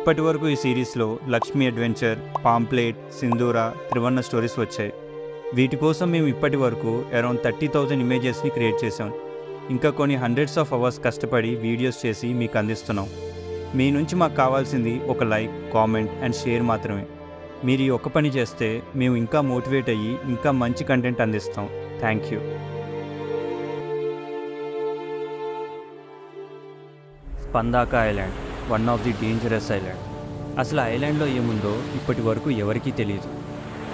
ఇప్పటి వరకు ఈ సిరీస్లో లక్ష్మీ అడ్వెంచర్, పాంప్లెట్, సింధూర, త్రివర్ణ స్టోరీస్ వచ్చాయి. వీటి కోసం మేము ఇప్పటి వరకు అరౌండ్ 30,000 ఇమేజెస్ని క్రియేట్ చేసాం. ఇంకా కొన్ని హండ్రెడ్స్ ఆఫ్ అవర్స్ కష్టపడి వీడియోస్ చేసి మీకు అందిస్తున్నాం. మీ నుంచి మాకు కావాల్సింది ఒక లైక్, కామెంట్ అండ్ షేర్ మాత్రమే. మీరు ఈ ఒక్క పని చేస్తే మేము ఇంకా మోటివేట్ అయ్యి ఇంకా మంచి కంటెంట్ అందిస్తాం. Thank you. స్పందాక island one of the dangerous island. అసలు ఐలాండ్లో ఏముందో ఇప్పటి వరకు ఎవరికీ తెలియదు.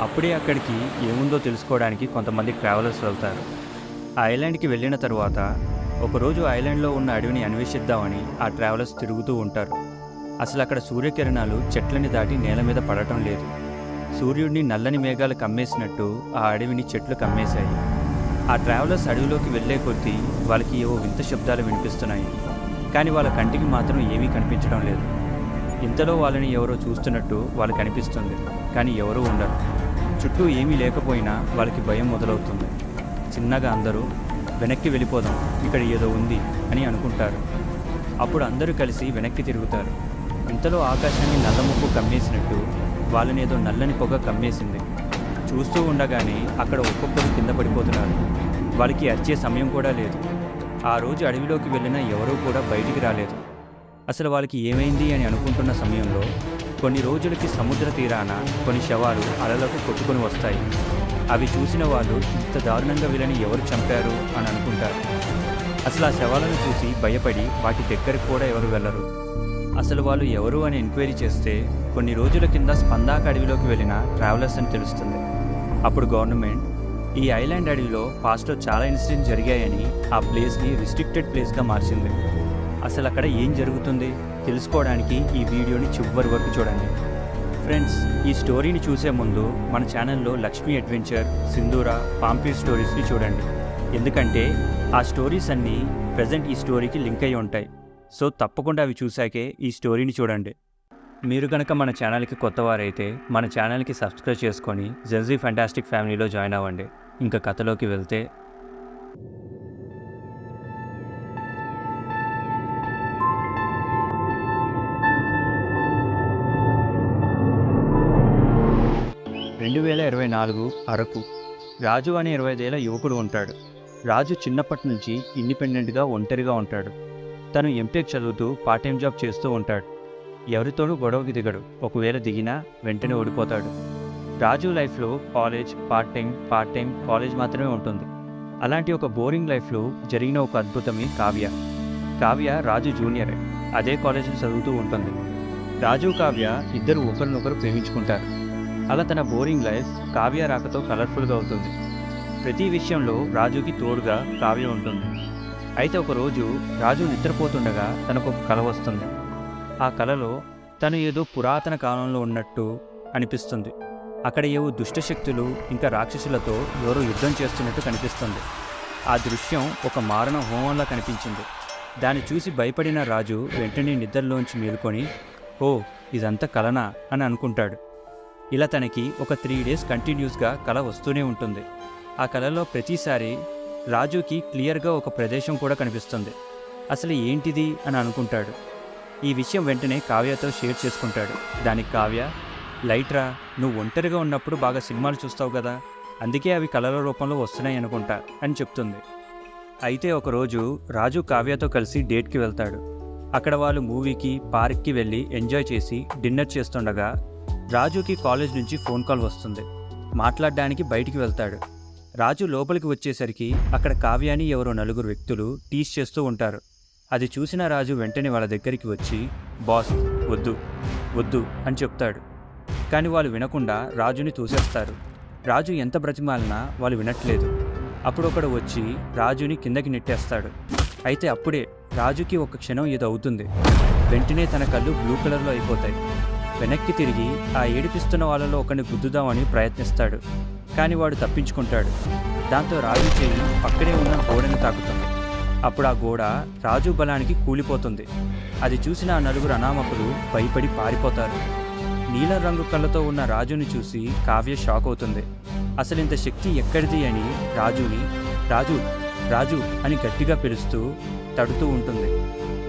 అప్పుడే అక్కడికి ఏముందో తెలుసుకోవడానికి కొంతమంది ట్రావెలర్స్ వెళ్తారు. ఆ ఐలాండ్కి వెళ్ళిన తర్వాత ఒకరోజు ఐలాండ్లో ఉన్న అడవిని అన్వేషిద్దామని ఆ ట్రావెలర్స్ తిరుగుతూ ఉంటారు. అసలు అక్కడ సూర్యకిరణాలు చెట్లని దాటి నేల మీద పడటం లేదు. సూర్యుడిని నల్లని మేఘాలు కమ్మేసినట్టు ఆ అడవిని చెట్లు కమ్మేశాయి. ఆ ట్రావెలర్స్ అడవిలోకి వెళ్ళే కొద్దీ వాళ్ళకి ఏవో వింత శబ్దాలు వినిపిస్తున్నాయి. కానీ వాళ్ళ కంటికి మాత్రం ఏమీ కనిపించడం లేదు. ఇంతలో వాళ్ళని ఎవరో చూస్తున్నట్టు వాళ్ళకి అనిపిస్తుంది, కానీ ఎవరూ ఉండరు. చుట్టూ ఏమీ లేకపోయినా వాళ్ళకి భయం మొదలవుతుంది. చిన్నగా అందరూ వెనక్కి వెళ్ళిపోదాం, ఇక్కడ ఏదో ఉంది అని అనుకుంటారు. అప్పుడు అందరూ కలిసి వెనక్కి తిరుగుతారు. ఇంతలో ఆకాశాన్ని నల్లముప్పు కమ్మేసినట్టు వాళ్ళనేదో నల్లని పొగ కమ్మేసింది. చూస్తూ ఉండగానే అక్కడ ఒక్కొక్కరు కింద పడిపోతున్నారు. వాళ్ళకి అరిచే సమయం కూడా లేదు. ఆ రోజు అడవిలోకి వెళ్ళిన ఎవరూ కూడా బయటికి రాలేదు. అసలు వాళ్ళకి ఏమైంది అని అనుకుంటున్న సమయంలో కొన్ని రోజులకి సముద్ర తీరాన కొన్ని శవాలు అలలకు కొట్టుకొని వస్తాయి. అవి చూసిన వాళ్ళు ఇంత దారుణంగా వీళ్ళని ఎవరు చంపారు అని అనుకుంటారు. అసలు ఆ శవాలను చూసి భయపడి వాటి దగ్గరికి కూడా ఎవరు వెళ్ళరు. అసలు వాళ్ళు ఎవరు అని ఎంక్వైరీ చేస్తే కొన్ని రోజుల కింద స్పందాక అడవిలోకి వెళ్ళిన ట్రావెలర్స్ అని తెలుస్తుంది. అప్పుడు గవర్నమెంట్ ఈ ఐలాండ్ అడవిలో పాస్ట్లో చాలా ఇన్సిడెంట్స్ జరిగాయని ఆ ప్లేస్ని రిస్ట్రిక్టెడ్ ప్లేస్గా మార్చింది. అసలు అక్కడ ఏం జరుగుతుంది తెలుసుకోవడానికి ఈ వీడియోని చివరి వరకు చూడండి. ఫ్రెండ్స్, ఈ స్టోరీని చూసే ముందు మన ఛానల్లో లక్ష్మీ అడ్వెంచర్, సింధూర, పాంప్లెట్ స్టోరీస్ని చూడండి. ఎందుకంటే ఆ స్టోరీస్ అన్నీ ప్రజెంట్ ఈ స్టోరీకి లింక్ అయి ఉంటాయి. సో తప్పకుండా అవి చూశాకే ఈ స్టోరీని చూడండి. మీరు కనుక మన ఛానల్కి కొత్తవారైతే మన ఛానల్కి సబ్స్క్రైబ్ చేసుకొని జెన్జీ ఫ్యాంటాస్టిక్ ఫ్యామిలీలో జాయిన్ అవ్వండి. ఇంకా కథలోకి వెళ్తే, అరకు. రాజు అనే 25 ఏళ్ల యువకుడు ఉంటాడు. రాజు చిన్నప్పటి నుంచి ఇండిపెండెంట్గా ఒంటరిగా ఉంటాడు. తను ఎంటెక్ చదువుతూ పార్ట్ టైం జాబ్ చేస్తూ ఉంటాడు. ఎవరితోనూ గొడవకి దిగడు. ఒకవేళ దిగినా వెంటనే ఓడిపోతాడు. రాజు లైఫ్లో కాలేజ్, పార్ట్ టైం కాలేజ్ మాత్రమే ఉంటుంది. అలాంటి ఒక బోరింగ్ లైఫ్లో జరిగిన ఒక అద్భుతమే కావ్య. కావ్య రాజు జూనియరే. అదే కాలేజీలో చదువుతూ ఉంటుంది. రాజు, కావ్య ఇద్దరు ఒకరినొకరు ప్రేమించుకుంటారు. అలా తన బోరింగ్ లైఫ్ కావ్య రాకతో కలర్ఫుల్గా అవుతుంది. ప్రతి విషయంలో రాజుకి తోడుగా కావ్య ఉంటుంది. అయితే ఒకరోజు రాజు నిద్రపోతుండగా తనకు ఒక కల వస్తుంది. ఆ కలలో తను ఏదో పురాతన కాలంలో ఉన్నట్టు అనిపిస్తుంది. అక్కడ ఏవో దుష్టశక్తులు ఇంకా రాక్షసులతో ఎవరో యుద్ధం చేస్తున్నట్టు కనిపిస్తుంది. ఆ దృశ్యం ఒక మారణ హోమంలా కనిపించింది. దాన్ని చూసి భయపడిన రాజు వెంటనే నిద్రలోంచి మేలుకొని, ఓ ఇదంతా కలనా అని అనుకుంటాడు. ఇలా తనకి ఒక 3 days కంటిన్యూస్గా కల వస్తూనే ఉంటుంది. ఆ కలలో ప్రతిసారి రాజుకి క్లియర్గా ఒక ప్రదేశం కూడా కనిపిస్తుంది. అసలు ఏంటిది అని అనుకుంటాడు. ఈ విషయం వెంటనే కావ్యతో షేర్ చేసుకుంటాడు. దానికి కావ్య, లైట్రా, నువ్వు ఒంటరిగా ఉన్నప్పుడు బాగా సినిమాలు చూస్తావు కదా, అందుకే అవి కళల రూపంలో వస్తున్నాయి అనుకుంటా అని చెప్తుంది. అయితే ఒకరోజు రాజు కావ్యతో కలిసి డేట్కి వెళ్తాడు. అక్కడ వాళ్ళు మూవీకి, పార్క్కి వెళ్ళి ఎంజాయ్ చేసి డిన్నర్ చేస్తుండగా రాజుకి కాలేజ్ నుంచి ఫోన్ కాల్ వస్తుంది. మాట్లాడడానికి బయటికి వెళ్తాడు. రాజు లోపలికి వచ్చేసరికి అక్కడ కావ్యాని ఎవరో 4 వ్యక్తులు టీస్ చేస్తూ ఉంటారు. అది చూసిన రాజు వెంటనే వాళ్ళ దగ్గరికి వచ్చి, బాస్ వద్దు వద్దు అని చెప్తాడు. కానీ వాళ్ళు వినకుండా రాజుని తోసేస్తారు. రాజు ఎంత బ్రతిమాలినా వాళ్ళు వినట్లేదు. అప్పుడు ఒకడు వచ్చి రాజుని కిందకి నెట్టేస్తాడు. అయితే అప్పుడే రాజుకి ఒక క్షణం ఏదో అవుతుంది. వెంటనే తన కళ్ళు బ్లూ కలర్లో అయిపోతాయి. వెనక్కి తిరిగి ఆ ఏడిపిస్తున్న వాళ్ళలో ఒకరిని గుద్దుదామని ప్రయత్నిస్తాడు. కానీ వాడు తప్పించుకుంటాడు. దాంతో రాజు చేయి పక్కనే ఉన్న గోడని తాకుతుంది. అప్పుడు ఆ గోడ రాజు బలానికి కూలిపోతుంది. అది చూసిన ఆ 4 అనామకులు భయపడి పారిపోతారు. నీలం రంగు కళ్ళతో ఉన్న రాజుని చూసి కావ్య షాక్ అవుతుంది. అసలు ఇంత శక్తి ఎక్కడిది అని రాజుని రాజు రాజు అని గట్టిగా పిలుస్తూ తడుతూ ఉంటుంది.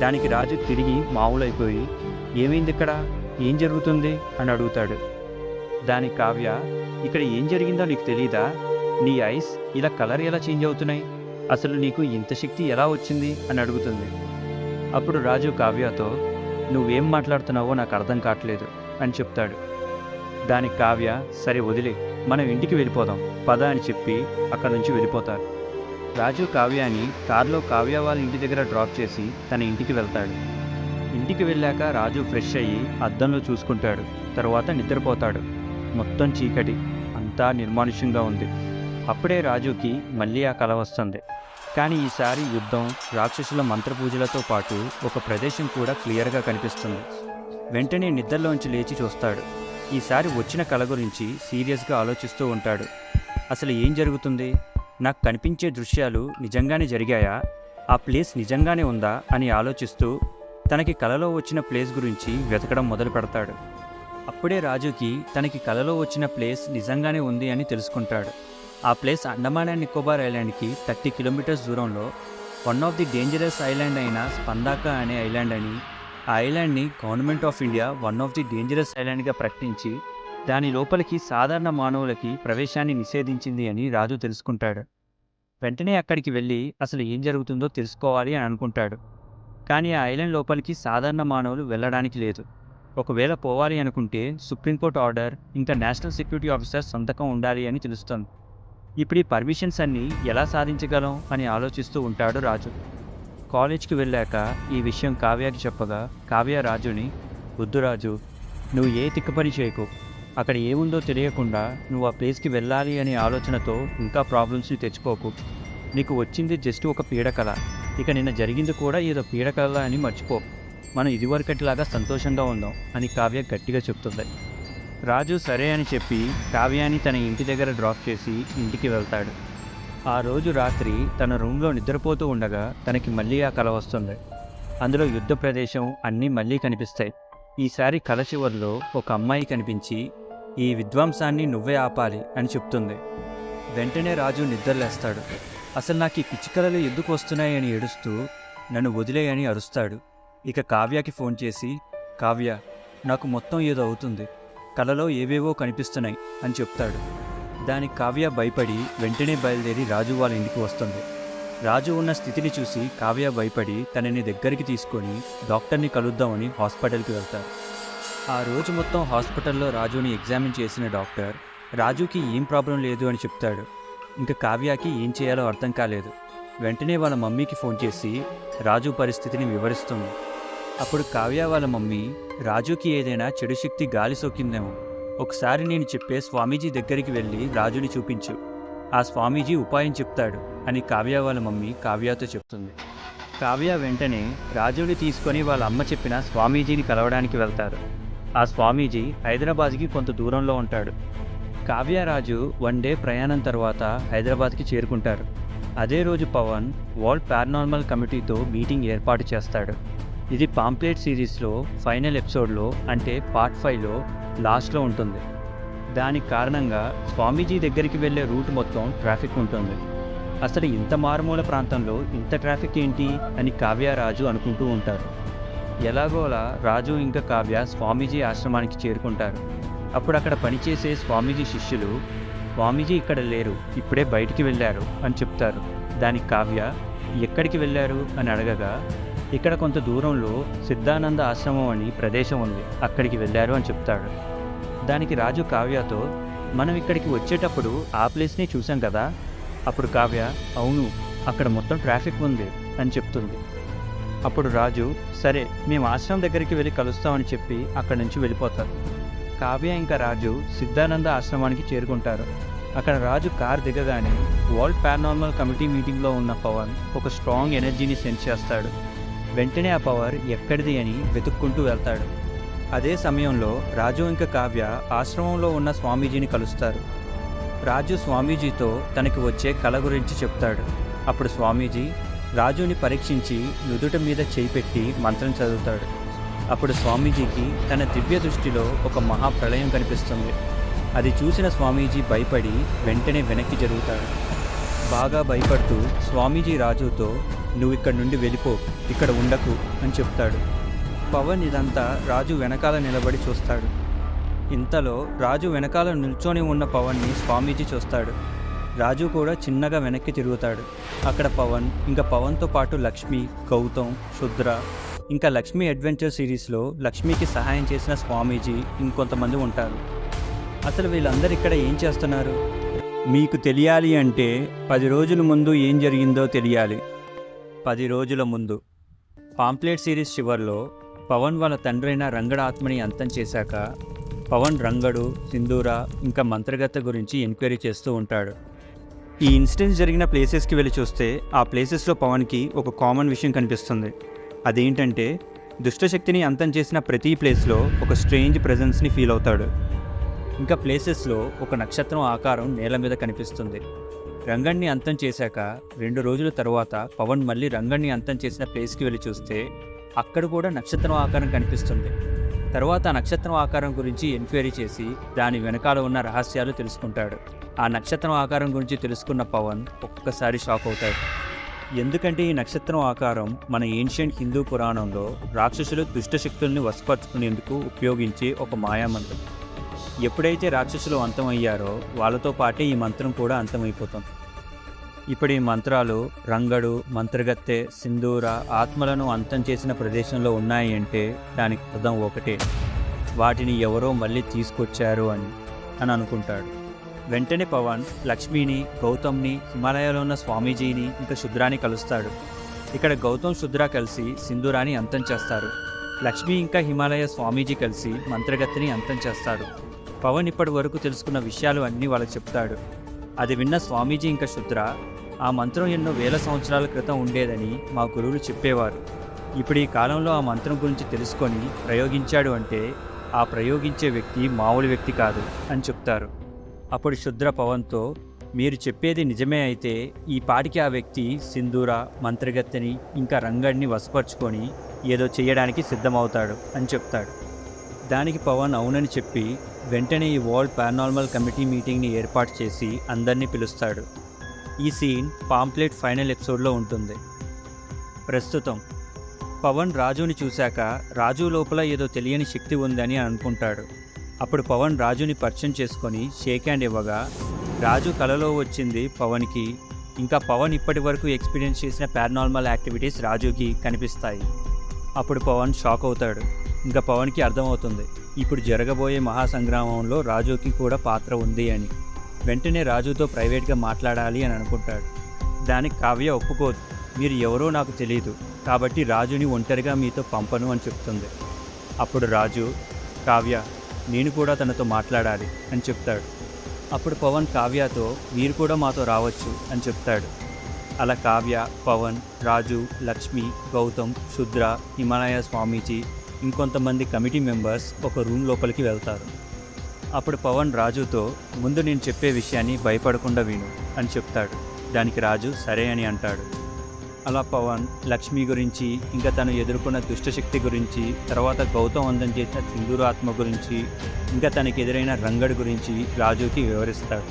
దానికి రాజు తిరిగి మామూలైపోయి, ఏమైంది ఇక్కడ ఏం జరుగుతుంది అని అడుగుతాడు. దానికి కావ్య, ఇక్కడ ఏం జరిగిందో నీకు తెలీదా? నీ ఐస్ ఇలా కలర్ ఎలా చేంజ్ అవుతున్నాయి? అసలు నీకు ఇంత శక్తి ఎలా వచ్చింది అని అడుగుతుంది. అప్పుడు రాజు కావ్యతో, నువ్వేం మాట్లాడుతున్నావో నాకు అర్థం కావట్లేదు అని చెప్తాడు. దానికి కావ్య, సరే వదిలే, మనం ఇంటికి వెళ్ళిపోదాం పద అని చెప్పి అక్కడి నుంచి వెళ్ళిపోతారు. రాజు కావ్యాని కారులో కావ్య వాళ్ళ ఇంటి దగ్గర డ్రాప్ చేసి తన ఇంటికి వెళ్తాడు. ఇంటికి వెళ్ళాక రాజు ఫ్రెష్ అయ్యి అద్దంలో చూసుకుంటాడు. తర్వాత నిద్రపోతాడు. మొత్తం చీకటి, అంతా నిర్మానుష్యంగా ఉంది. అప్పుడే రాజుకి మళ్ళీ ఆ కల వస్తుంది. కానీ ఈసారి యుద్ధం, రాక్షసుల మంత్రపూజలతో పాటు ఒక ప్రదేశం కూడా క్లియర్గా కనిపిస్తుంది. వెంటనే నిద్రలోంచి లేచి చూస్తాడు. ఈసారి వచ్చిన కల గురించి సీరియస్గా ఆలోచిస్తూ ఉంటాడు. అసలు ఏం జరుగుతుంది? నాకు కనిపించే దృశ్యాలు నిజంగానే జరిగాయా? ఆ ప్లేస్ నిజంగానే ఉందా అని ఆలోచిస్తూ తనకి కలలో వచ్చిన ప్లేస్ గురించి వెతకడం మొదలు పెడతాడు. అప్పుడే రాజుకి తనకి కలలో వచ్చిన ప్లేస్ నిజంగానే ఉంది అని తెలుసుకుంటాడు. ఆ ప్లేస్ అండమాన్ అండ్ నికోబార్ ఐలాండ్కి 30 కిలోమీటర్స్ దూరంలో one of the dangerous island అయిన స్పందాక అనే ఐలాండ్ అని, ఆ ఐలాండ్ని government of India one of the dangerous ఐలాండ్గా ప్రకటించి దాని లోపలికి సాధారణ మానవులకి ప్రవేశాన్ని నిషేధించింది అని రాజు తెలుసుకుంటాడు. వెంటనే అక్కడికి వెళ్ళి అసలు ఏం జరుగుతుందో తెలుసుకోవాలి అని అనుకుంటాడు. కానీ ఆ ఐలాండ్ లోపలికి సాధారణ మానవులు వెళ్ళడానికి లేదు. ఒకవేళ పోవాలి అనుకుంటే సుప్రీంకోర్టు ఆర్డర్ ఇంకా నేషనల్ సెక్యూరిటీ ఆఫీసర్ సంతకం ఉండాలి అని తెలుస్తుంది. ఇప్పుడు ఈ పర్మిషన్స్ అన్నీ ఎలా సాధించగలం అని ఆలోచిస్తూ ఉంటాడు రాజు. కాలేజ్కి వెళ్ళాక ఈ విషయం కావ్యకి చెప్పగా కావ్య రాజుని, వద్దు రాజు, నువ్వు ఏ తిక్కపని చేయకు. అక్కడ ఏముందో తెలియకుండా నువ్వు ఆ ప్లేస్కి వెళ్ళాలి అనే ఆలోచనతో ఇంకా ప్రాబ్లమ్స్ని తెచ్చుకోకు. నీకు వచ్చింది జస్ట్ ఒక పీడకల. ఇక నిన్న జరిగింది కూడా ఏదో పీడకల అని మర్చిపో. మనం ఇదివరకటిలాగా సంతోషంగా ఉందాం అని కావ్య గట్టిగా చెప్తుంది. రాజు సరే అని చెప్పి కావ్యాని తన ఇంటి దగ్గర డ్రాప్ చేసి ఇంటికి వెళ్తాడు. ఆ రోజు రాత్రి తన రూమ్లో నిద్రపోతూ ఉండగా తనకి మళ్ళీ ఆ కల వస్తుంది. అందులో యుద్ధ ప్రదేశం అన్నీ మళ్ళీ కనిపిస్తాయి. ఈసారి కల చివర్లో ఒక అమ్మాయి కనిపించి, ఈ విధ్వంసాన్ని నువ్వే ఆపాలి అని చెప్తుంది. వెంటనే రాజు నిద్రలేస్తాడు. అసలు నాకు ఈ పిచ్చి కలలు ఎందుకు వస్తున్నాయి అని ఏడుస్తూ నన్ను వదిలేయని అరుస్తాడు. ఇక కావ్యకి ఫోన్ చేసి, కావ్య, నాకు మొత్తం ఏదో అవుతుంది, కలలో ఏవేవో కనిపిస్తున్నాయి అని చెప్తాడు. దానికి కావ్య భయపడి వెంటనే బయలుదేరి రాజు వాళ్ళ ఇంటికి వస్తుంది. రాజు ఉన్న స్థితిని చూసి కావ్య భయపడి తనని దగ్గరికి తీసుకొని డాక్టర్ని కలుద్దామని హాస్పిటల్కి వెళ్తారు. ఆ రోజు మొత్తం హాస్పిటల్లో రాజుని ఎగ్జామిన్ చేసిన డాక్టర్ రాజుకి ఏం ప్రాబ్లం లేదు అని చెప్తాడు. ఇంకా కావ్యకి ఏం చేయాలో అర్థం కాలేదు. వెంటనే వాళ్ళ మమ్మీకి ఫోన్ చేసి రాజు పరిస్థితిని వివరిస్తుంది. అప్పుడు కావ్య వాళ్ళ మమ్మీ, రాజుకి ఏదైనా చెడు శక్తి గాలి సోకిందేమో, ఒకసారి నేను చెప్పే స్వామీజీ దగ్గరికి వెళ్ళి రాజుని చూపించు, ఆ స్వామీజీ ఉపాయం చెప్తాడు అని కావ్య వాళ్ళ మమ్మీ కావ్యతో చెప్తుంది. కావ్య వెంటనే రాజుని తీసుకొని వాళ్ళ అమ్మ చెప్పిన స్వామీజీని కలవడానికి వెళ్తారు. ఆ స్వామీజీ హైదరాబాద్కి కొంత దూరంలో ఉంటాడు. కావ్య రాజు 1 డే ప్రయాణం తర్వాత హైదరాబాద్కి చేరుకుంటారు. అదే రోజు పవన్ వరల్డ్ పారానార్మల్ కమిటీతో మీటింగ్ ఏర్పాటు చేస్తాడు. ఇది పాంప్లెట్ సిరీస్లో ఫైనల్ ఎపిసోడ్లో, అంటే పార్ట్ 5లో లాస్ట్లో ఉంటుంది. దానికి కారణంగా స్వామీజీ దగ్గరికి వెళ్ళే రూట్ మొత్తం ట్రాఫిక్ ఉంటుంది. అసలు ఇంత మారుమూల ప్రాంతంలో ఇంత ట్రాఫిక్ ఏంటి అని కావ్య రాజు అనుకుంటూ ఉంటారు. ఎలాగోలా రాజు ఇంకా కావ్య స్వామీజీ ఆశ్రమానికి చేరుకుంటారు. అప్పుడు అక్కడ పనిచేసే స్వామీజీ శిష్యులు, స్వామీజీ ఇక్కడ లేరు, ఇప్పుడే బయటికి వెళ్ళారు అని చెప్తారు. దానికి కావ్య, ఎక్కడికి వెళ్ళారు అని అడగగా, ఇక్కడ కొంత దూరంలో సిద్ధానంద ఆశ్రమం అని ప్రదేశం ఉంది, అక్కడికి వెళ్ళారు అని చెప్తాడు. దానికి రాజు కావ్యతో, మనం ఇక్కడికి వచ్చేటప్పుడు ఆ ప్లేస్ని చూసాం కదా. అప్పుడు కావ్య, అవును, అక్కడ మొత్తం ట్రాఫిక్ ఉంది అని చెప్తుంది. అప్పుడు రాజు, సరే మేము ఆశ్రమం దగ్గరికి వెళ్ళి కలుస్తామని చెప్పి అక్కడి నుంచి వెళ్ళిపోతారు. కావ్య ఇంకా రాజు సిద్ధానంద ఆశ్రమానికి చేరుకుంటారు. అక్కడ రాజు కార్ దిగగానే వరల్డ్ పారానార్మల్ కమిటీ మీటింగ్లో ఉన్న పవన్ ఒక స్ట్రాంగ్ ఎనర్జీని సెన్స్ చేస్తాడు. వెంటనే ఆ పవర్ ఎక్కడిది అని వెతుక్కుంటూ వెళ్తాడు. అదే సమయంలో రాజు ఇంకా కావ్య ఆశ్రమంలో ఉన్న స్వామీజీని కలుస్తారు. రాజు స్వామీజీతో తనకి వచ్చే కళ గురించి చెప్తాడు. అప్పుడు స్వామీజీ రాజుని పరీక్షించి నుదుట మీద చేయి పెట్టి మంత్రం చదువుతాడు. అప్పుడు స్వామీజీకి తన దివ్య దృష్టిలో ఒక మహాప్రళయం కనిపిస్తుంది. అది చూసిన స్వామీజీ భయపడి వెంటనే వెనక్కి జరుగుతాడు. బాగా భయపడుతూ స్వామీజీ రాజుతో, నువ్వు ఇక్కడి నుండి వెళ్ళిపో, ఇక్కడ ఉండకు అని చెప్తాడు. పవన్ ఇదంతా రాజు వెనకాల నిలబడి చూస్తాడు. ఇంతలో రాజు వెనకాల నిల్చొని ఉన్న పవన్ని స్వామీజీ చూస్తాడు. రాజు కూడా చిన్నగా వెనక్కి తిరుగుతాడు. అక్కడ పవన్, ఇంకా పవన్తో పాటు లక్ష్మి, గౌతమ్, శుద్ర, ఇంకా లక్ష్మీ అడ్వెంచర్ సిరీస్లో లక్ష్మికి సహాయం చేసిన స్వామీజీ ఇంకొంతమంది ఉంటారు. అసలు వీళ్ళందరూ ఇక్కడ ఏం చేస్తున్నారు? మీకు తెలియాలి అంటే 10 రోజుల ముందు ఏం జరిగిందో తెలియాలి. 10 రోజుల ముందు పాంప్లెట్ సిరీస్ చివర్లో పవన్ వాళ్ళ తండ్రైన రంగడ ఆత్మని అంతం చేశాక పవన్ రంగడు, సింధూర ఇంకా మంత్రగత్త గురించి ఎంక్వైరీ చేస్తూ ఉంటాడు. ఈ ఇన్సిడెంట్స్ జరిగిన ప్లేసెస్కి వెళ్ళి చూస్తే ఆ ప్లేసెస్లో పవన్కి ఒక కామన్ విషయం కనిపిస్తుంది. అదేంటంటే దుష్టశక్తిని అంతం చేసిన ప్రతి ప్లేస్లో ఒక స్ట్రేంజ్ ప్రెజెన్స్ని ఫీల్ అవుతాడు. ఇంకా ప్లేసెస్లో ఒక నక్షత్రం ఆకారం నేల మీద కనిపిస్తుంది. రంగణ్ణి అంతం చేశాక 2 రోజుల తర్వాత పవన్ మళ్ళీ రంగణ్ణి అంతం చేసిన ప్లేస్కి వెళ్ళి చూస్తే అక్కడ కూడా నక్షత్రం ఆకారం కనిపిస్తుంది. తర్వాత ఆ నక్షత్రం ఆకారం గురించి ఎంక్వైరీ చేసి దాని వెనకాల ఉన్న రహస్యాలు తెలుసుకుంటాడు. ఆ నక్షత్రం ఆకారం గురించి తెలుసుకున్న పవన్ ఒక్కసారి షాక్ అవుతాడు. ఎందుకంటే ఈ నక్షత్రం ఆకారం మన ఏన్షియంట్ హిందూ పురాణంలో రాక్షసులు దుష్టశక్తుల్ని వశపరుచుకునేందుకు ఉపయోగించే ఒక మాయామంత్రం. ఎప్పుడైతే రాక్షసులు అంతమయ్యారో వాళ్ళతో పాటే ఈ మంత్రం కూడా అంతమైపోతుంది. ఇప్పుడు ఈ మంత్రాలు రంగడు, మంత్రగత్తె, సింధూర ఆత్మలను అంతం చేసిన ప్రదేశంలో ఉన్నాయి అంటే దానికి అర్థం ఒకటే, వాటిని ఎవరో మళ్ళీ తీసుకొచ్చారు అని అనుకుంటాడు. వెంటనే పవన్ లక్ష్మిని, గౌతమ్ని, హిమాలయాలో ఉన్న స్వామీజీని ఇంకా శుద్రాని కలుస్తాడు. ఇక్కడ గౌతమ్, శుద్ర కలిసి సింధూరాని అంతం చేస్తారు. లక్ష్మి ఇంకా హిమాలయ స్వామీజీ కలిసి మంత్రగత్తిని అంతం చేస్తారు. పవన్ ఇప్పటి వరకు తెలుసుకున్న విషయాలు అన్నీ వాళ్ళకి చెప్తాడు. అది విన్న స్వామీజీ ఇంకా శుద్ర, ఆ మంత్రం ఎన్నో వేల సంవత్సరాల క్రితం ఉండేదని మా గురువులు చెప్పేవారు. ఇప్పుడు ఈ కాలంలో ఆ మంత్రం గురించి తెలుసుకొని ప్రయోగించాడు అంటే ఆ ప్రయోగించే వ్యక్తి మామూలు వ్యక్తి కాదు అని చెప్తారు. అప్పుడు శుద్ర పవన్తో, మీరు చెప్పేది నిజమే అయితే ఈ పాటికి ఆ వ్యక్తి సింధూర, మంత్రగత్తెని ఇంకా రంగడిని వశపరుచుకొని ఏదో చేయడానికి సిద్ధమవుతాడు అని చెప్తాడు. దానికి పవన్ అవునని చెప్పి వెంటనే ఈ వరల్డ్ పారానార్మల్ కమిటీ మీటింగ్ని ఏర్పాటు చేసి అందరినీ పిలుస్తాడు. ఈ సీన్ పాంప్లెట్ ఫైనల్ ఎపిసోడ్లో ఉంటుంది. ప్రస్తుతం పవన్ రాజుని చూశాక రాజు లోపల ఏదో తెలియని శక్తి ఉందని అనుకుంటాడు. అప్పుడు పవన్ రాజుని పరిచయం చేసుకొని షేక్ హ్యాండ్ ఇవ్వగా రాజు కలలో వచ్చింది పవన్కి, ఇంకా పవన్ ఇప్పటి వరకు ఎక్స్పీరియన్స్ చేసిన పారానార్మల్ యాక్టివిటీస్ రాజుకి కనిపిస్తాయి. అప్పుడు పవన్ షాక్ అవుతాడు. ఇంకా పవన్కి అర్థమవుతుంది ఇప్పుడు జరగబోయే మహాసంగ్రామంలో రాజుకి కూడా పాత్ర ఉంది అని. వెంటనే రాజుతో ప్రైవేట్గా మాట్లాడాలి అని అనుకుంటాడు. దానికి కావ్య ఒప్పుకోదు. మీరు ఎవరో నాకు తెలియదు కాబట్టి రాజుని ఒంటరిగా మీతో పంపను అని చెప్తుంది. అప్పుడు రాజు, కావ్య నేను కూడా తనతో మాట్లాడాలి అని చెప్తాడు. అప్పుడు పవన్ కావ్యతో మీరు కూడా మాతో రావచ్చు అని చెప్తాడు. అలా కావ్య, పవన్, రాజు, లక్ష్మి, గౌతమ్, శుద్ర, హిమాలయ స్వామీజీ ఇంకొంతమంది కమిటీ మెంబర్స్ ఒక రూమ్ లోపలికి వెళ్తారు. అప్పుడు పవన్ రాజుతో ముందు నేను చెప్పే విషయాన్ని భయపడకుండా విను అని చెప్తాడు. దానికి రాజు సరే అని అంటాడు. అలా పవన్ లక్ష్మి గురించి, ఇంకా తను ఎదుర్కొన్న దుష్టశక్తి గురించి, తర్వాత గౌతమ్ అందం చేసిన సింధూరాత్మ గురించి, ఇంకా తనకి ఎదురైన రంగడి గురించి రాజుకి వివరిస్తాడు.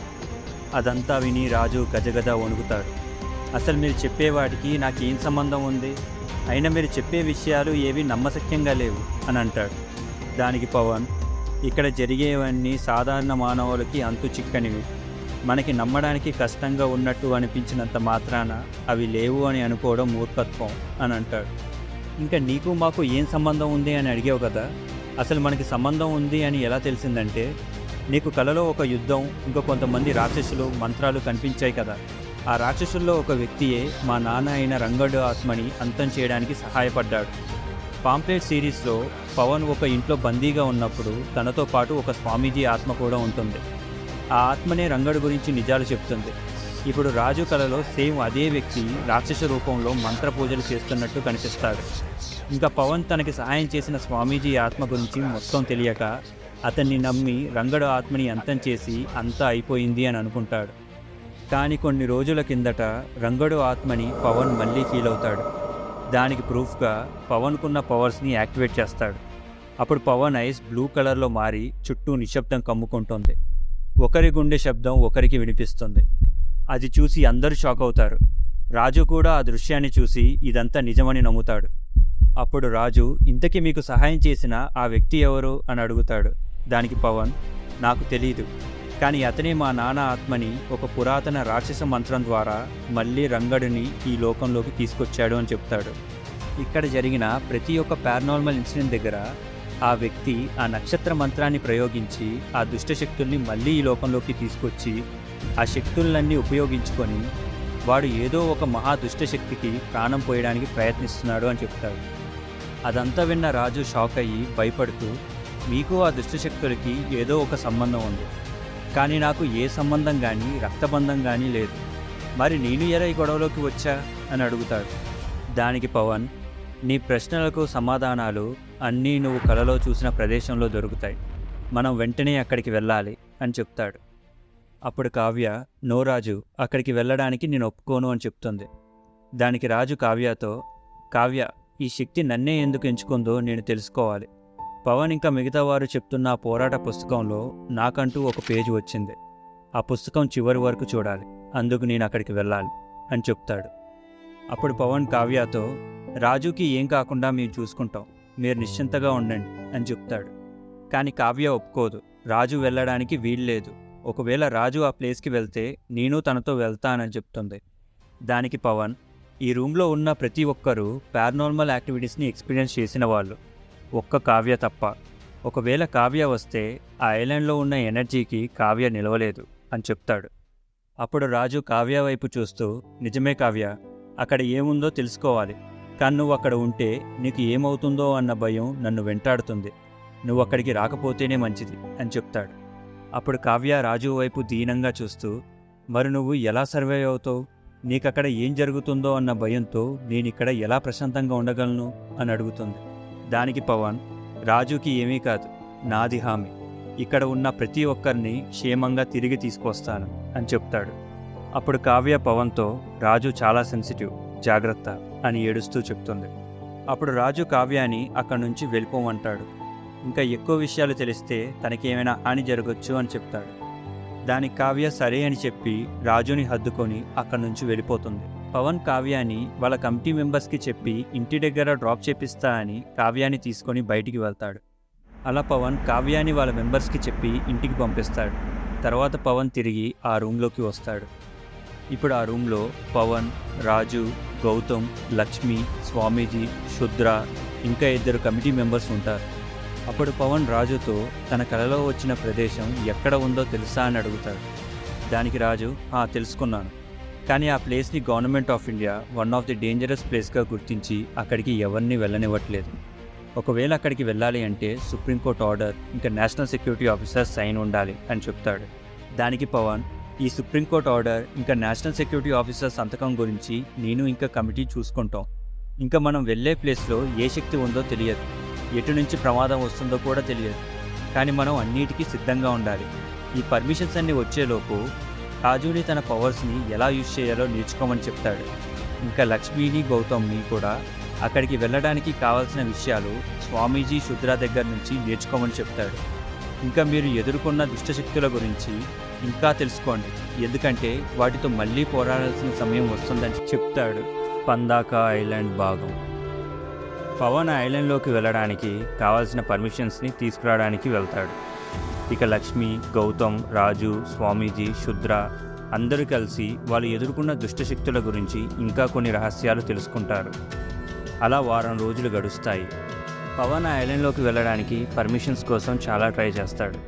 అదంతా విని రాజు గజగజ వణుకుతాడు. అసలు మీరు చెప్పేవాటికి నాకేం సంబంధం ఉంది? అయినా మీరు చెప్పే విషయాలు ఏవి నమ్మశక్యంగా లేవు అని అంటాడు. దానికి పవన్, ఇక్కడ జరిగేవన్నీ సాధారణ మానవులకి అంతు చిక్కనివి. మనకి నమ్మడానికి కష్టంగా ఉన్నట్టు అనిపించినంత మాత్రాన అవి లేవు అని అనుకోవడం మూర్ఖత్వం అని అంటాడు. ఇంకా నీకు మాకు ఏం సంబంధం ఉంది అని అడిగావు కదా, అసలు మనకి సంబంధం ఉంది అని ఎలా తెలిసిందంటే నీకు కలలో ఒక యుద్ధం, ఇంకా కొంతమంది రాక్షసులు, మంత్రాలు కనిపించాయి కదా. ఆ రాక్షసుల్లో ఒక వ్యక్తియే మా నాన్న అయిన రంగడు ఆత్మని అంతం చేయడానికి సహాయపడ్డాడు. పాంప్లెట్ సిరీస్లో పవన్ ఒక ఇంట్లో బందీగా ఉన్నప్పుడు తనతో పాటు ఒక స్వామీజీ ఆత్మ కూడా ఉంటుంది. ఆ ఆత్మనే రంగడు గురించి నిజాలు చెప్తుంది. ఇప్పుడు రాజు కలలో సేమ్ అదే వ్యక్తి రాక్షస రూపంలో మంత్ర పూజలు చేస్తున్నట్టు కనిపిస్తాడు. ఇంకా పవన్ తనకి సహాయం చేసిన స్వామీజీ ఆత్మ గురించి మొత్తం తెలియక అతన్ని నమ్మి రంగడు ఆత్మని అంతం చేసి అంతా అయిపోయింది అని అనుకుంటాడు. కానీ కొన్ని రోజుల కిందట రంగడు ఆత్మని పవన్ మళ్ళీ ఫీల్ అవుతాడు. దానికి ప్రూఫ్గా పవన్కున్న పవర్స్ని యాక్టివేట్ చేస్తాడు. అప్పుడు పవన్ ఐస్ బ్లూ కలర్లో మారి చుట్టూ నిశ్శబ్దం కమ్ముకుంటుంది. ఒకరి గుండె శబ్దం ఒకరికి వినిపిస్తుంది. అది చూసి అందరూ షాక్ అవుతారు. రాజు కూడా ఆ దృశ్యాన్ని చూసి ఇదంతా నిజమని నమ్ముతాడు. అప్పుడు రాజు ఇంతకీ మీకు సహాయం చేసిన ఆ వ్యక్తి ఎవరు అని అడుగుతాడు. దానికి పవన్, నాకు తెలీదు, కానీ అతనే మా నాన్న ఆత్మని ఒక పురాతన రాక్షస మంత్రం ద్వారా మళ్ళీ రంగడిని ఈ లోకంలోకి తీసుకొచ్చాడు అని చెప్తాడు. ఇక్కడ జరిగిన ప్రతి ఒక్క పారానార్మల్ ఇన్సిడెంట్ దగ్గర ఆ వ్యక్తి ఆ నక్షత్ర మంత్రాన్ని ప్రయోగించి ఆ దుష్టశక్తుల్ని మళ్ళీ ఈ లోకంలోకి తీసుకొచ్చి ఆ శక్తులన్నీ ఉపయోగించుకొని వాడు ఏదో ఒక మహా దుష్టశక్తికి ప్రాణం పోయడానికి ప్రయత్నిస్తున్నాడు అని చెప్తాడు. అదంతా విన్న రాజు షాక్ అయ్యి భయపడుతూ, మీకు ఆ దుష్టశక్తులకి ఏదో ఒక సంబంధం ఉంది, కానీ నాకు ఏ సంబంధం కానీ రక్తబంధం కానీ లేదు, మరి నేను ఎలా ఈ గొడవలోకి వచ్చా అని అడుగుతాడు. దానికి పవన్, నీ ప్రశ్నలకు సమాధానాలు అన్నీ నువ్వు కలలో చూసిన ప్రదేశంలో దొరుకుతాయి, మనం వెంటనే అక్కడికి వెళ్ళాలి అని చెప్తాడు. అప్పుడు కావ్య, నో రాజు, అక్కడికి వెళ్ళడానికి నేను ఒప్పుకోను అని చెప్తుంది. దానికి రాజు కావ్యతో, కావ్య, ఈ శక్తి నన్నే ఎందుకు ఎంచుకుందో నేను తెలుసుకోవాలి. పవన్ ఇంకా మిగతా వారు చెప్తున్న ఆ పోరాట పుస్తకంలో నాకంటూ ఒక పేజీ వచ్చింది, ఆ పుస్తకం చివరి వరకు చూడాలి, అందుకు నేను అక్కడికి వెళ్ళాలి అని చెప్తాడు. అప్పుడు పవన్ కావ్యతో, రాజుకి ఏం కాకుండా మేము చూసుకుంటాం, మీరు నిశ్చింతగా ఉండండి అని చెప్తాడు. కానీ కావ్య ఒప్పుకోదు, రాజు వెళ్ళడానికి వీల్లేదు, ఒకవేళ రాజు ఆ ప్లేస్కి వెళ్తే నేను తనతో వెళ్తానని చెప్తుంది. దానికి పవన్, ఈ రూమ్లో ఉన్న ప్రతి ఒక్కరూ పారానార్మల్ యాక్టివిటీస్ని ఎక్స్పీరియన్స్ చేసిన వాళ్ళు, ఒక్క కావ్య తప్ప. ఒకవేళ కావ్య వస్తే ఆ ఐలాండ్లో ఉన్న ఎనర్జీకి కావ్య నిలవలేదు అని చెప్తాడు. అప్పుడు రాజు కావ్య వైపు చూస్తూ, నిజమే కావ్య, అక్కడ ఏముందో తెలుసుకోవాలి, కానీ నువ్వు అక్కడ ఉంటే నీకు ఏమవుతుందో అన్న భయం నన్ను వెంటాడుతుంది, నువ్వు అక్కడికి రాకపోతేనే మంచిది అని చెప్తాడు. అప్పుడు కావ్య రాజు వైపు దీనంగా చూస్తూ, మరి నువ్వు ఎలా సర్వైవ్ అవుతావు, నీకక్కడ ఏం జరుగుతుందో అన్న భయంతో నేనిక్కడ ఎలా ప్రశాంతంగా ఉండగలను అని అడుగుతుంది. దానికి పవన్, రాజుకి ఏమీ కాదు, నాది హామీ, ఇక్కడ ఉన్న ప్రతి ఒక్కరిని క్షేమంగా తిరిగి తీసుకొస్తాను అని చెప్తాడు. అప్పుడు కావ్య పవన్తో, రాజు చాలా సెన్సిటివ్, జాగ్రత్త అని ఏడుస్తూ చెప్తుంది. అప్పుడు రాజు కావ్యాని అక్కడి నుంచి వెళ్ళిపోమంటాడు, ఇంకా ఎక్కువ విషయాలు తెలిస్తే తనకేమైనా హాని జరగచ్చు అని చెప్తాడు. దానికి కావ్య సరే అని చెప్పి రాజుని హద్దుకొని అక్కడి నుంచి వెళ్ళిపోతుంది. పవన్ కావ్యాని వాళ్ళ కమిటీ మెంబర్స్కి చెప్పి ఇంటి దగ్గర డ్రాప్ చేపిస్తా అని కావ్యాని తీసుకొని బయటికి వెళ్తాడు. అలా పవన్ కావ్యాని వాళ్ళ మెంబర్స్కి చెప్పి ఇంటికి పంపిస్తాడు. తర్వాత పవన్ తిరిగి ఆ రూమ్లోకి వస్తాడు. ఇప్పుడు ఆ రూమ్లో పవన్, రాజు, గౌతమ్, లక్ష్మి, స్వామీజీ, శుద్ర, ఇంకా 2 కమిటీ మెంబర్స్ ఉంటారు. అప్పుడు పవన్ రాజుతో తన కలలో వచ్చిన ప్రదేశం ఎక్కడ ఉందో తెలుసా అని అడుగుతాడు. దానికి రాజు, తెలుసుకున్నాను, కానీ ఆ ప్లేస్ని government of India one of the dangerous ప్లేస్గా గుర్తించి అక్కడికి ఎవరిని వెళ్ళనివ్వట్లేదు. ఒకవేళ అక్కడికి వెళ్ళాలి అంటే సుప్రీంకోర్టు ఆర్డర్ ఇంకా నేషనల్ సెక్యూరిటీ ఆఫీసర్ సైన్ ఉండాలి అని చెప్తాడు. దానికి పవన్, ఈ సుప్రీంకోర్టు ఆర్డర్ ఇంకా నేషనల్ సెక్యూరిటీ ఆఫీసర్ సంతకం గురించి నేను ఇంకా కమిటీ చూసుకుంటాం. ఇంకా మనం వెళ్ళే ప్లేస్లో ఏ శక్తి ఉందో తెలియదు, ఎటు నుంచి ప్రమాదం వస్తుందో కూడా తెలియదు, కానీ మనం అన్నిటికీ సిద్ధంగా ఉండాలి. ఈ పర్మిషన్స్ అన్నీ వచ్చేలోపు రాజుని తన పవర్స్ని ఎలా యూజ్ చేయాలో నేర్చుకోమని చెప్తాడు. ఇంకా లక్ష్మిని, గౌతమ్ని కూడా అక్కడికి వెళ్ళడానికి కావాల్సిన విషయాలు స్వామీజీ, శుద్ర దగ్గర నుంచి నేర్చుకోమని చెప్తాడు. ఇంకా మీరు ఎదుర్కొన్న దుష్టశక్తుల గురించి ఇంకా తెలుసుకోండి, ఎందుకంటే వాటితో మళ్ళీ పోరాడాల్సిన సమయం వస్తుందని చెప్తాడు. పందాక ఐలాండ్ భాగం. పవన్ ఐలాండ్లోకి వెళ్ళడానికి కావాల్సిన పర్మిషన్స్ని తీసుకురావడానికి వెళ్తాడు. ఇక లక్ష్మి, గౌతమ్, రాజు, స్వామీజీ, శుద్ర అందరూ కలిసి వాళ్ళు ఎదుర్కొన్న దుష్టశక్తుల గురించి ఇంకా కొన్ని రహస్యాలు తెలుసుకుంటారు. అలా వారం రోజులు గడుస్తాయి. పవన్ ఐలాండ్లోకి వెళ్ళడానికి పర్మిషన్స్ కోసం చాలా ట్రై చేస్తాడు,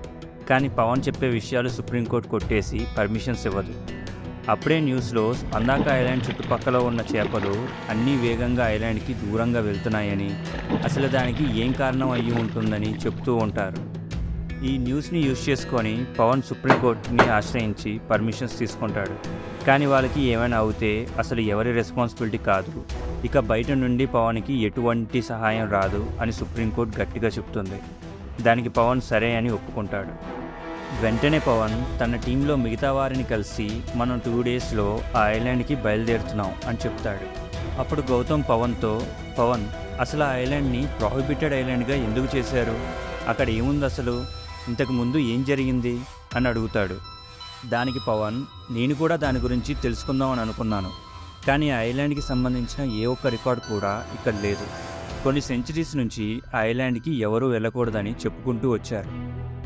కానీ పవన్ చెప్పే విషయాలు సుప్రీంకోర్టు కొట్టేసి పర్మిషన్స్ ఇవ్వదు. అప్పుడే న్యూస్లో స్పందాక ఐలాండ్ చుట్టుపక్కల ఉన్న చేపలు అన్నీ వేగంగా ఐలాండ్కి దూరంగా వెళ్తున్నాయని, అసలు దానికి ఏం కారణం అయ్యి ఉంటుందని చెప్తూ ఉంటారు. ఈ న్యూస్ని యూజ్ చేసుకొని పవన్ సుప్రీంకోర్టుని ఆశ్రయించి పర్మిషన్స్ తీసుకుంటాడు. కానీ వాళ్ళకి ఏమైనా అవుతే అసలు ఎవరి రెస్పాన్సిబిలిటీ కాదు, ఇక బయట నుండి పవన్కి ఎటువంటి సహాయం రాదు అని సుప్రీంకోర్టు గట్టిగా చెప్తుంది. దానికి పవన్ సరే అని ఒప్పుకుంటాడు. వెంటనే పవన్ తన టీంలో మిగతా వారిని కలిసి మనం 2 డేస్లో ఆ ఐలాండ్కి బయలుదేరుతున్నాం అని చెప్తాడు. అప్పుడు గౌతమ్ పవన్తో, పవన్, అసలు ఆ ఐలాండ్ని ప్రాహిబిటెడ్ ఐలాండ్గా ఎందుకు చేశారు, అక్కడ ఏముంది అసలు, ఇంతకుముందు ఏం జరిగింది అని అడుగుతాడు. దానికి పవన్, నేను కూడా దాని గురించి తెలుసుకుందామని అనుకున్నాను, కానీ ఆ ఐలాండ్కి సంబంధించిన ఏ ఒక్క రికార్డ్ కూడా ఇక్కడ లేదు. కొన్ని సెంచరీస్ నుంచి ఐలాండ్కి ఎవరూ వెళ్ళకూడదని చెప్పుకుంటూ వచ్చారు.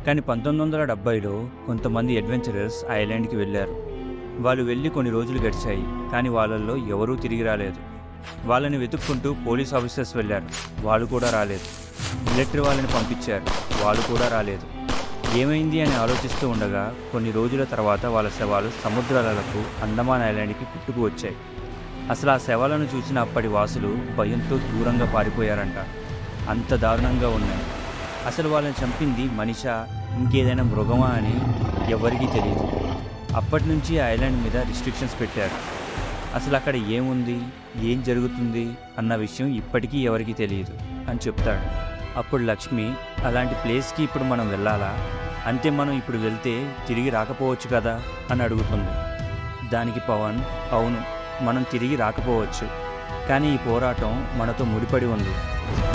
కానీ 1970లో కొంతమంది అడ్వెంచరర్స్ ఐలాండ్కి వెళ్ళారు. వాళ్ళు వెళ్ళి కొన్ని రోజులు గడిచాయి, కానీ వాళ్ళల్లో ఎవరూ తిరిగి రాలేదు. వాళ్ళని వెతుక్కుంటూ పోలీస్ ఆఫీసర్స్ వెళ్ళారు, వాళ్ళు కూడా రాలేదు. మిలిటరీ వాళ్ళని పంపించారు, వాళ్ళు కూడా రాలేదు. ఏమైంది అని ఆలోచిస్తూ ఉండగా కొన్ని రోజుల తర్వాత వాళ్ళ శవాలు సముద్రాలకు అండమాన్ ఐలాండ్కి పుట్టుకు వచ్చాయి. అసలు ఆ శవాలను చూసిన అప్పటి వాసులు భయంతో దూరంగా పారిపోయారంట. అంత దారుణంగా ఉన్నాయి. అసలు వాళ్ళని చంపింది మనిషా ఇంకేదైనా మృగమా అని ఎవరికీ తెలియదు. అప్పటి నుంచి ఆ ఐలాండ్ మీద రిస్ట్రిక్షన్స్ పెట్టారు. అసలు అక్కడ ఏముంది, ఏం జరుగుతుంది అన్న విషయం ఇప్పటికీ ఎవరికీ తెలియదు అని చెప్తాడు. అప్పుడు లక్ష్మి, అలాంటి ప్లేస్కి ఇప్పుడు మనం వెళ్ళాలా? అంటే మనం ఇప్పుడు వెళ్తే తిరిగి రాకపోవచ్చు కదా అని అడుగుతుంది. దానికి పవన్, అవును, మనం తిరిగి రాకపోవచ్చు, కానీ ఈ పోరాటం మనతో ముడిపడి ఉంది.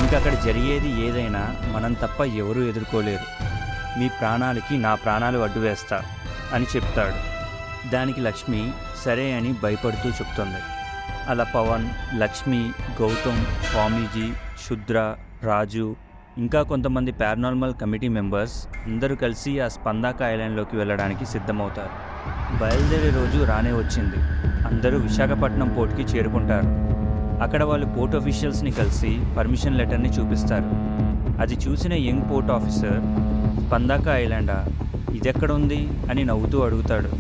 ఇంకక్కడ జరిగేది ఏదైనా మనం తప్ప ఎవరూ ఎదుర్కోలేరు. మీ ప్రాణాలకి నా ప్రాణాలు అడ్డు వేస్తా అని చెప్తాడు. దానికి లక్ష్మి సరే అని భయపడుతూ చెప్తుంది. అలా పవన్, లక్ష్మి, గౌతమ్, స్వామీజీ, శుద్ర, రాజు ఇంకా కొంతమంది పారానార్మల్ కమిటీ మెంబర్స్ అందరూ కలిసి ఆ స్పందాక ఐలాండ్లోకి వెళ్ళడానికి సిద్ధమవుతారు. బయలుదేరే రోజు రానే వచ్చింది. అందరూ విశాఖపట్నం పోర్ట్కి చేరుకుంటారు. అక్కడ వాళ్ళు పోర్ట్ ఆఫీషియల్స్ని కలిసి పర్మిషన్ లెటర్ని చూపిస్తారు. అది చూసిన యంగ్ పోర్ట్ ఆఫీసర్, స్పందాక ఐలాండా, ఇదెక్కడ ఉంది అని నవ్వుతూ అడుగుతాడు.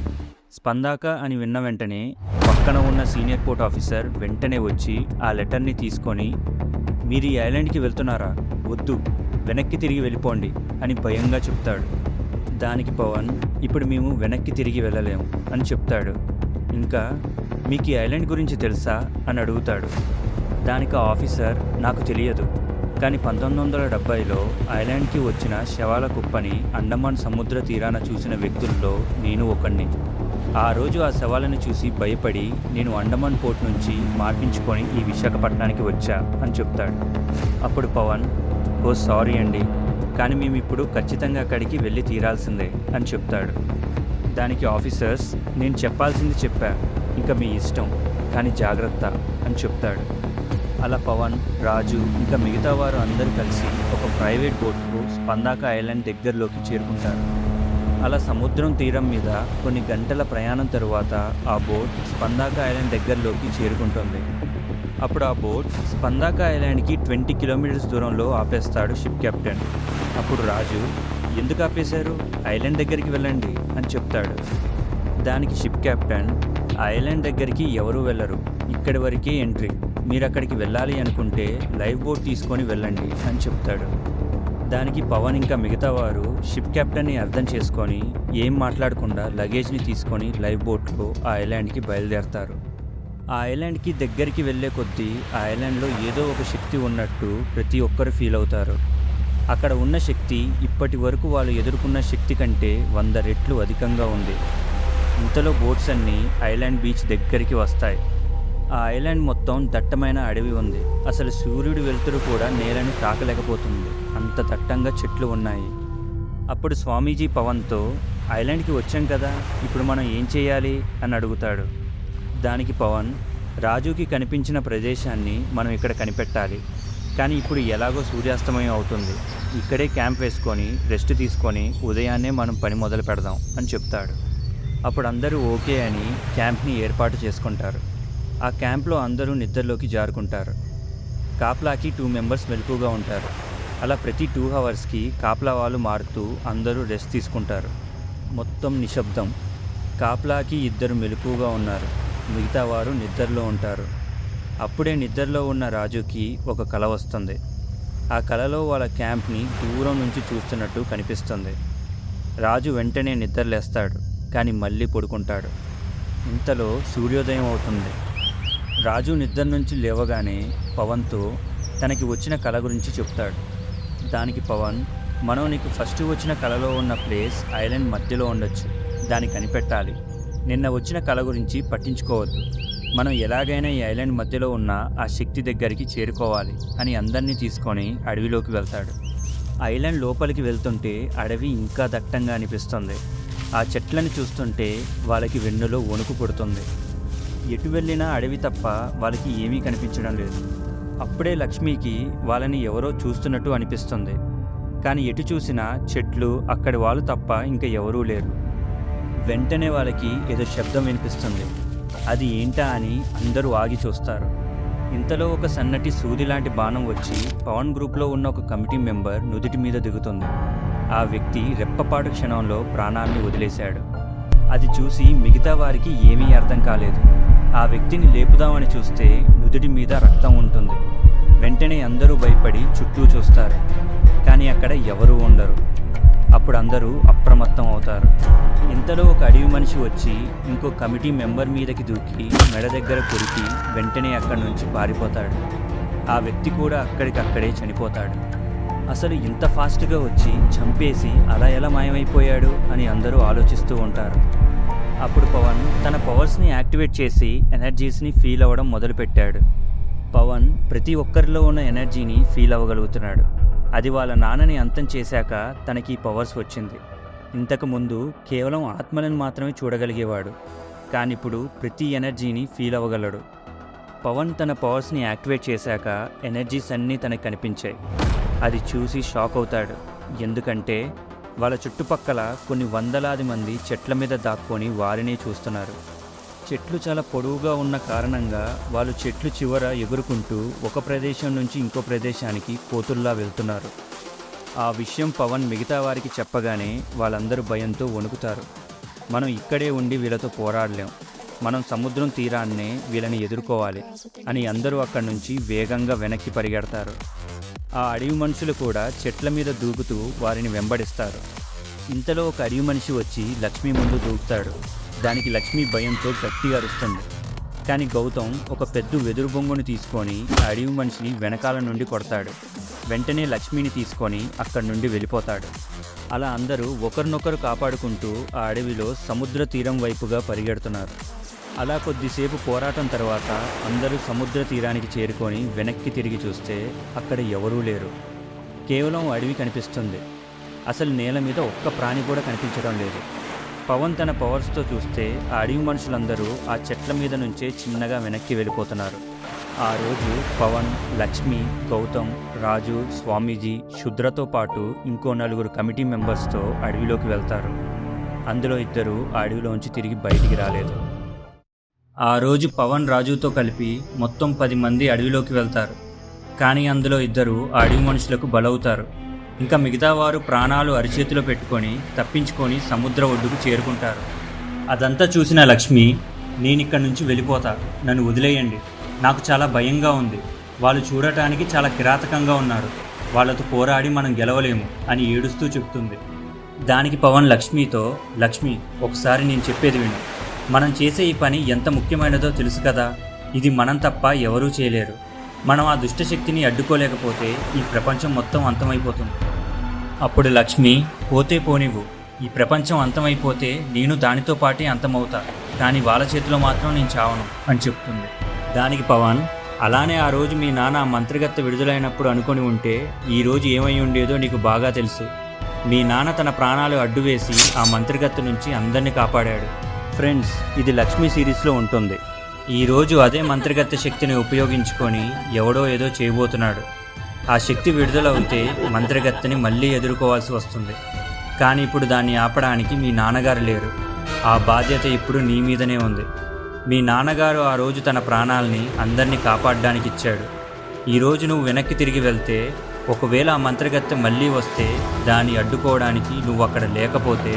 స్పందాక అని విన్న వెంటనే పక్కన ఉన్న సీనియర్ పోర్ట్ ఆఫీసర్ వెంటనే వచ్చి ఆ లెటర్ని తీసుకొని, మీరు ఈ ఐలాండ్కి వెళ్తున్నారా? వద్దు, వెనక్కి తిరిగి వెళ్ళిపోండి అని భయంగా చెప్తాడు. దానికి పవన్, ఇప్పుడు మేము వెనక్కి తిరిగి వెళ్ళలేము అని చెప్తాడు. ఇంకా మీకు ఈ ఐలాండ్ గురించి తెలుసా అని అడుగుతాడు. దానికి ఆ ఆఫీసర్, నాకు తెలియదు, కానీ 1970లో ఐలాండ్కి వచ్చిన శవాల కుప్పని అండమాన్ సముద్ర తీరాన చూసిన వ్యక్తుల్లో నేను ఒకడిని. ఆ రోజు ఆ శవాలను చూసి భయపడి నేను అండమాన్ పోర్ట్ నుంచి మార్పించుకొని ఈ విశాఖపట్నానికి వచ్చా అని చెప్తాడు. అప్పుడు పవన్, ఓ సారీ అండి, కానీ మేము ఇప్పుడు ఖచ్చితంగా అక్కడికి వెళ్ళి తీరాల్సిందే అని చెప్తాడు. దానికి ఆఫీసర్స్, నేను చెప్పాల్సింది చెప్పా, ఇంకా మీ ఇష్టం, కానీ జాగ్రత్త అని చెప్తాడు. అలా పవన్, రాజు ఇంకా మిగతా వారు అందరూ కలిసి ఒక ప్రైవేట్ బోట్కు స్పందాక ఐలాండ్ దగ్గరలోకి చేరుకుంటారు. అలా సముద్రం తీరం మీద కొన్ని గంటల ప్రయాణం తరువాత ఆ బోట్ స్పందాక ఐలాండ్ దగ్గరలోకి చేరుకుంటుంది. అప్పుడు ఆ బోట్ స్పందాక ఐలాండ్కి 20 కిలోమీటర్స్ దూరంలో ఆపేస్తాడు షిప్ కెప్టెన్. అప్పుడు రాజు, ఎందుకు ఆపేశారు? ఐలాండ్ దగ్గరికి వెళ్ళండి అని చెప్తాడు. దానికి షిప్ కెప్టెన్, ఐలాండ్ దగ్గరికి ఎవరూ వెళ్ళరు, ఇక్కడి వరకే ఎంట్రీ, మీరు అక్కడికి వెళ్ళాలి అనుకుంటే లైవ్ బోట్ తీసుకొని వెళ్ళండి అని చెప్తాడు. దానికి పవన్ ఇంకా మిగతా వారు షిప్ కెప్టెన్ని అర్థం చేసుకొని ఏం మాట్లాడకుండా లగేజ్ని తీసుకొని లైవ్ బోట్లో ఆ ఐలాండ్కి బయలుదేరతారు. ఆ ఐలాండ్కి దగ్గరికి వెళ్ళే కొద్దీ ఆ ఐలాండ్లో ఏదో ఒక శక్తి ఉన్నట్టు ప్రతి ఒక్కరు ఫీల్ అవుతారు. అక్కడ ఉన్న శక్తి ఇప్పటి వరకు వాళ్ళు ఎదుర్కొన్న శక్తి కంటే 100 రెట్లు అధికంగా ఉంది. ఇంతలో బోట్స్ అన్నీ ఐలాండ్ బీచ్ దగ్గరికి వస్తాయి. ఆ ఐలాండ్ మొత్తం దట్టమైన అడవి ఉంది. అసలు సూర్యుడి వెలుతురు కూడా నేలని తాకలేకపోతుంది, అంత దట్టంగా చెట్లు ఉన్నాయి. అప్పుడు స్వామీజీ పవన్తో, ఐలాండ్కి వచ్చాం కదా, ఇప్పుడు మనం ఏం చేయాలి అని అడుగుతాడు. దానికి పవన్, రాజుకి కనిపించిన ప్రదేశాన్ని మనం ఇక్కడ కనిపెట్టాలి, కానీ ఇప్పుడు ఎలాగో సూర్యాస్తమయం అవుతుంది, ఇక్కడే క్యాంప్ వేసుకొని రెస్ట్ తీసుకొని ఉదయాన్నే మనం పని మొదలు పెడదాం అని చెప్తాడు. అప్పుడు అందరూ ఓకే అని క్యాంప్ని ఏర్పాటు చేసుకుంటారు. ఆ క్యాంప్లో అందరూ నిద్రలోకి జారుకుంటారు. కాపలాకి 2 మెంబర్స్ మెలకుగా ఉంటారు. అలా ప్రతి 2 అవర్స్కి కాపలా వాళ్ళు మారుతూ అందరూ రెస్ట్ తీసుకుంటారు. మొత్తం నిశ్శబ్దం. కాపలాకి 2 మెలకుగా ఉన్నారు, మిగతా వారు నిద్రలో ఉంటారు. అప్పుడే నిద్రలో ఉన్న రాజుకి ఒక కల వస్తుంది. ఆ కలలో వాళ్ళ క్యాంప్ని దూరం నుంచి చూస్తున్నట్టు కనిపిస్తుంది. రాజు వెంటనే నిద్రలేస్తాడు, కానీ మళ్ళీ పడుకుంటాడు. ఇంతలో సూర్యోదయం అవుతుంది. రాజు నిద్ర నుంచి లేవగానే పవన్తో తనకి వచ్చిన కల గురించి చెప్తాడు. దానికి పవన్, మనం నీకు ఫస్ట్ వచ్చిన కలలో ఉన్న ప్లేస్ ఐలాండ్ మధ్యలో ఉండొచ్చు, దాన్ని కనిపెట్టాలి. నిన్న వచ్చిన కల గురించి పట్టించుకోవద్దు, మనం ఎలాగైనా ఈ ఐలాండ్ మధ్యలో ఉన్న ఆ శక్తి దగ్గరికి చేరుకోవాలి అని అందరినీ తీసుకొని అడవిలోకి వెళ్తాడు. ఐలాండ్ లోపలికి వెళ్తుంటే అడవి ఇంకా దట్టంగా అనిపిస్తుంది. ఆ చెట్లను చూస్తుంటే వాళ్ళకి వెన్నులో వణుకు పుడుతుంది. ఎటు వెళ్ళినా అడవి తప్ప వాళ్ళకి ఏమీ కనిపించడం లేదు. అప్పుడే లక్ష్మికి వాళ్ళని ఎవరో చూస్తున్నట్టు అనిపిస్తుంది. కానీ ఎటు చూసినా చెట్లు, అక్కడి వాళ్ళు తప్ప ఇంకా ఎవరూ లేరు. వెంటనే వాళ్ళకి ఏదో శబ్దం వినిపిస్తుంది. అది ఏంటా అని అందరూ ఆగి చూస్తారు. ఇంతలో ఒక సన్నటి సూది లాంటి బాణం వచ్చి పవన్ గ్రూప్లో ఉన్న ఒక కమిటీ మెంబర్ నుదుటి మీద దిగుతుంది. ఆ వ్యక్తి రెప్పపాటు క్షణంలో ప్రాణాన్ని వదిలేశాడు. అది చూసి మిగతా వారికి ఏమీ అర్థం కాలేదు. ఆ వ్యక్తిని లేపుదామని చూస్తే నుదుటి మీద రక్తం ఉంటుంది. వెంటనే అందరూ భయపడి చుట్టూ చూస్తారు. కానీ అక్కడ ఎవరూ ఉండరు. అప్పుడు అందరూ అప్రమత్తం అవుతారు. ఇంతలో ఒక అడవి మనిషి వచ్చి ఇంకో కమిటీ మెంబర్ మీదకి దూకి మెడ దగ్గర కొరికి వెంటనే అక్కడి నుంచి పారిపోతాడు. ఆ వ్యక్తి కూడా అక్కడికక్కడే చనిపోతాడు. అసలు ఇంత ఫాస్ట్గా వచ్చి చంపేసి అలా ఎలా మాయమైపోయాడు అని అందరూ ఆలోచిస్తూ ఉంటారు. అప్పుడు పవన్ తన పవర్స్ని యాక్టివేట్ చేసి ఎనర్జీస్ని ఫీల్ అవ్వడం మొదలుపెట్టాడు. పవన్ ప్రతి ఒక్కరిలో ఉన్న ఎనర్జీని ఫీల్ అవ్వగలుగుతున్నాడు. అది వాళ్ళ నాన్నని అంతం చేశాక తనకి పవర్స్ వచ్చింది. ఇంతకుముందు కేవలం ఆత్మలను మాత్రమే చూడగలిగేవాడు. కానీ ఇప్పుడు ప్రతి ఎనర్జీని ఫీల్ అవ్వగలడు. పవన్ తన పవర్స్ని యాక్టివేట్ చేశాక ఎనర్జీస్ అన్నీ తనకు కనిపించాయి. అది చూసి షాక్ అవుతాడు. ఎందుకంటే వాళ్ళ చుట్టుపక్కల కొన్ని వందలాది మంది చెట్ల మీద దాక్కొని వారినే చూస్తున్నారు. చెట్లు చాలా పొడవుగా ఉన్న కారణంగా వాళ్ళు చెట్లు చివర ఎగురుకుంటూ ఒక ప్రదేశం నుంచి ఇంకో ప్రదేశానికి కోతుల్లా వెళ్తున్నారు. ఆ విషయం పవన్ మిగతా వారికి చెప్పగానే వాళ్ళందరూ భయంతో వణుకుతారు. మనం ఇక్కడే ఉండి వీళ్ళతో పోరాడలేం, మనం సముద్రం తీరాన్నే వీళ్ళని ఎదుర్కోవాలి అని అందరూ అక్కడి నుంచి వేగంగా వెనక్కి పరిగెడతారు. ఆ అడవి మనుషులు కూడా చెట్ల మీద దూకుతూ వారిని వెంబడిస్తారు. ఇంతలో ఒక అడవి మనిషి వచ్చి లక్ష్మి ముందు దూకుతాడు. దానికి లక్ష్మి భయంతో గట్టిగా అరుస్తుంది. కానీ గౌతమ్ ఒక పెద్ద వెదురు బొంగును తీసుకొని ఆ అడవి మనిషిని వెనకాల నుండి కొడతాడు. వెంటనే లక్ష్మిని తీసుకొని అక్కడి నుండి వెళ్ళిపోతాడు. అలా అందరూ ఒకరినొకరు కాపాడుకుంటూ ఆ అడవిలో సముద్ర తీరం వైపుగా పరిగెడుతున్నారు. అలా కొద్దిసేపు పోరాటం తర్వాత అందరూ సముద్ర తీరానికి చేరుకొని వెనక్కి తిరిగి చూస్తే అక్కడ ఎవరూ లేరు. కేవలం అడవి కనిపిస్తుంది. అసలు నేల మీద ఒక్క ప్రాణి కూడా కనిపించడం లేదు. పవన్ తన పవర్స్తో చూస్తే ఆ అడవి మనుషులందరూ ఆ చెట్ల మీద నుంచే చిన్నగా వెనక్కి వెళ్ళిపోతున్నారు. ఆ రోజు పవన్, లక్ష్మి, గౌతమ్, రాజు, స్వామీజీ, శుద్రతో పాటు ఇంకో 4 కమిటీ మెంబర్స్తో అడవిలోకి వెళ్తారు. అందులో 2 ఆ అడవిలోంచి తిరిగి బయటికి రాలేదు. ఆ రోజు పవన్, రాజుతో కలిపి మొత్తం 10 మంది అడవిలోకి వెళ్తారు. కానీ అందులో 2 ఆ అడవి మనుషులకు బలవుతారు. ఇంకా మిగతా వారు ప్రాణాలు అరిచేతిలో పెట్టుకొని తప్పించుకొని సముద్ర ఒడ్డుకు చేరుకుంటారు. అదంతా చూసిన లక్ష్మి, నేనిక్కడి నుంచి వెళ్ళిపోతా, నన్ను వదిలేయండి, నాకు చాలా భయంగా ఉంది, వాళ్ళు చూడటానికి చాలా కిరాతకంగా ఉన్నారు, వాళ్ళతో పోరాడి మనం గెలవలేము అని ఏడుస్తూ చెప్తుంది. దానికి పవన్ లక్ష్మితో, లక్ష్మి ఒకసారి నేను చెప్పేది విను, మనం చేసే ఈ పని ఎంత ముఖ్యమైనదో తెలుసు కదా, ఇది మనం తప్ప ఎవరూ చేయలేరు, మనం ఆ దుష్టశక్తిని అడ్డుకోలేకపోతే ఈ ప్రపంచం మొత్తం అంతమైపోతుంది. అప్పుడు లక్ష్మి, పోతే పోనివ్వు, ఈ ప్రపంచం అంతమైపోతే నేను దానితో పాటే అంతమవుతా, కానీ వాళ్ళ చేతిలో మాత్రం నేను చావను అని చెప్తుంది. దానికి పవన్, అలానే ఆ రోజు మీ నాన్న మంత్రగత్తె విడుదలైనప్పుడు అనుకొని ఉంటే ఈరోజు ఏమై ఉండేదో నీకు బాగా తెలుసు. మీ నాన్న తన ప్రాణాలు అడ్డువేసి ఆ మంత్రగత్తె నుంచి అందరినీ కాపాడాడు. ఫ్రెండ్స్, ఇది లక్ష్మి సిరీస్లో ఉంటుంది. ఈరోజు అదే మంత్రగత్తె శక్తిని ఉపయోగించుకొని ఎవడో ఏదో చేయబోతున్నాడు. ఆ శక్తి విడుదలవుతే మంత్రగత్తెని మళ్ళీ ఎదుర్కోవాల్సి వస్తుంది. కానీ ఇప్పుడు దాన్ని ఆపడానికి మీ నాన్నగారు లేరు. ఆ బాధ్యత ఇప్పుడు నీ మీదనే ఉంది. మీ నాన్నగారు ఆ రోజు తన ప్రాణాలని అందరినీ కాపాడడానికి ఇచ్చాడు. ఈరోజు నువ్వు వెనక్కి తిరిగి వెళ్తే ఒకవేళ ఆ మంత్రగత్తె మళ్ళీ వస్తే దాన్ని అడ్డుకోవడానికి నువ్వు అక్కడ లేకపోతే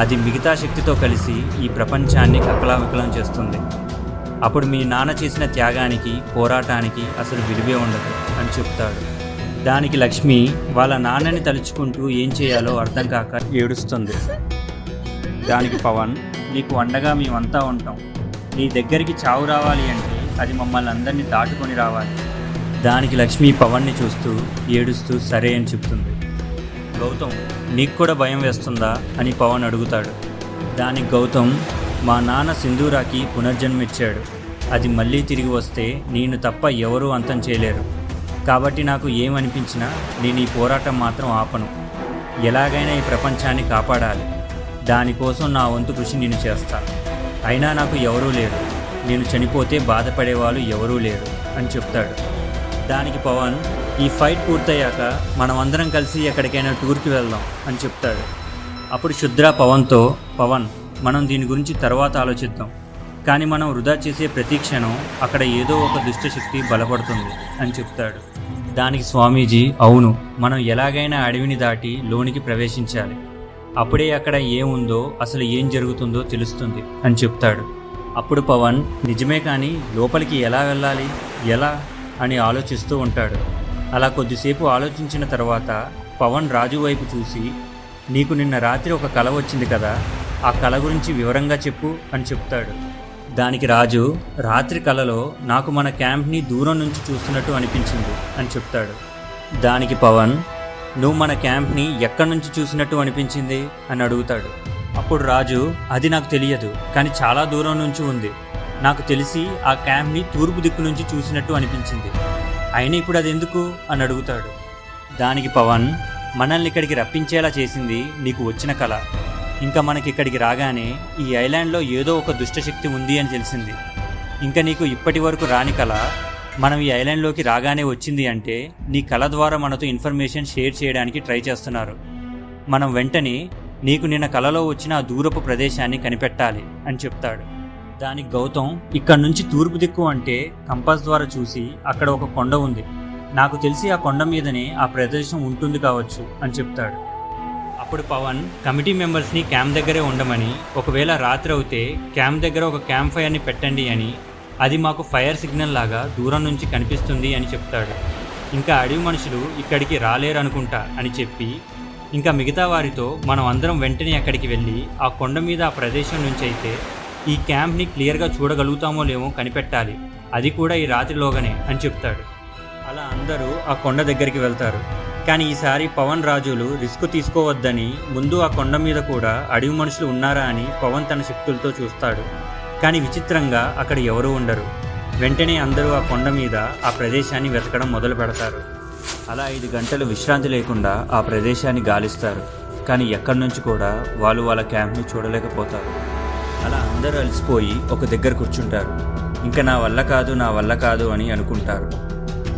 అది మిగతా శక్తితో కలిసి ఈ ప్రపంచాన్ని కకలావికలం చేస్తుంది. అప్పుడు మీ నాన్న చేసిన త్యాగానికి, పోరాటానికి అసలు విలువే ఉండదు అని చెప్తాడు. దానికి లక్ష్మి వాళ్ళ నాన్నని తలుచుకుంటూ ఏం చేయాలో అర్థం కాక ఏడుస్తుంది. దానికి పవన్, నీకు అండగా మేమంతా ఉంటాం, నీ దగ్గరికి చావు రావాలి అంటే అది మమ్మల్ని అందరినీ దాటుకొని రావాలి. దానికి లక్ష్మి పవన్ని చూస్తూ ఏడుస్తూ సరే అని చెప్తుంది. గౌతమ్, నీకు కూడా భయం వేస్తుందా అని పవన్ అడుగుతాడు. దానికి గౌతమ్, మా నాన్న సింధూరాకి పునర్జన్మిచ్చాడు, అది మళ్ళీ తిరిగి వస్తే నేను తప్ప ఎవరూ అంతం చేయలేరు, కాబట్టి నాకు ఏమనిపించినా నేను ఈ పోరాటం మాత్రం ఆపను, ఎలాగైనా ఈ ప్రపంచాన్ని కాపాడాలి, దానికోసం నా వంతు కృషి నేను చేస్తా, అయినా నాకు ఎవరూ లేరు, నేను చనిపోతే బాధపడేవాళ్ళు ఎవరూ లేరు అని చెప్తాడు. దానికి పవన్, ఈ ఫైట్ పూర్తయ్యాక మనం అందరం కలిసి ఎక్కడికైనా టూర్కి వెళ్దాం అని చెప్తాడు. అప్పుడు శుద్ర పవన్తో, పవన్, మనం దీని గురించి తర్వాత ఆలోచిద్దాం, కానీ మనం వృధా చేసే ప్రతి క్షణం అక్కడ ఏదో ఒక దుష్టశక్తి బలపడుతుంది అని చెప్తాడు. దానికి స్వామీజీ, అవును, మనం ఎలాగైనా అడవిని దాటి లోనికి ప్రవేశించాలి, అప్పుడే అక్కడ ఏముందో అసలు ఏం జరుగుతుందో తెలుస్తుంది అని చెప్తాడు. అప్పుడు పవన్, నిజమే, కానీ లోపలికి ఎలా వెళ్ళాలి, ఎలా అని ఆలోచిస్తూ ఉంటాడు. అలా కొద్దిసేపు ఆలోచించిన తర్వాత పవన్ రాజు వైపు చూసి, నీకు నిన్న రాత్రి ఒక కల వచ్చింది కదా, ఆ కల గురించి వివరంగా చెప్పు అని చెప్తాడు. దానికి రాజు, రాత్రి కలలో నాకు మన క్యాంప్ని దూరం నుంచి చూస్తున్నట్టు అనిపించింది అని చెప్తాడు. దానికి పవన్, నువ్వు మన క్యాంప్ని ఎక్కడి నుంచి చూసినట్టు అనిపించింది అని అడుగుతాడు. అప్పుడు రాజు, అది నాకు తెలియదు, కానీ చాలా దూరం నుంచి ఉంది, నాకు తెలిసి ఆ క్యాంప్ని తూర్పు దిక్కు నుంచి చూసినట్టు అనిపించింది, అయినా ఇప్పుడు అది ఎందుకు అని అడుగుతాడు. దానికి పవన్, మనల్ని ఇక్కడికి రప్పించేలా చేసింది నీకు వచ్చిన కళ, ఇంకా మనకి ఇక్కడికి రాగానే ఈ ఐలాండ్లో ఏదో ఒక దుష్టశక్తి ఉంది అని తెలిసింది, ఇంకా నీకు ఇప్పటి వరకు రాని కళ మనం ఈ ఐలాండ్లోకి రాగానే వచ్చింది అంటే నీ కళ ద్వారా మనతో ఇన్ఫర్మేషన్ షేర్ చేయడానికి ట్రై చేస్తున్నారు, మనం వెంటనే నీకు నిన్న కలలో వచ్చిన ఆ దూరపు ప్రదేశాన్ని కనిపెట్టాలి అని చెప్తాడు. దానికి గౌతమ్, ఇక్కడ నుంచి తూర్పు దిక్కు అంటే కంపాస్ ద్వారా చూసి అక్కడ ఒక కొండ ఉంది, నాకు తెలిసి ఆ కొండ మీదనే ఆ ప్రదేశం ఉంటుంది కావచ్చు అని చెప్తాడు. అప్పుడు పవన్ కమిటీ మెంబర్స్ని క్యాంప్ దగ్గరే ఉండమని, ఒకవేళ రాత్రి అవుతే క్యాంప్ దగ్గర ఒక క్యాంప్ ఫైర్ని పెట్టండి అని, అది మాకు ఫైర్ సిగ్నల్ లాగా దూరం నుంచి కనిపిస్తుంది అని చెప్తాడు. ఇంకా అడవి మనుషులు ఇక్కడికి రాలేరు అనుకుంటా అని చెప్పి, ఇంకా మిగతా వారితో మనం అందరం వెంటనే అక్కడికి వెళ్ళి ఆ కొండ మీద ఆ ప్రదేశం నుంచి అయితే ఈ క్యాంప్ని క్లియర్గా చూడగలుగుతామో లేమో కనిపెట్టాలి, అది కూడా ఈ రాత్రిలోగానే అని చెప్తాడు. అలా అందరూ ఆ కొండ దగ్గరికి వెళ్తారు. కానీ ఈసారి పవన్ రాజులు రిస్క్ తీసుకోవద్దని ముందు ఆ కొండ మీద కూడా అడవి మనుషులు ఉన్నారా అని పవన్ తన శక్తులతో చూస్తాడు. కానీ విచిత్రంగా అక్కడ ఎవరూ ఉండరు. వెంటనే అందరూ ఆ కొండ మీద ఆ ప్రదేశాన్ని వెతకడం మొదలు పెడతారు. అలా 5 గంటలు విశ్రాంతి లేకుండా ఆ ప్రదేశాన్ని గాలిస్తారు, కానీ ఎక్కడి నుంచి కూడా వాళ్ళు వాళ్ళ క్యాంప్ని చూడలేకపోతారు. అలా అందరూ అలసిపోయి ఒక దగ్గర కూర్చుంటారు. ఇంకా నా వల్ల కాదు అని అనుకుంటారు.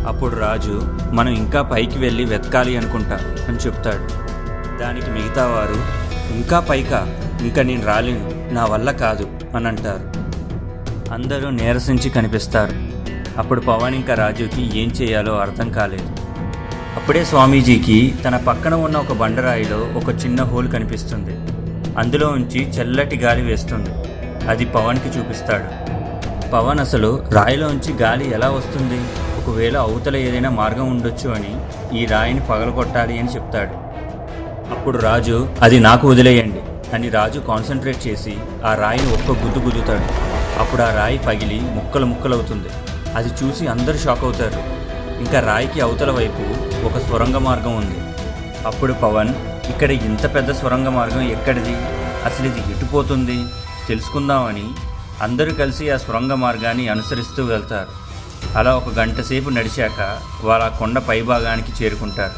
అప్పుడు రాజు, మనం ఇంకా పైకి వెళ్ళి వెతకాలి అనుకుంటా అని చెప్తాడు. దానికి మిగతా వారు, ఇంకా పైకా, ఇంకా నేను రాలేను, నా వల్ల కాదు అని అంటారు. అందరూ నీరసించి కనిపిస్తారు. అప్పుడు పవన్ ఇంకా రాజుకి ఏం చేయాలో అర్థం కాలేదు. అప్పుడే స్వామీజీకి తన పక్కన ఉన్న ఒక బండరాయిలో ఒక చిన్న హోల్ కనిపిస్తుంది. అందులో ఉంచి చల్లటి గాలి వేస్తుంది. అది పవన్కి చూపిస్తాడు. పవన్ అసలు రాయిలోంచి గాలి ఎలా వస్తుంది, ఒకవేళ అవతల ఏదైనా మార్గం ఉండొచ్చు అని ఈ రాయిని పగలగొట్టాలి అని చెప్తాడు. అప్పుడు రాజు, అది నాకు వదిలేయండి అని రాజు కాన్సన్ట్రేట్ చేసి ఆ రాయిని ఒక్క గుద్దు గుద్దుతాడు. అప్పుడు ఆ రాయి పగిలి ముక్కలవుతుంది. అది చూసి అందరూ షాక్ అవుతారు. ఇంకా రాయికి అవతల వైపు ఒక సొరంగ మార్గం ఉంది. అప్పుడు పవన్, ఇక్కడ ఇంత పెద్ద సొరంగ మార్గం ఎక్కడిది, అసలు ఇది ఎటుపోతుంది తెలుసుకుందామని అందరూ కలిసి ఆ సొరంగ మార్గాన్ని అనుసరిస్తూ వెళ్తారు. అలా 1 గంట సేపు నడిచాక వాళ్ళ కొండ పైభాగానికి చేరుకుంటారు.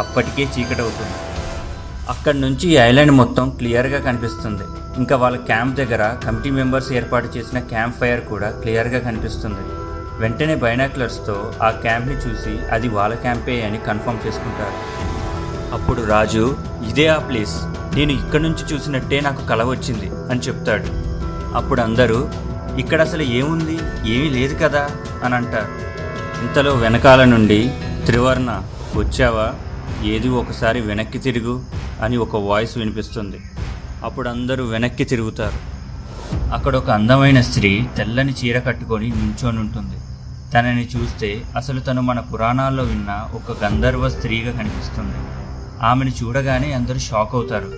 అప్పటికే చీకటవుతుంది. అక్కడి నుంచి ఈ ఐలాండ్ మొత్తం క్లియర్గా కనిపిస్తుంది. ఇంకా వాళ్ళ క్యాంప్ దగ్గర కమిటీ మెంబర్స్ ఏర్పాటు చేసిన క్యాంప్ ఫైర్ కూడా క్లియర్గా కనిపిస్తుంది. వెంటనే బైనాక్యులర్స్తో ఆ క్యాంప్ని చూసి అది వాళ్ళ క్యాంపే అని కన్ఫర్మ్ చేసుకుంటారు. అప్పుడు రాజు, ఇదే ఆ ప్లేస్, నేను ఇక్కడి నుంచి చూసినట్టే నాకు కల వచ్చింది అని చెప్తాడు. అప్పుడు అందరూ, ఇక్కడ అసలు ఏముంది, ఏమీ లేదు కదా అని అంటారు. ఇంతలో వెనకాల నుండి, త్రివర్ణ వచ్చావా, ఏది ఒకసారి వెనక్కి తిరుగు అని ఒక వాయిస్ వినిపిస్తుంది. అప్పుడు అందరూ వెనక్కి తిరుగుతారు. అక్కడ ఒక అందమైన స్త్రీ తెల్లని చీర కట్టుకొని నించొని ఉంటుంది. తనని చూస్తే అసలు తను మన పురాణాల్లో విన్న ఒక గంధర్వ స్త్రీగా కనిపిస్తుంది. ఆమెను చూడగానే అందరూ షాక్ అవుతారు.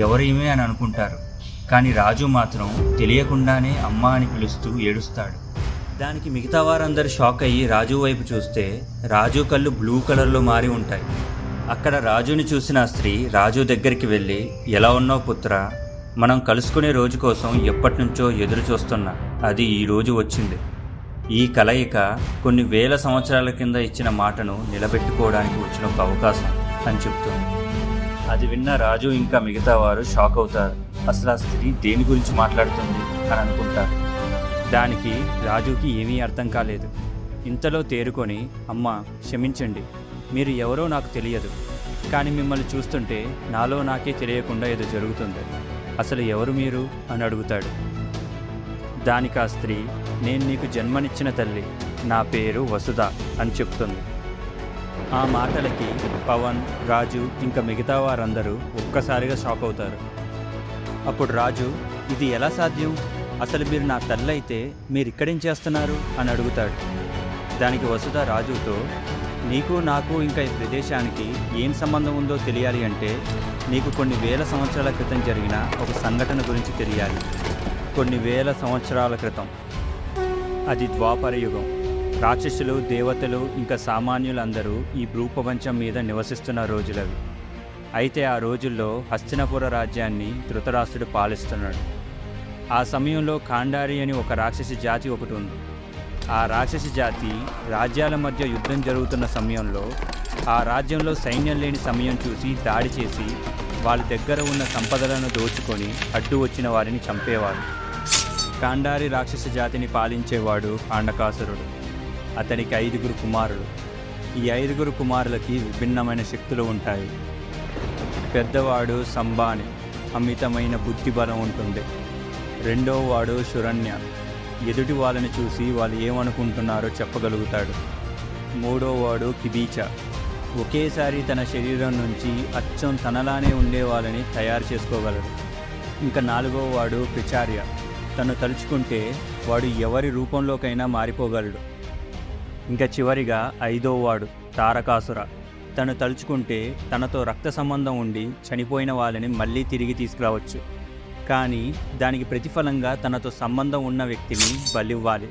ఎవరేమే అని అనుకుంటారు. కానీ రాజు మాత్రం తెలియకుండానే అమ్మ అని పిలుస్తూ ఏడుస్తాడు. దానికి మిగతా వారందరూ షాక్ అయ్యి రాజు వైపు చూస్తే రాజు కళ్ళు బ్లూ కలర్లో మారి ఉంటాయి. అక్కడ రాజుని చూసిన ఆ స్త్రీ రాజు దగ్గరికి వెళ్ళి, ఎలా ఉన్నావు పుత్ర, మనం కలుసుకునే రోజు కోసం ఎప్పటి నుంచో ఎదురు చూస్తున్నా, అది ఈ రోజు వచ్చింది. ఈ కలయిక కొన్ని వేల సంవత్సరాల కింద ఇచ్చిన మాటను నిలబెట్టుకోవడానికి వచ్చిన ఒక అవకాశం అని చెప్తుంది. అది విన్న రాజు ఇంకా మిగతా వారు షాక్ అవుతారు. అసలు ఆ స్త్రీ దేని గురించి మాట్లాడుతుంది అని అనుకుంటారు. దానికి రాజుకి ఏమీ అర్థం కాలేదు. ఇంతలో తేరుకొని, అమ్మా క్షమించండి, మీరు ఎవరో నాకు తెలియదు, కానీ మిమ్మల్ని చూస్తుంటే నాలో నాకే తెలియకుండా ఏదో జరుగుతుంది. అసలు ఎవరు మీరు అని అడుగుతాడు. దానికి ఆ స్త్రీ, నేను నీకు జన్మనిచ్చిన తల్లి, నా పేరు వసుధ అని చెప్తుంది. ఆ మాటలకి పవన్, రాజు ఇంకా మిగతా వారందరూ ఒక్కసారిగా షాక్ అవుతారు. అప్పుడు రాజు, ఇది ఎలా సాధ్యం? అసలు మీరు నా తల్లి అయితే మీరు ఇక్కడేం చేస్తున్నారు అని అడుగుతాడు. దానికి వసుధ రాజుతో, నీకు నాకు ఇంకా ఈ ప్రదేశానికి ఏం సంబంధం ఉందో తెలియాలి అంటే నీకు కొన్ని వేల సంవత్సరాల క్రితం జరిగిన ఒక సంఘటన గురించి తెలియాలి. కొన్ని వేల సంవత్సరాల క్రితం, అది ద్వాపర యుగం. రాక్షసులు, దేవతలు ఇంకా సామాన్యులందరూ ఈ భూప్రపంచం మీద నివసిస్తున్న రోజులవి. అయితే ఆ రోజుల్లో హస్తినపుర రాజ్యాన్ని ధృతరాష్ట్రుడు పాలిస్తున్నాడు. ఆ సమయంలో కాండారి అని ఒక రాక్షసి జాతి ఒకటి ఉంది. ఆ రాక్షసి జాతి రాజ్యాల మధ్య యుద్ధం జరుగుతున్న సమయంలో ఆ రాజ్యంలో సైన్యం లేని సమయం చూసి దాడి చేసి వాళ్ళ దగ్గర ఉన్న సంపదలను దోచుకొని అడ్డు వచ్చిన వారిని చంపేవారు. కాండారి రాక్షస జాతిని పాలించేవాడు కాండకాసురుడు. అతనికి 5 కుమారులు. ఈ 5 కుమారులకి విభిన్నమైన శక్తులు ఉంటాయి. పెద్దవాడు సంబాని, అమితమైన బుద్ధి బలం ఉంటుంది. రెండోవాడు శురణ్య, ఎదుటి వాళ్ళని చూసి వాళ్ళు ఏమనుకుంటున్నారో చెప్పగలుగుతాడు. మూడోవాడు కిబీచ, ఒకేసారి తన శరీరం నుంచి అచ్చం తనలానే ఉండే వాళ్ళని తయారు చేసుకోగలడు. ఇంకా 4వవాడు పిచార్య, తను తలుచుకుంటే వాడు ఎవరి రూపంలోకైనా మారిపోగలడు. ఇంకా చివరిగా 5వవాడు తారకాసుర, తను తలుచుకుంటే తనతో రక్త సంబంధం ఉండి చనిపోయిన వాళ్ళని మళ్ళీ తిరిగి తీసుకురావచ్చు. కానీ దానికి ప్రతిఫలంగా తనతో సంబంధం ఉన్న వ్యక్తిని బలివ్వాలి.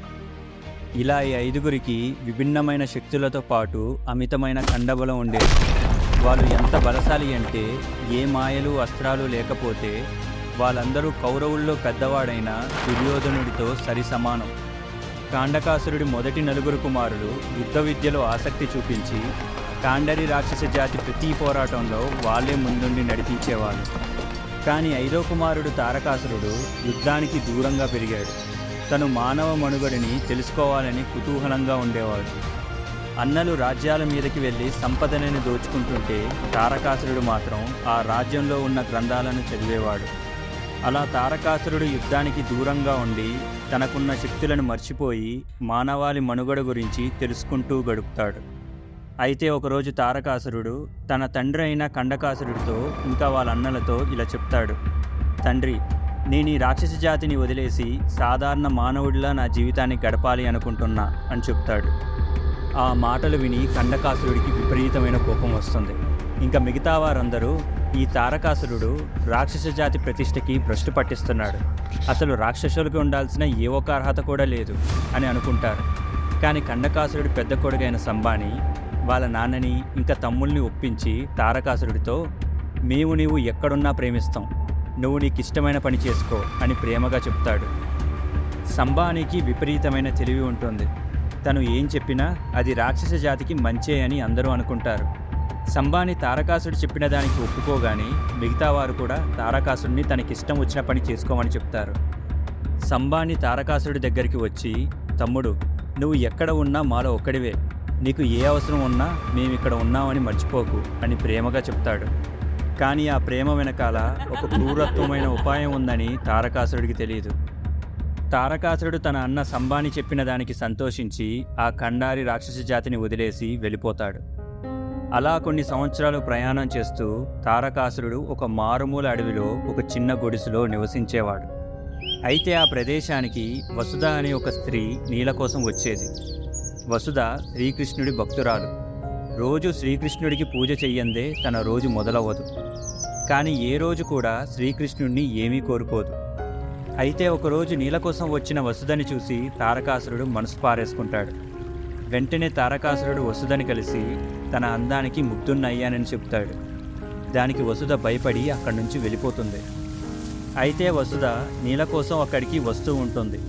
ఇలా ఈ 5గురికి విభిన్నమైన శక్తులతో పాటు అమితమైన కండబలం ఉండేది. వాళ్ళు ఎంత బలశాలి అంటే ఏ మాయలు అస్త్రాలు లేకపోతే వాళ్ళందరూ కౌరవుల్లో పెద్దవాడైన దుర్యోధనుడితో సరి సమానం. కాండకాసురుడి మొదటి 4 కుమారులు యుద్ధ విద్యలో ఆసక్తి చూపించి కాండరి రాక్షస జాతి ప్రతి పోరాటంలో వాళ్ళే ముందుండి నడిపించేవాళ్ళు. కానీ 5వ కుమారుడు తారకాసురుడు యుద్ధానికి దూరంగా పెరిగాడు. తను మానవ మనుగడని తెలుసుకోవాలని కుతూహలంగా ఉండేవాడు. అన్నలు రాజ్యాల మీదకి వెళ్ళి సంపదనని దోచుకుంటుంటే తారకాసురుడు మాత్రం ఆ రాజ్యంలో ఉన్న గ్రంథాలను చదివేవాడు. అలా తారకాసురుడు యుద్ధానికి దూరంగా ఉండి తనకున్న శక్తులను మర్చిపోయి మానవాళి మనుగడ గురించి తెలుసుకుంటూ గడుపుతాడు. అయితే ఒకరోజు తారకాసురుడు తన తండ్రి అయిన కండకాసురుడితో ఇంకా వాళ్ళ అన్నలతో ఇలా చెప్తాడు. తండ్రి, నేను ఈ రాక్షస జాతిని వదిలేసి సాధారణ మానవుడిలా నా జీవితాన్ని గడపాలి అనుకుంటున్నా అని చెప్తాడు. ఆ మాటలు విని కండకాసురుడికి విపరీతమైన కోపం వస్తుంది. ఇంకా మిగతా వారందరూ ఈ తారకాసురుడు రాక్షస జాతి ప్రతిష్టకి భ్రష్టు పట్టిస్తున్నాడు, అసలు రాక్షసులకు ఉండాల్సిన ఏ ఒక్క అర్హత కూడా లేదు అని అనుకుంటారు. కానీ కండకాసురుడి పెద్ద కొడుకైన సంబాని వాళ్ళ నాన్నని ఇంకా తమ్ముల్ని ఒప్పించి తారకాసురుడితో, మేము నీవు ఎక్కడున్నా ప్రేమిస్తాం, నువ్వు నీకు ఇష్టమైన పని చేసుకో అని ప్రేమగా చెప్తాడు. సంబానికి విపరీతమైన తెలివి ఉంటుంది. తను ఏం చెప్పినా అది రాక్షస జాతికి మంచే అని అందరూ అనుకుంటారు. సంబాని తారకాసుడు చెప్పిన దానికి ఒప్పుకోగానే మిగతా వారు కూడా తారకాసుడిని తనకిష్టం వచ్చిన పని చేసుకోమని చెప్తారు. సంబాని తారకాసుడి దగ్గరికి వచ్చి, తమ్ముడు, నువ్వు ఎక్కడ ఉన్నా మాలో ఒక్కడివే, నీకు ఏ అవసరం ఉన్నా మేమిక్కడ ఉన్నామని మర్చిపోకు అని ప్రేమగా చెప్తాడు. కానీ ఆ ప్రేమ వెనకాల ఒక క్రూరత్వమైన ఉపాయం ఉందని తారకాసురుడికి తెలియదు. తారకాసురుడు తన అన్న సంబాని చెప్పిన దానికి సంతోషించి ఆ కండారి రాక్షస జాతిని వదిలేసి వెళ్ళిపోతాడు. అలా కొన్ని సంవత్సరాలు ప్రయాణం చేస్తూ తారకాసురుడు ఒక మారుమూల అడవిలో ఒక చిన్న గుడిసెలో నివసించేవాడు. అయితే ఆ ప్రదేశానికి వసుధ అనే ఒక స్త్రీ నీళ్ళ కోసం వచ్చేది. వసుధ శ్రీకృష్ణుడి భక్తురాలు. రోజు శ్రీకృష్ణుడికి పూజ చెయ్యందే తన రోజు మొదలవ్వదు. కానీ ఏ రోజు కూడా శ్రీకృష్ణుడిని ఏమీ కోరుకోదు. అయితే ఒకరోజు నీళ్ళ కోసం వచ్చిన వసుధని చూసి తారకాసురుడు మనసు పారేసుకుంటాడు. వెంటనే తారకాసురుడు వసుధని కలిసి తన అందానికి ముగ్ధున్నయ్యానని చెప్తాడు. దానికి వసుధ భయపడి అక్కడి నుంచి వెళ్ళిపోతుంది. అయితే వసుధ నీళ్ళ కోసం అక్కడికి వస్తూ ఉంటుంది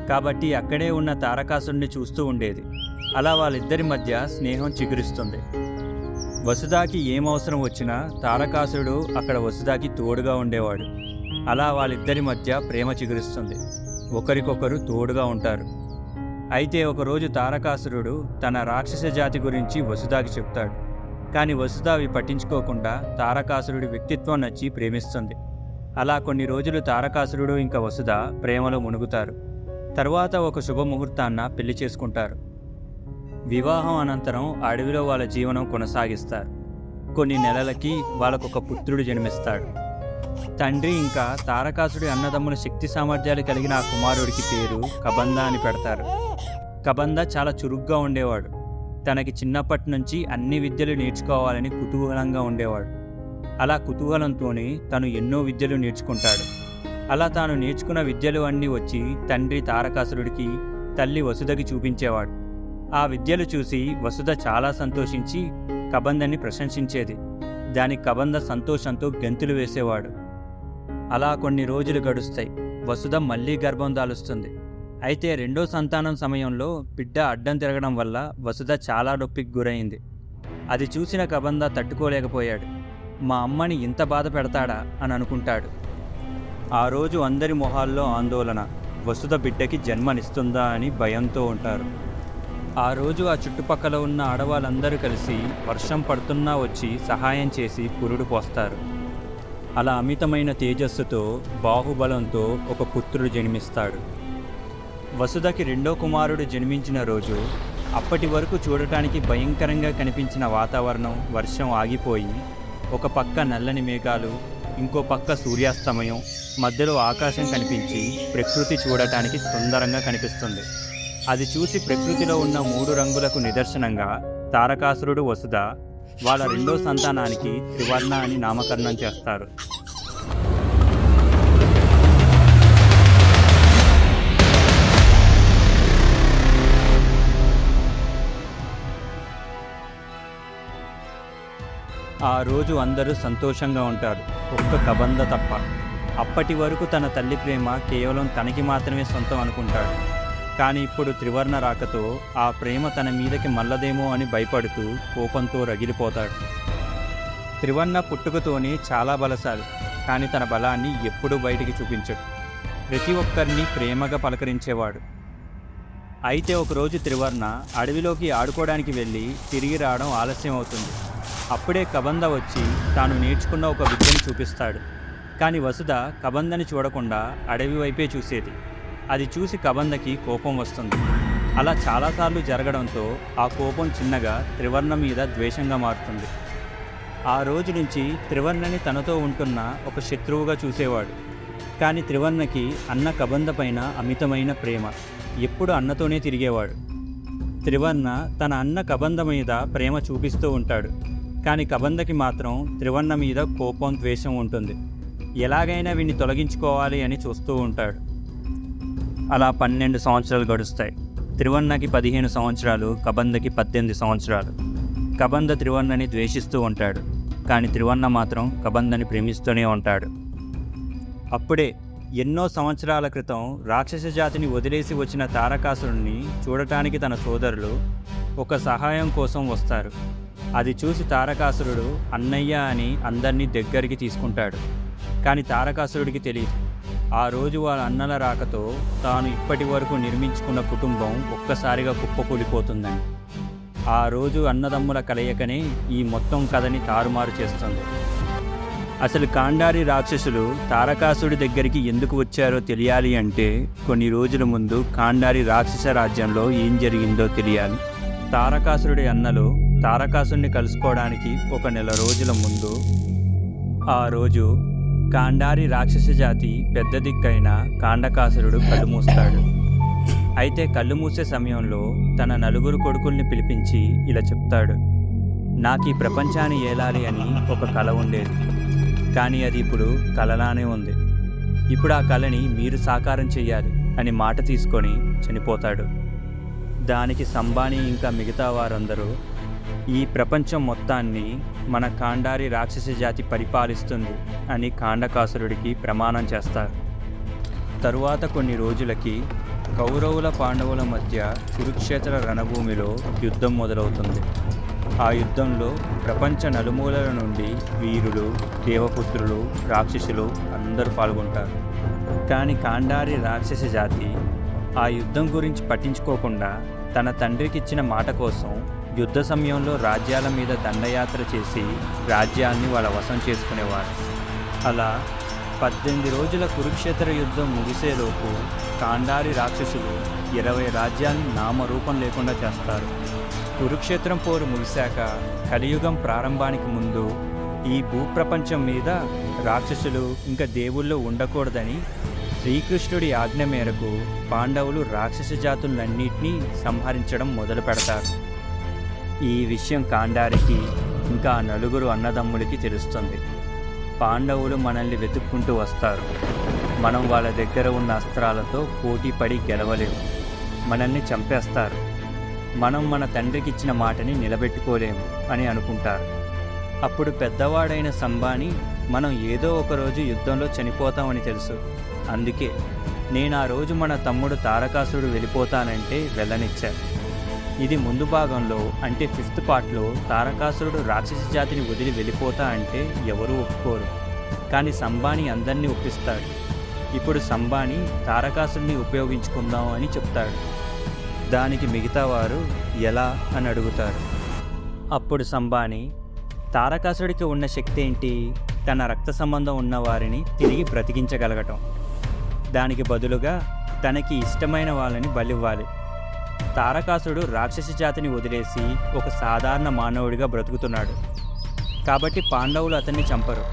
కాబట్టి అక్కడే ఉన్న తారకాసురుడిని చూస్తూ ఉండేది. అలా వాళ్ళిద్దరి మధ్య స్నేహం చిగురిస్తుంది. వసుధకి ఏం అవసరం వచ్చినా తారకాసురుడు అక్కడ వసుధకి తోడుగా ఉండేవాడు. అలా వాళ్ళిద్దరి మధ్య ప్రేమ చిగురిస్తుంది. ఒకరికొకరు తోడుగా ఉంటారు. అయితే ఒకరోజు తారకాసురుడు తన రాక్షస జాతి గురించి వసుధాకి చెప్తాడు. కానీ వసుధ అవి పట్టించుకోకుండా తారకాసురుడి వ్యక్తిత్వం నచ్చి ప్రేమిస్తుంది. అలా కొన్ని రోజులు తారకాసురుడు ఇంకా వసుధ ప్రేమలో మునుగుతారు. తర్వాత ఒక శుభముహూర్తాన్న పెళ్లి చేసుకుంటారు. వివాహం అనంతరం అడవిలో వాళ్ళ జీవనం కొనసాగిస్తారు. కొన్ని నెలలకి వాళ్ళకొక పుత్రుడు జన్మిస్తాడు. తండ్రి ఇంకా తారకాసుడి అన్నదమ్ముల శక్తి సామర్థ్యాలు కలిగిన ఆ కుమారుడికి పేరు కబంద అని పెడతారు. కబంద చాలా చురుగ్గా ఉండేవాడు. తనకి చిన్నప్పటి నుంచి అన్ని విద్యలు నేర్చుకోవాలని కుతూహలంగా ఉండేవాడు. అలా కుతూహలంతోనే తను ఎన్నో విద్యలు నేర్చుకుంటాడు. అలా తాను నేర్చుకున్న విద్యలు అన్నీ వచ్చి తండ్రి తారకాసురుడికి, తల్లి వసుధకి చూపించేవాడు. ఆ విద్యలు చూసి వసుధ చాలా సంతోషించి కబందని ప్రశంసించేది. దానికి కబంద సంతోషంతో గెంతులు వేసేవాడు. అలా కొన్ని రోజులు గడుస్తాయి. వసుధ మళ్ళీ గర్భం దాలుస్తుంది. అయితే రెండో సంతానం సమయంలో బిడ్డ అడ్డం తిరగడం వల్ల వసుధ చాలా నొప్పికి గురైంది. అది చూసిన కబంద తట్టుకోలేకపోయాడు. మా అమ్మని ఇంత బాధ పెడతాడా అని అనుకుంటాడు. ఆ రోజు అందరి మొహాల్లో ఆందోళన. వసుధ బిడ్డకి జన్మనిస్తుందా అని భయంతో ఉంటారు. ఆ రోజు ఆ చుట్టుపక్కల ఉన్న ఆడవాళ్ళందరూ కలిసి వర్షం పడుతున్నా వచ్చి సహాయం చేసి పురుడు పోస్తారు. అలా అమితమైన తేజస్సుతో, బాహుబలంతో ఒక పుత్రుడు జన్మిస్తాడు. వసుధకి రెండో కుమారుడు జన్మించిన రోజు అప్పటి వరకు చూడటానికి భయంకరంగా కనిపించిన వాతావరణం, వర్షం ఆగిపోయి ఒక పక్క నల్లని మేఘాలు, ఇంకో పక్క సూర్యాస్తమయం, మధ్యలో ఆకాశం కనిపించి ప్రకృతి చూడటానికి సుందరంగా కనిపిస్తుంది. అది చూసి ప్రకృతిలో ఉన్న 3 రంగులకు నిదర్శనంగా తారకాసురుడు, వసుధ వాళ్ళ రెండో సంతానానికి త్రివర్ణ అని నామకరణం చేస్తారు. ఆ రోజు అందరూ సంతోషంగా ఉంటారు, ఒక్క కబంద తప్ప. అప్పటి వరకు తన తల్లి ప్రేమ కేవలం తనకి మాత్రమే సొంతం అనుకుంటాడు. కానీ ఇప్పుడు త్రివర్ణ రాకతో ఆ ప్రేమ తన మీదకి మల్లదేమో అని భయపడుతూ కోపంతో రగిలిపోతాడు. త్రివర్ణ పుట్టుకతోనే చాలా బలశాలి, కానీ తన బలాన్ని ఎప్పుడూ బయటికి చూపించడు. ప్రతి ఒక్కరిని ప్రేమగా పలకరించేవాడు. అయితే ఒకరోజు త్రివర్ణ అడవిలోకి ఆడుకోవడానికి వెళ్ళి తిరిగి రావడం ఆలస్యం అవుతుంది. అప్పుడే కబంద వచ్చి తాను నేర్చుకున్న ఒక విద్యను చూపిస్తాడు. కానీ వసుధ కబందని చూడకుండా అడవి వైపే చూసేది. అది చూసి కబందకి కోపం వస్తుంది. అలా చాలాసార్లు జరగడంతో ఆ కోపం చిన్నగా త్రివర్ణ మీద ద్వేషంగా మారుతుంది. ఆ రోజు నుంచి త్రివర్ణని తనతో ఉంటున్న ఒక శత్రువుగా చూసేవాడు. కానీ త్రివర్ణకి అన్న కబంద పైన అమితమైన ప్రేమ. ఎప్పుడు అన్నతోనే తిరిగేవాడు. త్రివర్ణ తన అన్న కబంద మీద ప్రేమ చూపిస్తూ ఉంటాడు. కానీ కబందకి మాత్రం త్రివర్ణ మీద కోపం, ద్వేషం ఉంటుంది. ఎలాగైనా వీడిని తొలగించుకోవాలి అని చూస్తూ ఉంటాడు. అలా 12 సంవత్సరాలు గడుస్తాయి. త్రివర్ణకి 15 సంవత్సరాలు, కబందకి 18 సంవత్సరాలు. కబంద త్రివర్ణని ద్వేషిస్తూ ఉంటాడు. కానీ త్రివర్ణ మాత్రం కబందని ప్రేమిస్తూనే ఉంటాడు. అప్పుడే ఎన్నో సంవత్సరాల క్రితం రాక్షస జాతిని వదిలేసి వచ్చిన తారకాసురుణ్ణి చూడటానికి తన సోదరులు ఒక సహాయం కోసం వస్తారు. అది చూసి తారకాసురుడు అన్నయ్య అని అందరినీ దగ్గరికి తీసుకుంటాడు. కానీ తారకాసురుడికి తెలియదు, ఆ రోజు వాళ్ళ అన్నల రాకతో తాను ఇప్పటి వరకు నిర్మించుకున్న కుటుంబం ఒక్కసారిగా కుప్పకూలిపోతుందని. ఆ రోజు అన్నదమ్ముల కలయికనే ఈ మొత్తం కథని తారుమారు చేస్తుంది. అసలు కాండారి రాక్షసులు తారకాసుడి దగ్గరికి ఎందుకు వచ్చారో తెలియాలి అంటే కొన్ని రోజుల ముందు కాండారి రాక్షస రాజ్యంలో ఏం జరిగిందో తెలియాలి. తారకాసురుడి అన్నలు తారకాసుడిని కలుసుకోవడానికి ఒక నెల రోజుల ముందు ఆ రోజు కాండారి రాక్షస జాతి పెద్ద దిక్కైన కాండకాసురుడు కళ్ళు మూస్తాడు. అయితే కళ్ళు మూసే సమయంలో తన 4 కొడుకుల్ని పిలిపించి ఇలా చెప్తాడు, నాకు ఈ ప్రపంచాన్ని ఏలాలి అని ఒక కల ఉండేది. కానీ అది ఇప్పుడు కలలానే ఉంది. ఇప్పుడు ఆ కళని మీరు సాకారం చెయ్యాలి అని మాట తీసుకొని చనిపోతాడు. దానికి సంబాని ఇంకా మిగతా వారందరూ ఈ ప్రపంచం మొత్తాన్ని మన కాండారి రాక్షస జాతి పరిపాలిస్తుంది అని కాండకాసురుడికి ప్రమాణం చేస్తారు. తరువాత కొన్ని రోజులకి కౌరవుల పాండవుల మధ్య కురుక్షేత్ర రణభూమిలో యుద్ధం మొదలవుతుంది. ఆ యుద్ధంలో ప్రపంచ నలుమూలల నుండి వీరులు, దేవపుత్రులు, రాక్షసులు అందరూ పాల్గొంటారు. కానీ కాండారి రాక్షస జాతి ఆ యుద్ధం గురించి పట్టించుకోకుండా తన తండ్రికిచ్చిన మాట కోసం యుద్ధ సమయంలో రాజ్యాల మీద దండయాత్ర చేసి రాజ్యాన్ని వాళ్ళ వశం చేసుకునేవారు. అలా 18 రోజుల కురుక్షేత్ర యుద్ధం ముగిసేలోపు కాండారి రాక్షసులు 20 రాజ్యాల్ని నామరూపం లేకుండా చేస్తారు. కురుక్షేత్రం పోరు ముగిశాక కలియుగం ప్రారంభానికి ముందు ఈ భూప్రపంచం మీద రాక్షసులు ఇంకా దేవుళ్ళు ఉండకూడదని శ్రీకృష్ణుడి ఆజ్ఞ మేరకు పాండవులు రాక్షస జాతులన్నింటినీ సంహరించడం మొదలు పెడతారు. ఈ విషయం కాండారికి ఇంకా 4 అన్నదమ్ములకి తెలుస్తుంది. పాండవులు మనల్ని వెతుక్కుంటూ వస్తారు. మనం వాళ్ళ దగ్గర ఉన్న అస్త్రాలతో పోటీ పడి గెలవలేము. మనల్ని చంపేస్తారు. మనం మన తండ్రికి ఇచ్చిన మాటని నిలబెట్టుకోలేము అని అనుకుంటారు. అప్పుడు పెద్దవాడైన సంబాని మనం ఏదో ఒకరోజు యుద్ధంలో చనిపోతామని తెలుసు. అందుకే నేను ఆ రోజు మన తమ్ముడు తారకాసురుడు వెళ్ళిపోతానంటే వెళ్ళనిచ్చాను. ఇది ముందు భాగంలో అంటే 5th పార్ట్లో తారకాసురుడు రాక్షస జాతిని వదిలి వెళ్ళిపోతా అంటే ఎవరూ ఒప్పుకోరు. కానీ సంబాని అందరినీ ఒప్పిస్తాడు. ఇప్పుడు సంబాని తారకాసురుడిని ఉపయోగించుకుందాం అని చెప్తాడు. దానికి మిగతా వారు ఎలా అని అడుగుతారు. అప్పుడు సంబాని తారకాసుడికి ఉన్న శక్తి ఏంటి? తన రక్త సంబంధం ఉన్న వారిని తిరిగి బ్రతికించగలగటం. దానికి బదులుగా తనకి ఇష్టమైన వాళ్ళని బలివ్వాలి. తారకాసుడు రాక్షస జాతిని వదిలేసి ఒక సాధారణ మానవుడిగా బ్రతుకుతున్నాడు. కాబట్టి పాండవులు అతన్ని చంపరు.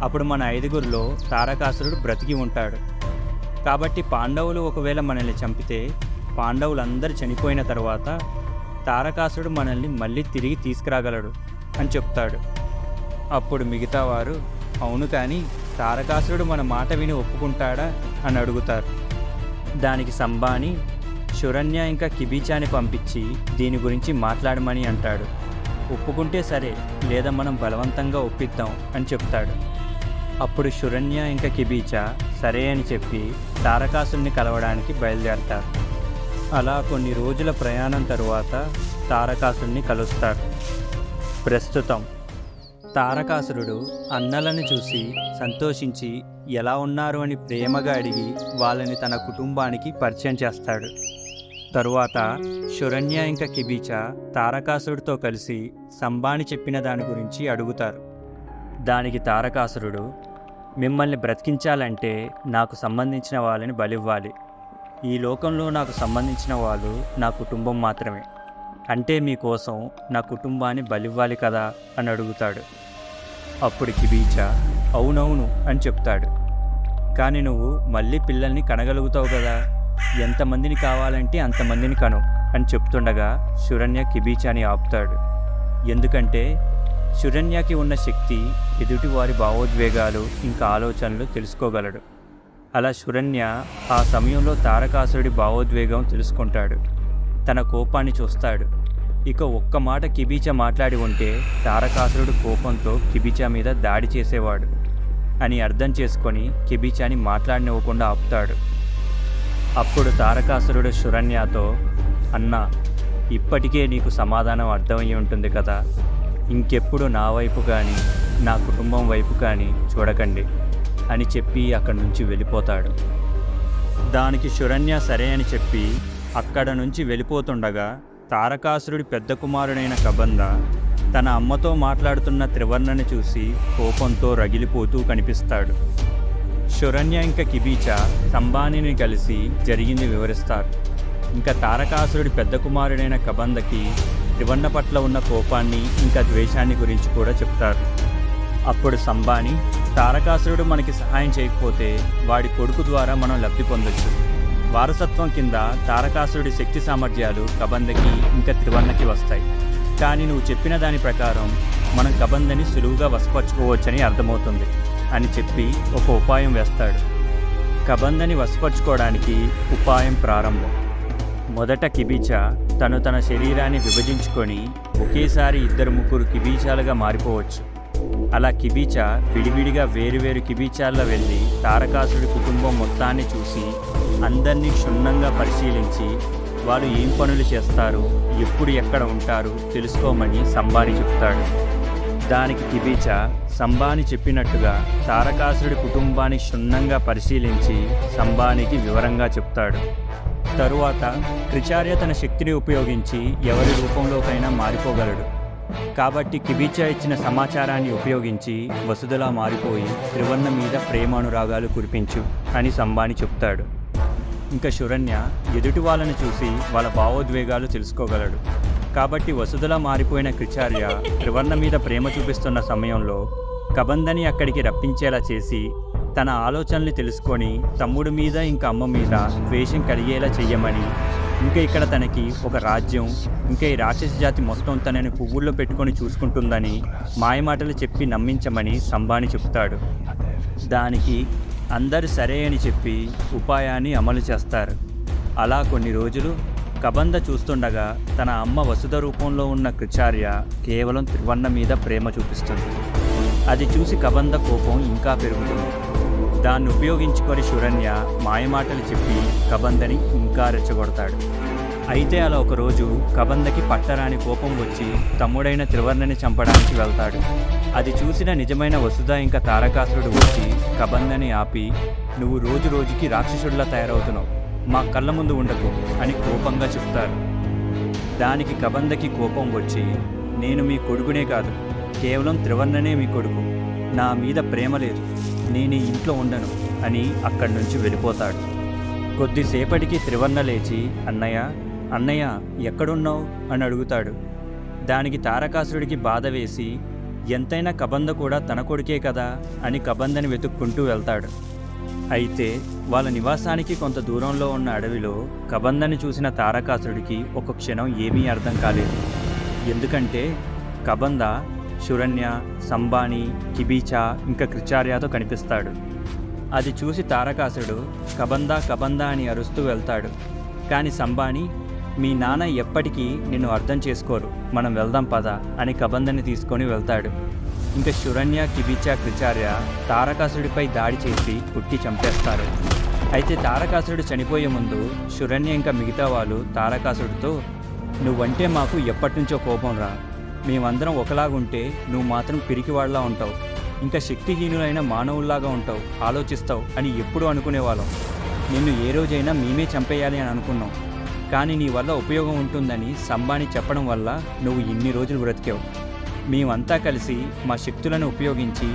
అప్పుడు మన 5గురిలో తారకాసురుడు బ్రతికి ఉంటాడు. కాబట్టి పాండవులు ఒకవేళ మనల్ని చంపితే పాండవులందరూ చనిపోయిన తర్వాత తారకాసుడు మనల్ని మళ్ళీ తిరిగి తీసుకురాగలడు అని చెప్తాడు. అప్పుడు మిగతా వారు అవును, కానీ తారకాసురుడు మన మాట విని ఒప్పుకుంటాడా అని అడుగుతారు. దానికి సంబాని శురణ్య ఇంకా కిబీచాని పంపించి దీని గురించి మాట్లాడమని అంటాడు. ఒప్పుకుంటే సరే, లేదా మనం బలవంతంగా ఒప్పిద్దాం అని చెప్తాడు. అప్పుడు శురణ్య ఇంకా కిబీచా సరే అని చెప్పి తారకాసురుని కలవడానికి బయలుదేరతారు. అలా కొన్ని రోజుల ప్రయాణం తరువాత తారకాసురుని కలుస్తారు. ప్రస్తుతం తారకాసురుడు అన్నలను చూసి సంతోషించి ఎలా ఉన్నారు అని ప్రేమగా అడిగి వాళ్ళని తన కుటుంబానికి పరిచయం చేస్తాడు. తరువాత శురణ్య ఇంకా కిబీచా తారకాసురుడితో కలిసి సంబాని చెప్పిన దాని గురించి అడుగుతారు. దానికి తారకాసురుడు మిమ్మల్ని బ్రతికించాలంటే నాకు సంబంధించిన వాళ్ళని బలివ్వాలి. ఈ లోకంలో నాకు సంబంధించిన వాళ్ళు నా కుటుంబం మాత్రమే. అంటే మీకోసం నా కుటుంబాన్ని బలివ్వాలి కదా అని అడుగుతాడు. అప్పుడు కిబీచా అవునవును అని చెప్తాడు. కానీ నువ్వు మళ్ళీ పిల్లల్ని కనగలుగుతావు కదా, ఎంతమందిని కావాలంటే అంతమందిని కను అని చెప్తుండగా శురణ్య కిబీచాని ఆపుతాడు. ఎందుకంటే శురణ్యకి ఉన్న శక్తి ఎదుటివారి భావోద్వేగాలు ఇంకా ఆలోచనలు తెలుసుకోగలడు. అలా శురణ్య ఆ సమయంలో తారకాసురుడి భావోద్వేగం తెలుసుకుంటాడు. తన కోపాన్ని చూస్తాడు. ఇక ఒక్క మాట కిబీచా మాట్లాడి ఉంటే తారకాసురుడు కోపంతో కిబీచా మీద దాడి చేసేవాడు అని అర్థం చేసుకొని కిబీచాని మాట్లాడనివ్వకుండా ఆపుతాడు. అప్పుడు తారకాసురుడు శురణ్యతో అన్నా, ఇప్పటికే నీకు సమాధానం అర్థమయ్యి ఉంటుంది కదా, ఇంకెప్పుడు నా వైపు కానీ నా కుటుంబం వైపు కానీ చూడకండి అని చెప్పి అక్కడి నుంచి వెళ్ళిపోతాడు. దానికి శురణ్య సరే అని చెప్పి అక్కడ నుంచి వెళ్ళిపోతుండగా తారకాసురుడి పెద్ద కుమారుడైన కబంద తన అమ్మతో మాట్లాడుతున్న త్రివర్ణని చూసి కోపంతో రగిలిపోతూ కనిపిస్తాడు. శురణ్య ఇంకా కిబీచా సంబానిని కలిసి జరిగింది వివరిస్తారు. ఇంకా తారకాసురుడి పెద్ద కుమారుడైన కబందకి త్రివర్ణ పట్ల ఉన్న కోపాన్ని ఇంకా ద్వేషాన్ని గురించి కూడా చెప్తారు. అప్పుడు సంబాని తారకాసురుడు మనకి సహాయం చేయకపోతే వాడి కొడుకు ద్వారా మనం లబ్ధి పొందొచ్చు. వారసత్వం కింద తారకాసురుడి శక్తి సామర్థ్యాలు కబందకి ఇంకా త్రివర్ణకి వస్తాయి. కానీ నువ్వు చెప్పిన దాని ప్రకారం మనం కబందని సులువుగా వశపరచుకోవచ్చని అర్థమవుతుంది అని చెప్పి ఒక ఉపాయం వేస్తాడు. కబందని వశపరచుకోవడానికి ఉపాయం ప్రారంభం. మొదట కిబీచా తన శరీరాన్ని విభజించుకొని ఒకేసారి 2-3 కిబీచాలుగా మారిపోవచ్చు. అలా కిబీచా విడివిడిగా వేరువేరు కిబీచాల్లో వెళ్ళి తారకాసుడి కుటుంబం మొత్తాన్ని చూసి అందరినీ క్షుణ్ణంగా పరిశీలించి వాళ్ళు ఏం పనులు చేస్తారు, ఎప్పుడు ఎక్కడ ఉంటారు తెలుసుకోమని సంబాని చెప్తాడు. దానికి కిబీచా సంబాని చెప్పినట్టుగా తారకాసుడి కుటుంబాన్ని క్షుణ్ణంగా పరిశీలించి సంబానికి వివరంగా చెప్తాడు. తరువాత క్రిచార్య తన శక్తిని ఉపయోగించి ఎవరి రూపంలోకైనా మారిపోగలడు. కాబట్టి కిబీచా ఇచ్చిన సమాచారాన్ని ఉపయోగించి వసుధలా మారిపోయి త్రివర్ణ మీద ప్రేమానురాగాలు కురిపించు అని సంబాని చెప్తాడు. ఇంకా శురణ్య ఎదుటి వాళ్ళని చూసి వాళ్ళ భావోద్వేగాలు తెలుసుకోగలడు. కాబట్టి వసుధలా మారిపోయిన క్రిచార్య త్రివర్ణ మీద ప్రేమ చూపిస్తున్న సమయంలో కబందని అక్కడికి రప్పించేలా చేసి తన ఆలోచనల్ని తెలుసుకొని తమ్ముడి మీద ఇంకా అమ్మ మీద ద్వేషం కలిగేలా చెయ్యమని, ఇంకా ఇక్కడ తనకి ఒక రాజ్యం, ఇంకా ఈ రాక్షస జాతి మొత్తం తనని పువ్వుల్లో పెట్టుకొని చూసుకుంటుందని మాయమాటలు చెప్పి నమ్మించమని సంబాని చెప్తాడు. దానికి అందరూ సరే అని చెప్పి ఉపాయాన్ని అమలు చేస్తారు. అలా కొన్ని రోజులు కబంద చూస్తుండగా తన అమ్మ వసుధ రూపంలో ఉన్న క్రిచార్య కేవలం త్రివర్ణ మీద ప్రేమ చూపిస్తుంది. అది చూసి కబంద కోపం ఇంకా పెరుగుతుంది. దాన్ని ఉపయోగించుకొని శురణ్య మాయమాటలు చెప్పి కబందని ఇంకా రెచ్చగొడతాడు. అయితే అలా ఒకరోజు కబందకి పట్టరాని కోపం వచ్చి తమ్ముడైన త్రివర్ణని చంపడానికి వెళ్తాడు. అది చూసిన నిజమైన వసుధ ఇంకా తారకాసురుడు వచ్చి కబందని ఆపి, నువ్వు రోజు రోజుకి రాక్షసుడిలా తయారవుతున్నావు, మా కళ్ళ ముందు ఉండకు అని కోపంగా చెప్తారు. దానికి కబందకి కోపం వచ్చి, నేను మీ కొడుకునే కాదు, కేవలం త్రివర్ణనే మీ కొడుకు, నా మీద ప్రేమ లేదు, నేను ఈ ఇంట్లో ఉండను అని అక్కడి నుంచి వెళ్ళిపోతాడు. కొద్దిసేపటికి త్రివర్ణ లేచి, అన్నయ్య అన్నయ్య ఎక్కడున్నావు అని అడుగుతాడు. దానికి తారకాసురుడికి బాధ వేసి, ఎంతైనా కబంద కూడా తన కొడుకే కదా అని కబందని వెతుక్కుంటూ వెళ్తాడు. అయితే వాళ్ళ నివాసానికి కొంత దూరంలో ఉన్న అడవిలో కబందని చూసిన తారకాసురుడికి ఒక క్షణం ఏమీ అర్థం కాలేదు. ఎందుకంటే కబంద శురణ్య, సంబాని, కిబీచా ఇంకా క్రిచార్యతో కనిపిస్తాడు. అది చూసి తారకాసురుడు కబందా కబందా అని అరుస్తూ వెళ్తాడు. కానీ సంబాని, మీ నాన్న ఎప్పటికీ నిన్ను అర్థం చేసుకోరు, మనం వెళ్దాం పద అని కబందని తీసుకొని వెళ్తాడు. ఇంకా శురణ్య, కిబీచా, క్రిచార్య తారకాసురుడిపై దాడి చేసి కుట్టి చంపేస్తారు. అయితే తారకాసురుడు చనిపోయే ముందు శురణ్య ఇంకా మిగతా వాళ్ళు తారకాసురుడితో, నువ్వంటే మాకు ఎప్పటినుంచో కోపం రా, మేమందరం ఒకలాగుంటే నువ్వు మాత్రం పిరికివాళ్లా ఉంటావు, ఇంకా శక్తిహీనులైన మానవుల్లాగా ఉంటావు, ఆలోచిస్తావు అని ఎప్పుడూ అనుకునేవాళ్ళం. నిన్ను ఏ రోజైనా మేమే చంపేయాలి అని అనుకున్నాం, కానీ నీ వల్ల ఉపయోగం ఉంటుందని సంబాని చెప్పడం వల్ల నువ్వు ఇన్ని రోజులు బ్రతికావు. మేమంతా కలిసి మా శక్తులను ఉపయోగించి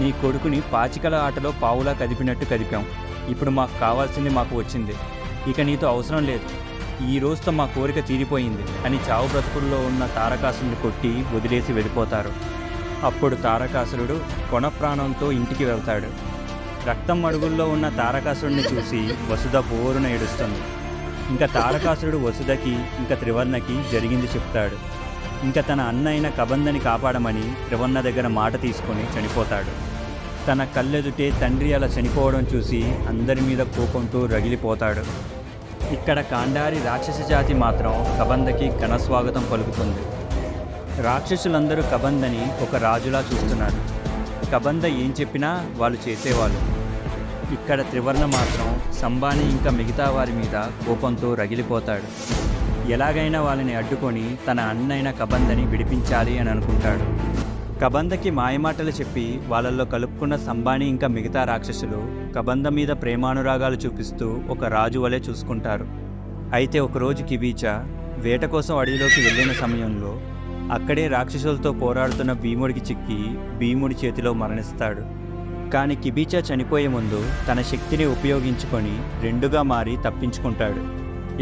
నీ కొడుకుని పాచికల ఆటలో పావులా కదిపినట్టు కదిపాం. ఇప్పుడు మాకు కావాల్సింది మాకు వచ్చింది, ఇక నీతో అవసరం లేదు, ఈ రోజుతో మా కోరిక తీరిపోయింది అని చావు బ్రతుకుల్లో ఉన్న తారకాసురుడిని కొట్టి వదిలేసి వెళ్ళిపోతారు. అప్పుడు తారకాసురుడు కొన ప్రాణంతో ఇంటికి వెళ్తాడు. రక్తం అడుగుల్లో ఉన్న తారకాసురుడిని చూసి వసుధ బోరున ఏడుస్తుంది. ఇంకా తారకాసురుడు వసుధకి ఇంకా త్రివర్ణకి జరిగింది చెప్తాడు. ఇంకా తన అన్న అయిన కబందని కాపాడమని త్రివర్ణ దగ్గర మాట తీసుకొని చనిపోతాడు. తన కళ్ళెదుటే తండ్రి అలా చనిపోవడం చూసి అందరి మీద కోపంతో రగిలిపోతాడు. ఇక్కడ కాండారి రాక్షస జాతి మాత్రం కబందకి ఘనస్వాగతం పలుకుతుంది. రాక్షసులందరూ కబందని ఒక రాజులా చూస్తున్నారు. కబంద ఏం చెప్పినా వాళ్ళు చేసేవాళ్ళు. ఇక్కడ త్రివర్ణ మాత్రం సంబాని ఇంకా మిగతా వారి మీద కోపంతో రగిలిపోతాడు. ఎలాగైనా వాళ్ళని అడ్డుకొని తన అన్నైన కబందని విడిపించాలి అని అనుకుంటాడు. కబందకి మాయమాటలు చెప్పి వాళ్ళల్లో కలుపుకున్న సంబాని ఇంకా మిగతా రాక్షసులు కబంద మీద ప్రేమానురాగాలు చూపిస్తూ ఒక రాజు వలె చూసుకుంటారు. అయితే ఒకరోజు కిబీచా వేట కోసం అడవిలోకి వెళ్ళిన సమయంలో అక్కడే రాక్షసులతో పోరాడుతున్న భీముడికి చిక్కి భీముడి చేతిలో మరణిస్తాడు. కానీ కిబీచా చనిపోయే ముందు తన శక్తిని ఉపయోగించుకొని రెండుగా మారి తప్పించుకుంటాడు.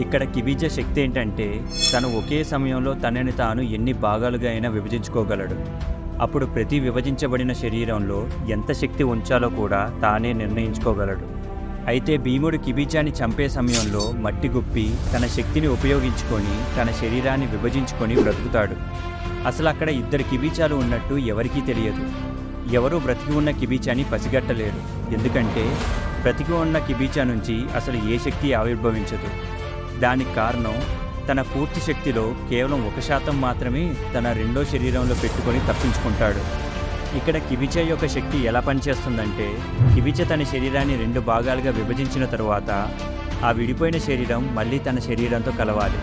ఇక్కడ కిబీచా శక్తి ఏంటంటే తను ఒకే సమయంలో తనని తాను ఎన్ని భాగాలుగా అయినా విభజించుకోగలడు. అప్పుడు ప్రతి విభజించబడిన శరీరంలో ఎంత శక్తి ఉంచాలో కూడా తానే నిర్ణయించుకోగలడు. అయితే భీముడు కిబీచాని చంపే సమయంలో మట్టి గుప్పి తన శక్తిని ఉపయోగించుకొని తన శరీరాన్ని విభజించుకొని బ్రతుకుతాడు. అసలు అక్కడ ఇద్దరు కిబీచాలు ఉన్నట్టు ఎవరికీ తెలియదు. ఎవరూ బ్రతికి ఉన్న కిబీచాని పసిగట్టలేరు. ఎందుకంటే బ్రతికి ఉన్న కిబీచా నుంచి అసలు ఏ శక్తి ఆవిర్భవించదు. దానికి కారణం తన పూర్తి శక్తిలో కేవలం 1% మాత్రమే తన రెండో శరీరంలో పెట్టుకొని తప్పించుకుంటాడు. ఇక్కడ కిబీచా యొక్క శక్తి ఎలా పనిచేస్తుందంటే కిబీచా తన శరీరాన్ని 2 భాగాలుగా విభజించిన తరువాత ఆ విడిపోయిన శరీరం మళ్ళీ తన శరీరంతో కలవాలి.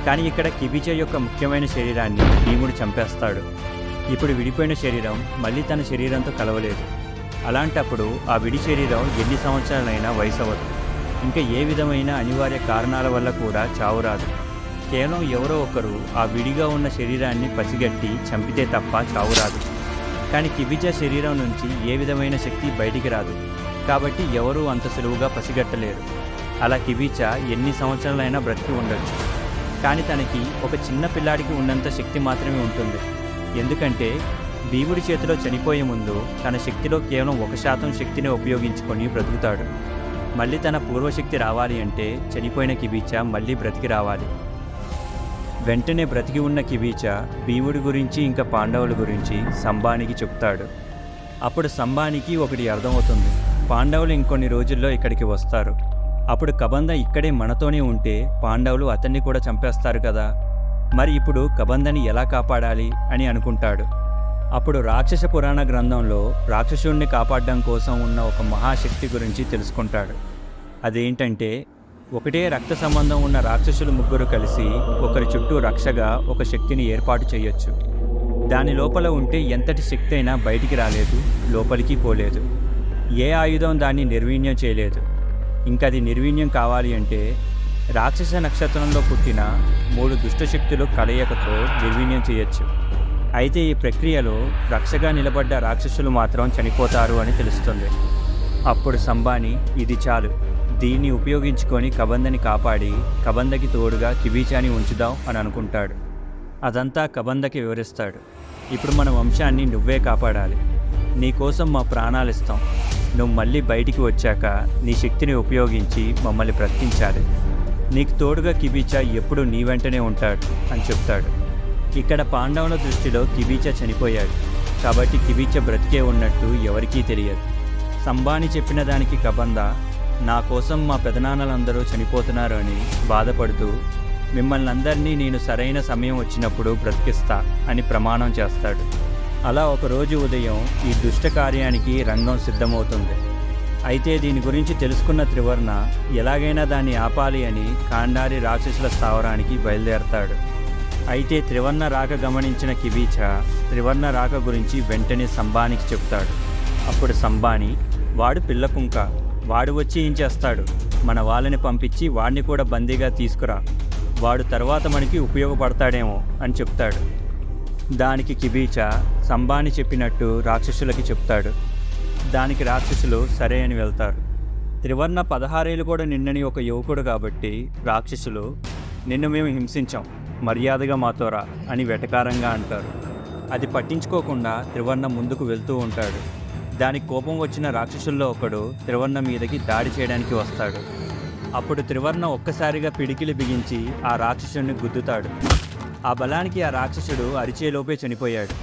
కానీ ఇక్కడ కిబీచా యొక్క ముఖ్యమైన శరీరాన్ని భీముడు చంపేస్తాడు. ఇప్పుడు విడిపోయిన శరీరం మళ్ళీ తన శరీరంతో కలవలేదు. అలాంటప్పుడు ఆ విడి శరీరం ఎన్ని సంవత్సరాలైనా వయసు అవ్వదు. ఇంకా ఏ విధమైన అనివార్య కారణాల వల్ల కూడా చావు రాదు. కేవలం ఎవరో ఒకరు ఆ విడిగా ఉన్న శరీరాన్ని పసిగట్టి చంపితే తప్ప చావు రాదు. కానీ కిబిచా శరీరం నుంచి ఏ విధమైన శక్తి బయటికి రాదు, కాబట్టి ఎవరూ అంత సులువుగా పసిగట్టలేరు. అలా కిబిచా ఎన్ని సంవత్సరాలైనా బ్రతికి ఉండొచ్చు. కానీ తనకి ఒక చిన్న పిల్లాడికి ఉన్నంత శక్తి మాత్రమే ఉంటుంది. ఎందుకంటే భీముడి చేతిలో చనిపోయే ముందు తన శక్తిలో కేవలం 1% శక్తిని ఉపయోగించుకొని బ్రతుకుతాడు. మళ్ళీ తన పూర్వశక్తి రావాలి అంటే చనిపోయిన కిబిచా మళ్ళీ బ్రతికి రావాలి. వెంటనే బ్రతికి ఉన్న కిబిచా భీముడి గురించి ఇంకా పాండవుల గురించి సంబానికి చెప్తాడు. అప్పుడు సంబానికి ఒకటి అర్థమవుతుంది. పాండవులు ఇంకొన్ని రోజుల్లో ఇక్కడికి వస్తారు. అప్పుడు కబంధ ఇక్కడే మనతోనే ఉంటే పాండవులు అతన్ని కూడా చంపేస్తారు కదా, మరి ఇప్పుడు కబంధని ఎలా కాపాడాలి అని అనుకుంటాడు. అప్పుడు రాక్షస పురాణ గ్రంథంలో రాక్షసుడిని కాపాడడం కోసం ఉన్న ఒక మహాశక్తి గురించి తెలుసుకుంటాడు. అదేంటంటే ఒకటే రక్త సంబంధం ఉన్న రాక్షసులు ముగ్గురు కలిసి ఒకరి చుట్టూ రక్షగా ఒక శక్తిని ఏర్పాటు చేయొచ్చు. దాని లోపల ఉంటే ఎంతటి శక్తి అయినా బయటికి రాలేదు, లోపలికి పోలేదు. ఏ ఆయుధం దాన్ని నిర్వీణ్యం చేయలేదు. ఇంకది నిర్వీణ్యం కావాలి అంటే రాక్షస నక్షత్రంలో పుట్టిన 3 దుష్టశక్తులు కలయికతో నిర్వీణ్యం చేయొచ్చు. అయితే ఈ ప్రక్రియలో రక్షగా నిలబడ్డ రాక్షసులు మాత్రం చనిపోతారు అని తెలుస్తుంది. అప్పుడు సంబాని ఇది చాలు, దీన్ని ఉపయోగించుకొని కబంధని కాపాడి కబంధకి తోడుగా కిబిచాని ఉంచుదాం అని అనుకుంటాడు. అదంతా కబంధకి వివరిస్తాడు. ఇప్పుడు మన వంశాన్ని నువ్వే కాపాడాలి, నీకోసం మా ప్రాణాలు ఇస్తాం. నువ్వు మళ్ళీ బయటికి వచ్చాక నీ శక్తిని ఉపయోగించి మమ్మల్ని బ్రతికించాలి. నీకు తోడుగా కిబిచా ఎప్పుడు నీ వెంటనే ఉంటాడు అని చెప్తాడు. ఇక్కడ పాండవుల దృష్టిలో కిబిచా చనిపోయాడు, కాబట్టి కిబిచా బ్రతికే ఉన్నట్టు ఎవరికీ తెలియదు. సంబాని చెప్పిన దానికి కబంధ నా కోసం మా పెదనాన్నలందరూ చనిపోతున్నారు అని బాధపడుతూ మిమ్మల్ని అందరినీ నేను సరైన సమయం వచ్చినప్పుడు బ్రతికిస్తా అని ప్రమాణం చేస్తాడు. అలా ఒకరోజు ఉదయం ఈ దుష్ట కార్యానికి రంగం సిద్ధమవుతుంది. అయితే దీని గురించి తెలుసుకున్న త్రివర్ణ ఎలాగైనా దాన్ని ఆపాలి అని కాండారి రాక్షసుల స్థావరానికి బయలుదేరతాడు. అయితే త్రివర్ణ రాక గమనించిన కిబిచా త్రివర్ణ రాక గురించి వెంటనే సంబానికి చెప్తాడు. అప్పుడు సంబాని వాడు పిల్లకుంక, వాడు వచ్చి ఏం చేస్తాడు, మన వాళ్ళని పంపించి వాడిని కూడా బందీగా తీసుకురా, వాడు తర్వాత మనకి ఉపయోగపడతాడేమో అని చెప్తాడు. దానికి కిబిచా సంబాని చెప్పినట్టు రాక్షసులకి చెప్తాడు. దానికి రాక్షసులు సరే అని వెళ్తారు. త్రివర్ణ 16 ఏళ్ళు కూడా నిన్నని ఒక యువకుడు కాబట్టి రాక్షసులు నిన్ను మేము హింసించాం, మర్యాదగా మాతోరా అని వెటకారంగా అంటారు. అది పట్టించుకోకుండా త్రివర్ణ ముందుకు వెళ్తూ ఉంటాడు. దానికి కోపం వచ్చిన రాక్షసుల్లో ఒకడు త్రివర్ణ మీదకి దాడి చేయడానికి వస్తాడు. అప్పుడు త్రివర్ణ ఒక్కసారిగా పిడికిలి బిగించి ఆ రాక్షసుడిని గుద్దుతాడు. ఆ బలానికి ఆ రాక్షసుడు అరిచేలోపే చనిపోయాడు.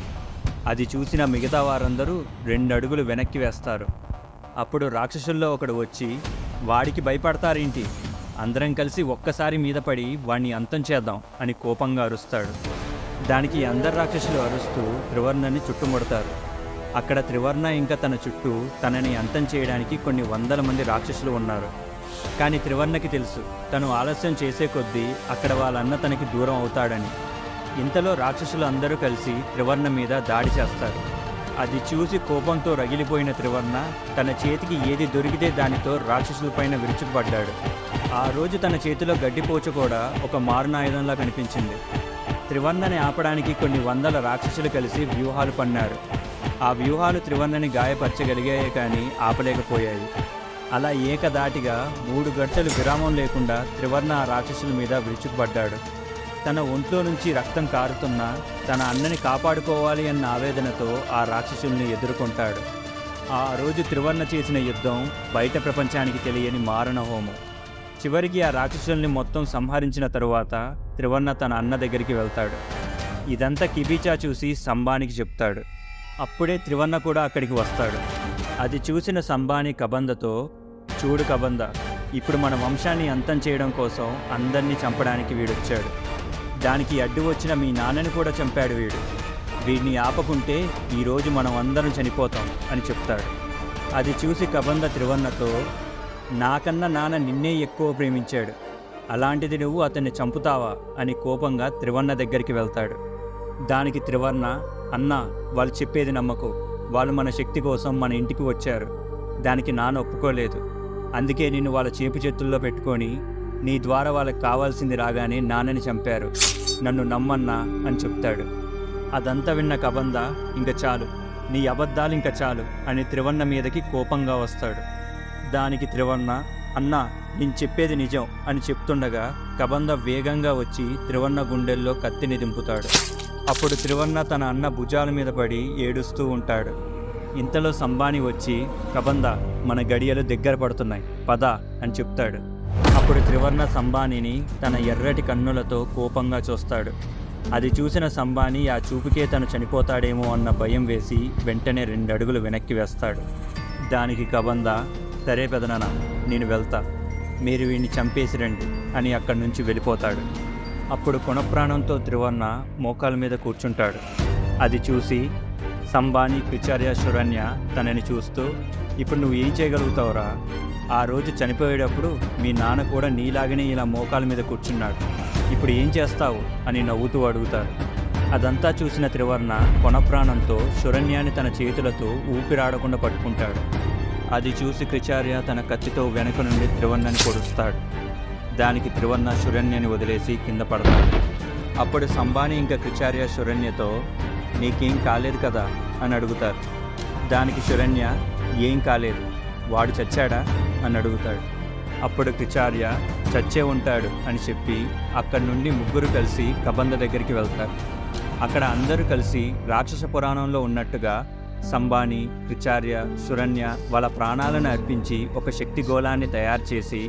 అది చూసిన మిగతా వారందరూ 2 అడుగులు వెనక్కి వేస్తారు. అప్పుడు రాక్షసుల్లో ఒకడు వచ్చి వాడికి భయపడతారేంటి, అందరం కలిసి ఒక్కసారి మీద పడి వాణ్ణి అంతం చేద్దాం అని కోపంగా అరుస్తాడు. దానికి అందరు రాక్షసులు అరుస్తూ త్రివర్ణని చుట్టుముడతారు. అక్కడ త్రివర్ణ ఇంకా తన చుట్టూ తనని అంతం చేయడానికి కొన్ని 100 మంది రాక్షసులు ఉన్నారు. కానీ త్రివర్ణకి తెలుసు తను ఆలస్యం చేసే కొద్దీ అక్కడ వాళ్ళన్న తనకి దూరం అవుతాడని. ఇంతలో రాక్షసులు అందరూ కలిసి త్రివర్ణ మీద దాడి చేస్తారు. అది చూసి కోపంతో రగిలిపోయిన త్రివర్ణ తన చేతికి ఏది దొరికితే దానితో రాక్షసులపైన విరుచుకుపడ్డాడు. ఆ రోజు తన చేతిలో గడ్డిపోచ కూడా ఒక మారునాయుధంలా కనిపించింది. త్రివర్ణని ఆపడానికి కొన్ని 100 రాక్షసులు కలిసి వ్యూహాలు పన్నారు. ఆ వ్యూహాలు త్రివర్ణని గాయపరచగలిగాయే కానీ ఆపలేకపోయాయి. అలా ఏకదాటిగా 3 గంటలు విరామం లేకుండా త్రివర్ణ ఆ రాక్షసుల మీద విరుచుకుపడ్డాడు. తన ఒంట్లో నుంచి రక్తం కారుతున్నా తన అన్నని కాపాడుకోవాలి అన్న ఆవేదనతో ఆ రాక్షసుల్ని ఎదుర్కొంటాడు. ఆ రోజు త్రివర్ణ చేసిన యుద్ధం బయట ప్రపంచానికి తెలియని మారణ హోమం. చివరికి ఆ రాక్షసుల్ని మొత్తం సంహరించిన తరువాత త్రివర్ణ తన అన్న దగ్గరికి వెళ్తాడు. ఇదంతా కిబిచా చూసి సంబానికి చెప్తాడు. అప్పుడే త్రివర్ణ కూడా అక్కడికి వస్తాడు. అది చూసిన సంబాని కబంధతో, చూడు కబంధ, ఇప్పుడు మన వంశాన్ని అంతం చేయడం కోసం అందరినీ చంపడానికి వీడొచ్చాడు. దానికి అడ్డు వచ్చిన మీ నాన్నని కూడా చంపాడు వీడు. వీడిని ఆపకుంటే ఈరోజు మనం అందరం చనిపోతాం అని చెప్తాడు. అది చూసి కబంధ త్రివర్ణతో, నాకన్నా నాన్న నిన్నే ఎక్కువ ప్రేమించాడు, అలాంటిది నువ్వు అతన్ని చంపుతావా అని కోపంగా త్రివర్ణ దగ్గరికి వెళ్తాడు. దానికి త్రివర్ణ, అన్నా వాళ్ళు చెప్పేది నమ్మకు, వాళ్ళు మన శక్తి కోసం మన ఇంటికి వచ్చారు, దానికి నాన్న ఒప్పుకోలేదు, అందుకే నిన్ను వాళ్ళ చేపు చేతుల్లో పెట్టుకొని నీ ద్వారా వాళ్ళకి కావాల్సింది రాగానే నాన్నని చంపారు, నన్ను నమ్మన్నా అని చెప్తాడు. అదంతా విన్న కబంద ఇంక చాలు, నీ అబద్ధాలు ఇంక చాలు అని త్రివర్ణ మీదకి కోపంగా వస్తాడు. దానికి త్రివర్ణ, అన్నా నేను చెప్పేది నిజం అని చెప్తుండగా కబంద వేగంగా వచ్చి త్రివర్ణ గుండెల్లో కత్తిని దింపుతాడు. అప్పుడు త్రివర్ణ తన అన్న భుజాల మీద పడి ఏడుస్తూ ఉంటాడు. ఇంతలో సంబాని వచ్చి, కబంద మన గడియలు దగ్గర పడుతున్నాయి పద అని చెప్తాడు. అప్పుడు త్రివర్ణ సంబానిని తన ఎర్రటి కన్నులతో కోపంగా చూస్తాడు. అది చూసిన సంబాని ఆ చూపుకే తను చనిపోతాడేమో అన్న భయం వేసి వెంటనే 2 అడుగులు వెనక్కి వేస్తాడు. దానికి కబంద, సరే పెదనాన్న నేను వెళ్తా, మీరు వీడిని చంపేసి రండి అని అక్కడి నుంచి వెళ్ళిపోతాడు. అప్పుడు కొనప్రాణంతో త్రివర్ణ మోకాల మీద కూర్చుంటాడు. అది చూసి సంబాని, కృచార్య, శురణ్య తనని చూస్తూ, ఇప్పుడు నువ్వు ఏం చేయగలుగుతావురా? ఆ రోజు చనిపోయేటప్పుడు మీ నాన్న కూడా నీలాగనే ఇలా మోకాల మీద కూర్చున్నాడు, ఇప్పుడు ఏం చేస్తావు అని నవ్వుతూ అడుగుతారు. అదంతా చూసిన త్రివర్ణ కొనప్రాణంతో శురణ్యాన్ని తన చేతులతో ఊపిరాడకుండా పట్టుకుంటాడు. అది చూసి కృచార్య తన కత్తితో వెనక నుండి త్రివర్ణని పొడుస్తాడు. దానికి త్రివర్ణ శురణ్యని వదిలేసి కింద పడతాడు. అప్పుడు సంబాని ఇంకా కృచార్య శురణ్యతో, నీకేం కాలేదు కదా అని అడుగుతారు. దానికి శురణ్య, ఏం కాలేదు, వాడు చచ్చాడా అని అడుగుతాడు. అప్పుడు కృచార్య, చచ్చే ఉంటాడు అని చెప్పి అక్కడి నుండి ముగ్గురు కలిసి కబంద దగ్గరికి వెళ్తారు. అక్కడ అందరూ కలిసి రాక్షస పురాణంలో ఉన్నట్టుగా సంబాని, కృచార్య, శురణ్య వాళ్ళ ప్రాణాలను అర్పించి ఒక శక్తి గోళాన్ని తయారు చేసి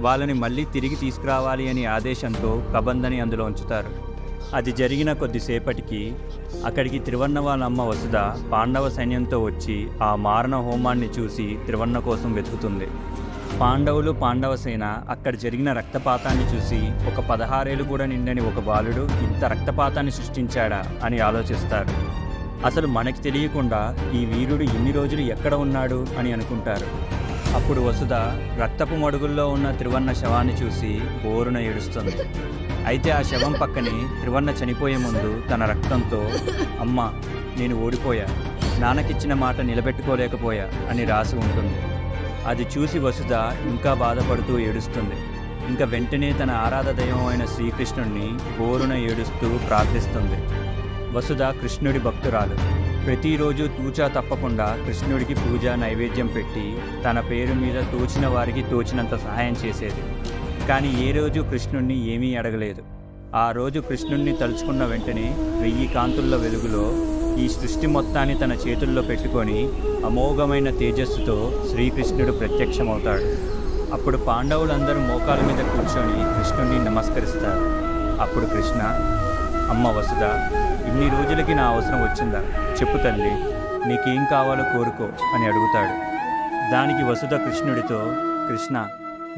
వాళ్ళని మళ్ళీ తిరిగి తీసుకురావాలి అని ఆదేశంతో కబందని అందులో ఉంచుతారు. అది జరిగిన కొద్దిసేపటికి అక్కడికి త్రివర్ణ వాళ్ళ అమ్మ వసుధ పాండవ సైన్యంతో వచ్చి ఆ మారణ హోమాన్ని చూసి త్రివర్ణ కోసం వెతుకుతుంది. పాండవులు, పాండవ సేన అక్కడ జరిగిన రక్తపాతాన్ని చూసి ఒక 16 ఏళ్ళు కూడా నిండని ఒక బాలుడు ఇంత రక్తపాతాన్ని సృష్టించాడా అని ఆలోచిస్తారు. అసలు మనకి తెలియకుండా ఈ వీరుడు ఇన్ని రోజులు ఎక్కడ ఉన్నాడు అని అనుకుంటారు. అప్పుడు వసుధ రక్తపు మడుగుల్లో ఉన్న త్రివర్ణ శవాన్ని చూసి బోరున ఏడుస్తుంది. అయితే ఆ శవం పక్కనే త్రివర్ణ చనిపోయే ముందు తన రక్తంతో, అమ్మ నేను ఓడిపోయా, నాన్నకిచ్చిన మాట నిలబెట్టుకోలేకపోయా అని రాసి ఉంటుంది. అది చూసి వసుధ ఇంకా బాధపడుతూ ఏడుస్తుంది. ఇంకా వెంటనే తన ఆరాధ దైవం అయిన శ్రీకృష్ణుడిని బోరున ఏడుస్తూ ప్రార్థిస్తుంది. వసుధ కృష్ణుడి భక్తురాలు. ప్రతిరోజు తూచా తప్పకుండా కృష్ణుడికి పూజ, నైవేద్యం పెట్టి తన పేరు మీద తోచిన వారికి తోచినంత సహాయం చేసేది. కానీ ఏ రోజు కృష్ణుడిని ఏమీ అడగలేదు. ఆ రోజు కృష్ణుడిని తలుచుకున్న వెంటనే 1000 కాంతుల వెలుగులో ఈ సృష్టి మొత్తాన్ని తన చేతుల్లో పెట్టుకొని అమోఘమైన తేజస్సుతో శ్రీకృష్ణుడు ప్రత్యక్షమవుతాడు. అప్పుడు పాండవులందరూ మోకాల మీద కూర్చొని కృష్ణుడిని నమస్కరిస్తారు. అప్పుడు కృష్ణ, అమ్మ వసుధ, ఇన్ని రోజులకి నా అవసరం వచ్చిందా? చెప్పు తల్లి, నీకేం కావాలో కోరుకో అని అడుగుతాడు. దానికి వసుధ కృష్ణుడితో, కృష్ణ,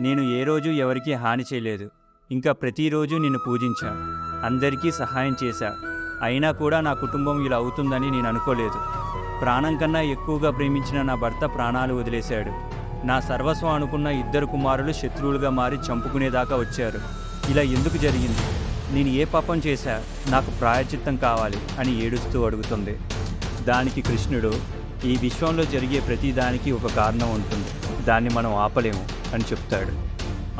నేను ఏ రోజు ఎవరికీ హాని చేయలేదు, ఇంకా ప్రతిరోజు నిన్ను పూజించా, అందరికీ సహాయం చేశా, అయినా కూడా నా కుటుంబం ఇలా అవుతుందని నేను అనుకోలేదు. ప్రాణం కన్నా ఎక్కువగా ప్రేమించిన నా భర్త ప్రాణాలు వదిలేశాడు. నా సర్వస్వం అనుకున్న 2 కుమారులు శత్రువులుగా మారి చంపుకునేదాకా వచ్చారు. ఇలా ఎందుకు జరిగింది? నేను ఏ పాపం చేశా? నాకు ప్రాయశ్చిత్తం కావాలి అని ఏడుస్తూ అడుగుతుంది. దానికి కృష్ణుడు, ఈ విశ్వంలో జరిగే ప్రతి దానికి ఒక కారణం ఉంటుంది, దాన్ని మనం ఆపలేము అని చెప్తాడు.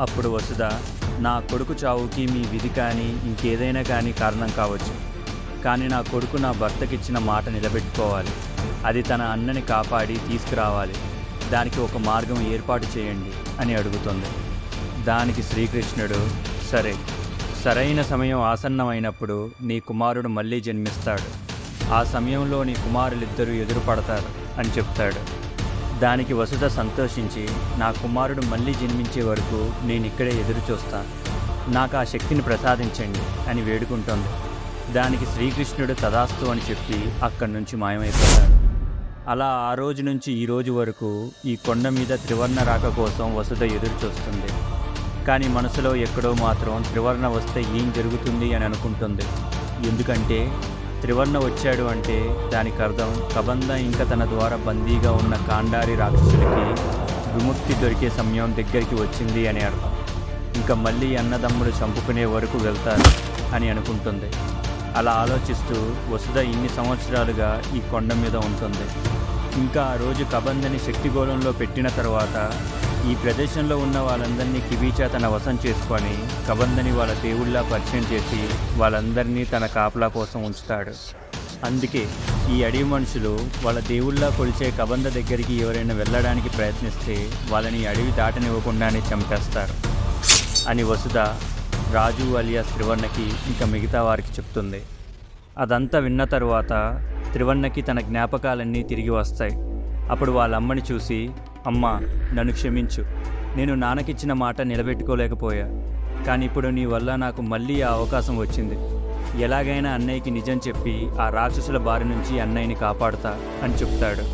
అప్పుడు వసుధ, నా కొడుకు చావుకి మీ విధి కానీ ఇంకేదైనా కానీ కారణం కావచ్చు, కానీ నా కొడుకు నా భర్తకిచ్చిన మాట నిలబెట్టుకోవాలి, అది తన అన్నని కాపాడి తీసుకురావాలి, దానికి ఒక మార్గం ఏర్పాటు చేయండి అని అడుగుతుంది. దానికి శ్రీకృష్ణుడు, సరే, సరైన సమయం ఆసన్నమైనప్పుడు నీ కుమారుడు మళ్ళీ జన్మిస్తాడు, ఆ సమయంలో నీ కుమారులిద్దరూ ఎదురుపడతారు అని చెప్తాడు. దానికి వసుధ సంతోషించి, నా కుమారుడు మళ్ళీ జన్మించే వరకు నేను ఇక్కడే ఎదురు చూస్తాను, నాకు ఆ శక్తిని ప్రసాదించండి అని వేడుకుంటోంది. దానికి శ్రీకృష్ణుడు తదాస్తు అని చెప్పి అక్కడి నుంచి మాయమైపోతాడు. అలా ఆ రోజు నుంచి ఈ రోజు వరకు ఈ కొండ మీద త్రివర్ణ రాక కోసం వసుధ ఎదురు చూస్తుంది. కానీ మనసులో ఎక్కడో మాత్రం త్రివర్ణ వస్తే ఏం జరుగుతుంది అని అనుకుంటుంది. ఎందుకంటే త్రివర్ణ వచ్చాడు అంటే దానికి అర్థం కబంద ఇంకా తన ద్వారా బందీగా ఉన్న కాండారి రాక్షసుడికి విముక్తి దొరికే సమయం దగ్గరికి వచ్చింది అని అర్థం. ఇంకా మళ్ళీ అన్నదమ్ముడు చంపుకునే వరకు వెళ్తారు అని అనుకుంటుంది. అలా ఆలోచిస్తూ వసుధ ఇన్ని సంవత్సరాలుగా ఈ కొండ మీద ఉంటుంది. ఇంకా ఆ రోజు కబందని శక్తిగోళంలో పెట్టిన తర్వాత ఈ ప్రదేశంలో ఉన్న వాళ్ళందరినీ కిబీచా తన వశం చేసుకొని కబందని వాళ్ళ దేవుళ్ళ పరిచయం చేసి వాళ్ళందరినీ తన కాపలా కోసం ఉంచుతాడు. అందుకే ఈ అడవి మనుషులు వాళ్ళ దేవుళ్ళ కొలిచే కబంద దగ్గరికి ఎవరైనా వెళ్ళడానికి ప్రయత్నిస్తే వాళ్ళని అడవి దాటనివ్వకుండానే చంపేస్తారు అని వసుధ రాజు అలియాస్ త్రివర్ణకి ఇంకా మిగతా వారికి చెప్తుంది. అదంతా విన్న తరువాత త్రివర్ణకి తన జ్ఞాపకాలన్నీ తిరిగి వస్తాయి. అప్పుడు వాళ్ళ అమ్మని చూసి, అమ్మ నన్ను క్షమించు, నేను నాన్నకిచ్చిన మాట నిలబెట్టుకోలేకపోయా, కానీ ఇప్పుడు నీ వల్ల నాకు మళ్ళీ ఆ అవకాశం వచ్చింది. ఎలాగైనా అన్నయ్యకి నిజం చెప్పి ఆ రాక్షసుల బారి నుంచి అన్నయ్యని కాపాడుతా అని చెప్తాడు.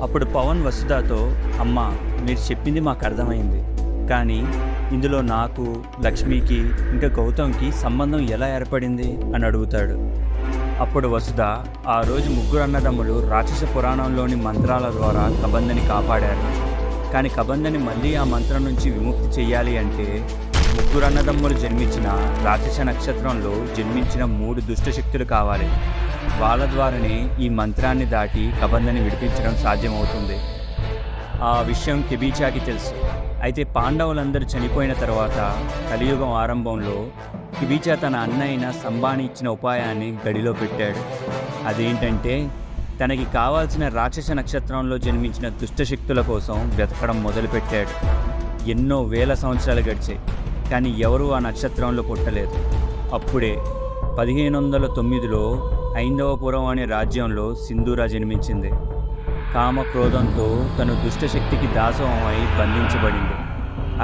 అప్పుడు పవన్ వసుధతో, అమ్మ మీరు చెప్పింది మాకు అర్థమైంది, కానీ ఇందులో నాకు, లక్ష్మికి ఇంకా గౌతమ్కి సంబంధం ఎలా ఏర్పడింది అని అడుగుతాడు. అప్పుడు వసుధ, ఆ రోజు ముగ్గురు అన్నదమ్ములు రాక్షస పురాణంలోని మంత్రాల ద్వారా కబందని కాపాడారు. కానీ కబందని మళ్ళీ ఆ మంత్రం నుంచి విముక్తి చెయ్యాలి అంటే ముగ్గురు అన్నదమ్ములు జన్మించిన రాక్షస నక్షత్రంలో జన్మించిన 3 దుష్టశక్తులు కావాలి. వాళ్ళ ద్వారానే ఈ మంత్రాన్ని దాటి కబందని విడిపించడం సాధ్యమవుతుంది. ఆ విషయం కిబీచాకి తెలుసు. అయితే పాండవులందరూ చనిపోయిన తర్వాత కలియుగం ఆరంభంలో కిబీచా తన అన్న అయిన సంబాని ఇచ్చిన ఉపాయాన్ని గడిలో పెట్టాడు. అదేంటంటే తనకి కావాల్సిన రాక్షస నక్షత్రంలో జన్మించిన దుష్టశక్తుల కోసం వెతకడం మొదలుపెట్టాడు. ఎన్నో వేల సంవత్సరాలు గడిచాయి, కానీ ఎవరూ ఆ నక్షత్రంలో పుట్టలేదు. అప్పుడే 1509లో ఐందవపురం అనే రాజ్యంలో సింధూర జన్మించింది. కామక్రోధంతో తను దుష్టశక్తికి దాసోహమై బంధించబడింది.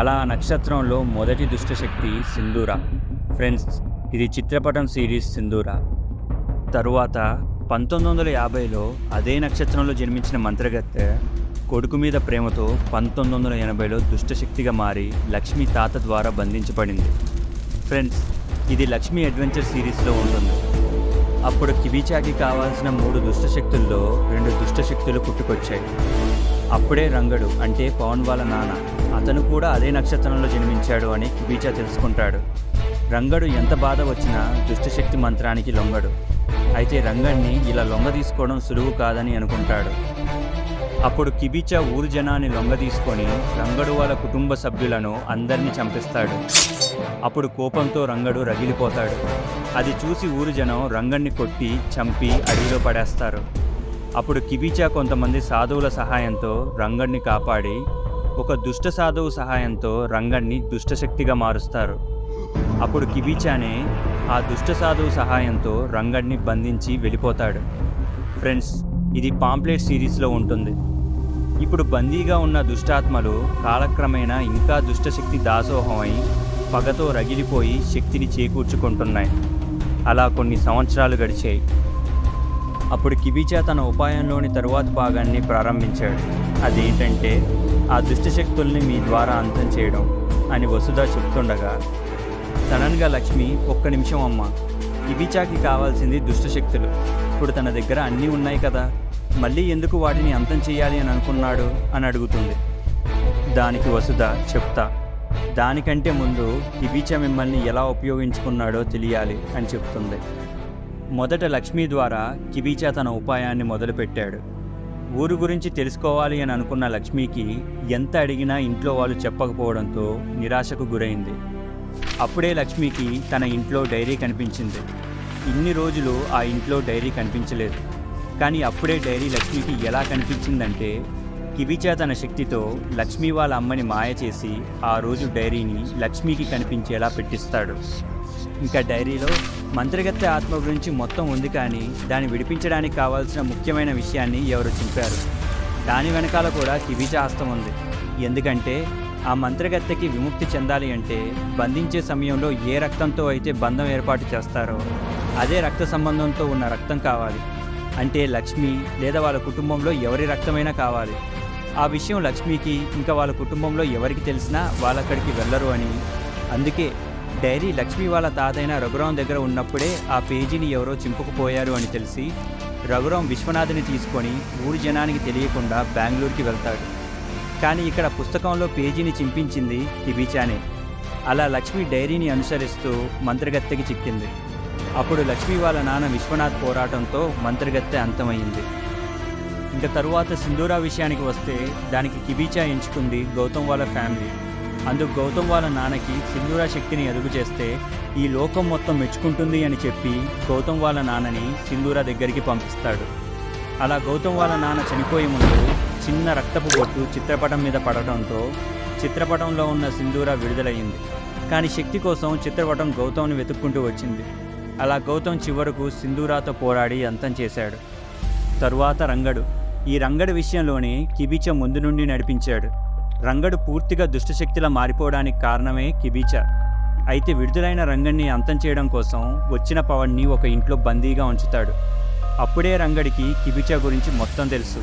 అలా ఆ నక్షత్రంలో మొదటి దుష్టశక్తి సింధూర. ఫ్రెండ్స్, ఇది చిత్రపటం సిరీస్ సింధూర. తరువాత 1950లో అదే నక్షత్రంలో జన్మించిన మంత్రగత్తె కొడుకు మీద ప్రేమతో 1980లో దుష్టశక్తిగా మారి లక్ష్మి తాత ద్వారా బంధించబడింది. ఫ్రెండ్స్, ఇది లక్ష్మి అడ్వెంచర్ సిరీస్లో ఉంటుంది. అప్పుడు కిబీచాకి కావాల్సిన 3 దుష్టశక్తుల్లో 2 దుష్టశక్తులు పుట్టుకొచ్చాయి. అప్పుడే రంగడు అంటే పవన్ వాళ్ళ నాన్న, అతను కూడా అదే నక్షత్రంలో జన్మించాడు అని కిబీచా తెలుసుకుంటాడు. రంగడు ఎంత బాధ వచ్చినా దుష్టశక్తి మంత్రానికి లొంగడు. అయితే రంగడిని ఇలా లొంగ తీసుకోవడం సులువు కాదని అనుకుంటాడు. అప్పుడు కిబీచా ఊరు జనాన్ని లొంగ తీసుకొని రంగడు వాళ్ళ కుటుంబ సభ్యులను అందరినీ చంపిస్తాడు. అప్పుడు కోపంతో రంగడు రగిలిపోతాడు. అది చూసి ఊరు జనం రంగడిని కొట్టి చంపి అడవిలో పడేస్తారు. అప్పుడు కిబీచా కొంతమంది సాధువుల సహాయంతో రంగడిని కాపాడి ఒక దుష్ట సాధువు సహాయంతో రంగడిని దుష్టశక్తిగా మారుస్తారు. అప్పుడు కిబీచానే ఆ దుష్ట సాధువు సహాయంతో రంగడిని బంధించి వెళ్ళిపోతాడు. ఫ్రెండ్స్, ఇది పాంప్లెట్ సిరీస్లో ఉంటుంది. ఇప్పుడు బందీగా ఉన్న దుష్టాత్మలు కాలక్రమేణా ఇంకా దుష్టశక్తి దాసోహమై పగతో రగిలిపోయి శక్తిని చేకూర్చుకుంటున్నాయి. అలా కొన్ని సంవత్సరాలు గడిచాయి. అప్పుడు కిబీచా తన ఉపాయంలోని తరువాత భాగాన్ని ప్రారంభించాడు. అదేంటంటే ఆ దుష్టశక్తుల్ని మీ ద్వారా అంతం చేయడం అని వసుధ చెప్తుండగా సడన్గా లక్ష్మి, ఒక్క నిమిషం అమ్మ, కిబీచాకి కావాల్సింది దుష్టశక్తులు, ఇప్పుడు తన దగ్గర అన్నీ ఉన్నాయి కదా, మళ్ళీ ఎందుకు వాటిని అంతం చేయాలి అని అనుకున్నాడు అని అడుగుతుంది. దానికి వసుధ, చెప్తా, దానికంటే ముందు కిబీచా మిమ్మల్ని ఎలా ఉపయోగించుకున్నాడో తెలియాలి అని చెప్తుంది. మొదట లక్ష్మి ద్వారా కిబీచా తన ఉపాయాన్ని మొదలుపెట్టాడు. ఊరు గురించి తెలుసుకోవాలి అని అనుకున్న లక్ష్మికి ఎంత అడిగినా ఇంట్లో వాళ్ళు చెప్పకపోవడంతో నిరాశకు గురైంది. అప్పుడే లక్ష్మికి తన ఇంట్లో డైరీ కనిపించింది. ఇన్ని రోజులు ఆ ఇంట్లో డైరీ కనిపించలేదు. కానీ అప్పుడే డైరీ లక్ష్మికి ఎలా కనిపించిందంటే కిబీచా తన శక్తితో లక్ష్మి వాళ్ళ అమ్మని మాయ చేసి ఆ రోజు డైరీని లక్ష్మికి కనిపించేలా పెట్టిస్తాడు. ఇంకా డైరీలో మంత్రగత్తె ఆత్మ గురించి మొత్తం ఉంది, కానీ దాన్ని విడిపించడానికి కావాల్సిన ముఖ్యమైన విషయాన్ని ఎవరు చింపారు. దాని వెనకాల కూడా కిబీచా హస్తం ఉంది. ఎందుకంటే ఆ మంత్రగత్తెకి విముక్తి చెందాలి అంటే బంధించే సమయంలో ఏ రక్తంతో అయితే బంధం ఏర్పాటు చేస్తారో అదే రక్త సంబంధంతో ఉన్న రక్తం కావాలి. అంటే లక్ష్మి లేదా వాళ్ళ కుటుంబంలో ఎవరి రక్తమైనా కావాలి. ఆ విషయం లక్ష్మికి ఇంకా వాళ్ళ కుటుంబంలో ఎవరికి తెలిసినా వాళ్ళక్కడికి వెళ్ళరు అని. అందుకే డైరీ లక్ష్మి వాళ్ళ తాతైన రఘురాం దగ్గర ఉన్నప్పుడే ఆ పేజీని ఎవరో చింపుకుపోయారు అని తెలిసి రఘురాం విశ్వనాథ్ని తీసుకొని ఊరి జనానికి తెలియకుండా బెంగళూరుకి వెళ్తాడు. కానీ ఇక్కడ పుస్తకంలో పేజీని చింపించింది కిబీచానే. అలా లక్ష్మి డైరీని అనుసరిస్తూ మంత్రగత్తెకి చిక్కింది. అప్పుడు లక్ష్మి వాళ్ళ నాన్న విశ్వనాథ్ పోరాటంతో మంత్రగత్తె అంతమైంది. ఇంకా తరువాత సింధూరా విషయానికి వస్తే దానికి కిబీచా ఎంచుకుంది గౌతమ్ వాళ్ళ ఫ్యామిలీ. అందుకు గౌతమ్ వాళ్ళ నాన్నకి సింధూరా శక్తిని అదుపు చేస్తే ఈ లోకం మొత్తం మెచ్చుకుంటుంది అని చెప్పి గౌతమ్ వాళ్ళ నాన్నని సింధూరా దగ్గరికి పంపిస్తాడు. అలా గౌతమ్ వాళ్ళ నాన్న చనిపోయే ముందు చిన్న రక్తపు బొట్టు చిత్రపటం మీద పడటంతో చిత్రపటంలో ఉన్న సింధూరా విడుదలయ్యింది. కానీ శక్తి కోసం చిత్రపటం గౌతమ్ని వెతుక్కుంటూ వచ్చింది. అలా గౌతమ్ చివరకు సింధూరాతో పోరాడి అంతం చేశాడు. తరువాత రంగడు. ఈ రంగడి విషయంలోనే కిబీచా ముందు నుండి నడిపించాడు. రంగడు పూర్తిగా దుష్టశక్తిలా మారిపోవడానికి కారణమే కిబీచా. అయితే విడుదలైన రంగడిని అంతం చేయడం కోసం వచ్చిన పవన్ని ఒక ఇంట్లో బందీగా ఉంచుతాడు. అప్పుడే రంగడికి కిబీచా గురించి మొత్తం తెలుసు.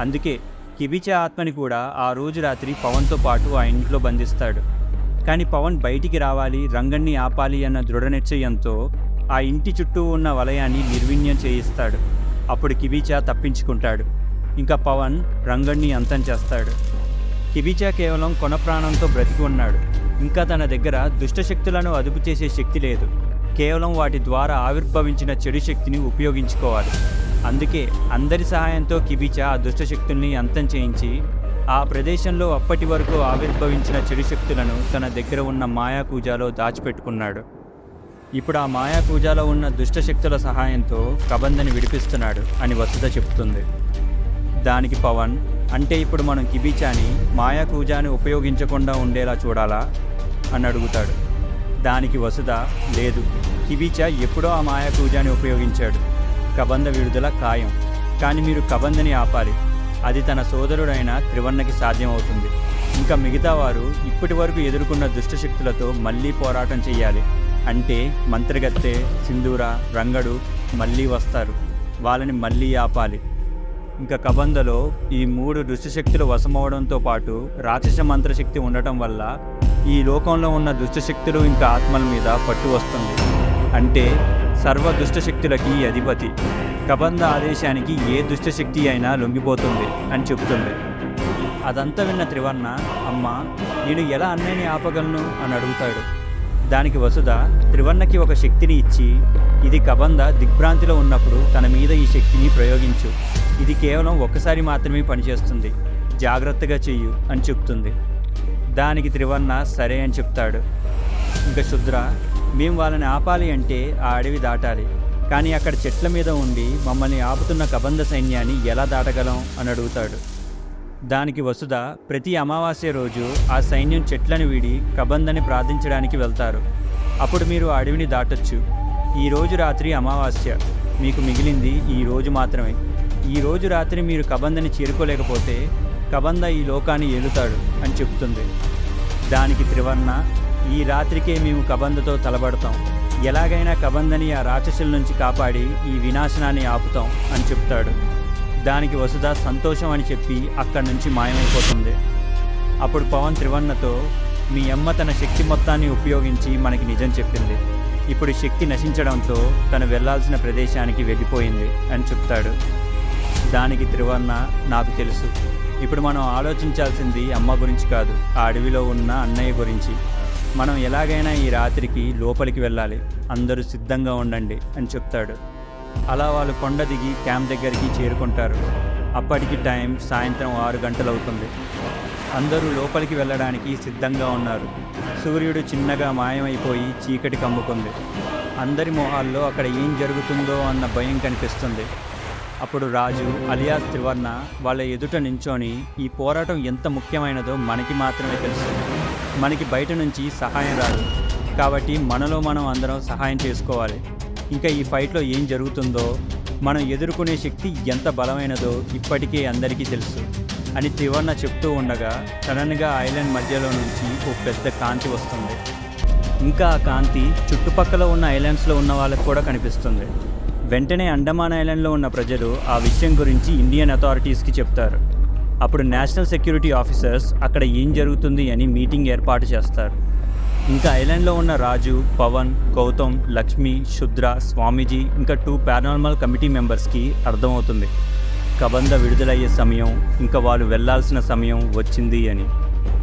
అందుకే కిబీచా ఆత్మని కూడా ఆ రోజు రాత్రి పవన్తో పాటు ఆ ఇంట్లో బంధిస్తాడు. కానీ పవన్ బయటికి రావాలి, రంగడిని ఆపాలి అన్న దృఢ నిశ్చయంతో ఆ ఇంటి చుట్టూ ఉన్న వలయాన్ని నిర్వీణ్యం చేయిస్తాడు. అప్పుడు కిబీచా తప్పించుకుంటాడు. ఇంకా పవన్ రంగడిని అంతం చేస్తాడు. కిబీచా కేవలం కొన ప్రాణంతో బ్రతికి ఉన్నాడు. ఇంకా తన దగ్గర దుష్టశక్తులను అదుపు చేసే శక్తి లేదు. కేవలం వాటి ద్వారా ఆవిర్భవించిన చెడు శక్తిని ఉపయోగించుకోవాలి. అందుకే అందరి సహాయంతో కిబీచా ఆ దుష్టశక్తుల్ని అంతం చేయించి ఆ ప్రదేశంలో అప్పటి వరకు ఆవిర్భవించిన చెడు శక్తులను తన దగ్గర ఉన్న మాయాకూజాలో దాచిపెట్టుకున్నాడు. ఇప్పుడు ఆ మాయాకూజాలో ఉన్న దుష్టశక్తుల సహాయంతో కబందని విడిపిస్తున్నాడు అని వసుధ చెప్తుంది. దానికి పవన్, అంటే ఇప్పుడు మనం కిబీచాని మాయాకూజాని ఉపయోగించకుండా ఉండేలా చూడాలా అని అడుగుతాడు. దానికి వసుధ, లేదు, కిబీచా ఎప్పుడో ఆ మాయాకూజాని ఉపయోగించాడు. కబంద విడుదల ఖాయం. కానీ మీరు కబందని ఆపాలి. అది తన సోదరుడైన త్రివర్ణకి సాధ్యమవుతుంది. ఇంకా మిగతా వారు ఇప్పటి వరకు ఎదుర్కొన్న దుష్టశక్తులతో మళ్ళీ పోరాటం చేయాలి. అంటే మంత్రగత్తె, సింధూర, రంగడు మళ్ళీ వస్తారు. వాళ్ళని మళ్ళీ ఆపాలి. ఇంకా కబందలో ఈ 3 దుష్టశక్తులు వశమవడంతో పాటు రాక్షస మంత్రశక్తి ఉండటం వల్ల ఈ లోకంలో ఉన్న దుష్టశక్తులు ఇంకా ఆత్మల మీద పట్టు వస్తుంది. అంటే సర్వ దుష్టశక్తులకి అధిపతి. కబంద ఆదేశానికి ఏ దుష్టశక్తి అయినా లొంగిపోతుంది అని చెబుతుంది. అదంతా విన్న త్రివర్ణ, అమ్మ, నేను ఎలా అన్నయ్యని ఆపగలను అని అడుగుతాడు. దానికి వసుధ త్రివర్ణకి ఒక శక్తిని ఇచ్చి, ఇది కబంద దిగ్భ్రాంతిలో ఉన్నప్పుడు తన మీద ఈ శక్తిని ప్రయోగించు. ఇది కేవలం ఒక్కసారి మాత్రమే పనిచేస్తుంది. జాగ్రత్తగా చెయ్యు అని చెప్తుంది. దానికి త్రివర్ణ సరే అని చెప్తాడు. ఇంకా శుద్ర, మేము వాళ్ళని ఆపాలి అంటే ఆ అడవి దాటాలి. కానీ అక్కడ చెట్ల మీద ఉండి మమ్మల్ని ఆపుతున్న కబంద సైన్యాన్ని ఎలా దాటగలం అని అడుగుతాడు. దానికి వసుధ, ప్రతి అమావాస్య రోజు ఆ సైన్యం చెట్లను వీడి కబందని ప్రార్థించడానికి వెళ్తారు. అప్పుడు మీరు ఆ అడవిని దాటొచ్చు. ఈరోజు రాత్రి అమావాస్య, మీకు మిగిలింది ఈ రోజు మాత్రమే. ఈ రోజు రాత్రి మీరు కబందని చేరుకోలేకపోతే కబంద ఈ లోకాన్ని ఏలుతాడు అని చెప్తుంది. దానికి త్రివర్ణ, ఈ రాత్రికే మేము కబందతో తలబడతాం. ఎలాగైనా కబందని ఆ రాక్షసుల నుంచి కాపాడి ఈ వినాశనాన్ని ఆపుతాం అని చెప్తాడు. దానికి వసుధ సంతోషం అని చెప్పి అక్కడి నుంచి మాయమైపోతుంది. అప్పుడు పవన్ త్రివర్ణతో, మీ అమ్మ తన శక్తి మొత్తాన్ని ఉపయోగించి మనకి నిజం చెప్పింది. ఇప్పుడు శక్తి నశించడంతో తను వెళ్లాల్సిన ప్రదేశానికి వెళ్ళిపోయింది అని చెప్తాడు. దానికి త్రివర్ణ, నాకు తెలుసు. ఇప్పుడు మనం ఆలోచించాల్సింది అమ్మ గురించి కాదు, ఆ అడవిలో ఉన్న అన్నయ్య గురించి. మనం ఎలాగైనా ఈ రాత్రికి లోపలికి వెళ్ళాలి. అందరూ సిద్ధంగా ఉండండి అని చెప్తాడు. అలా వాళ్ళు కొండ దిగి క్యాంప్ దగ్గరికి చేరుకుంటారు. అప్పటికి టైం సాయంత్రం 6 గంటలవుతుంది. అందరూ లోపలికి వెళ్ళడానికి సిద్ధంగా ఉన్నారు. సూర్యుడు చిన్నగా మాయమైపోయి చీకటి కమ్ముకుంది. అందరి మొహాల్లో అక్కడ ఏం జరుగుతుందో అన్న భయం కనిపిస్తుంది. అప్పుడు రాజు అలియాస్ త్రివర్ణ వాళ్ళ ఎదుట నించొని, ఈ పోరాటం ఎంత ముఖ్యమైనదో మనకి మాత్రమే తెలుసు. మనకి బయట నుంచి సహాయం రాదు. కాబట్టి మనలో మనం అందరం సహాయం చేసుకోవాలి. ఇంకా ఈ ఫైట్లో ఏం జరుగుతుందో, మనం ఎదుర్కొనే శక్తి ఎంత బలమైనదో ఇప్పటికే అందరికీ తెలుసు అని త్రివర్ణ చెప్తూ ఉండగా సడన్గా ఐలాండ్ మధ్యలో నుంచి ఓ పెద్ద కాంతి వస్తుంది. ఇంకా ఆ కాంతి చుట్టుపక్కల ఉన్న ఐలాండ్స్లో ఉన్న వాళ్ళకు కూడా కనిపిస్తుంది. వెంటనే అండమాన్ ఐలాండ్లో ఉన్న ప్రజలు ఆ విషయం గురించి ఇండియన్ అథారిటీస్కి చెప్తారు. అప్పుడు నేషనల్ సెక్యూరిటీ ఆఫీసర్స్ అక్కడ ఏం జరుగుతుంది అని మీటింగ్ ఏర్పాటు చేస్తారు. ఇంకా ఐలాండ్లో ఉన్న రాజు, పవన్, గౌతమ్, లక్ష్మి, శుద్ర, స్వామీజీ ఇంకా 2 పారానార్మల్ కమిటీ మెంబర్స్కి అర్థమవుతుంది కబంద విడుదలయ్యే సమయం, ఇంకా వాళ్ళు వెళ్లాల్సిన సమయం వచ్చింది అని.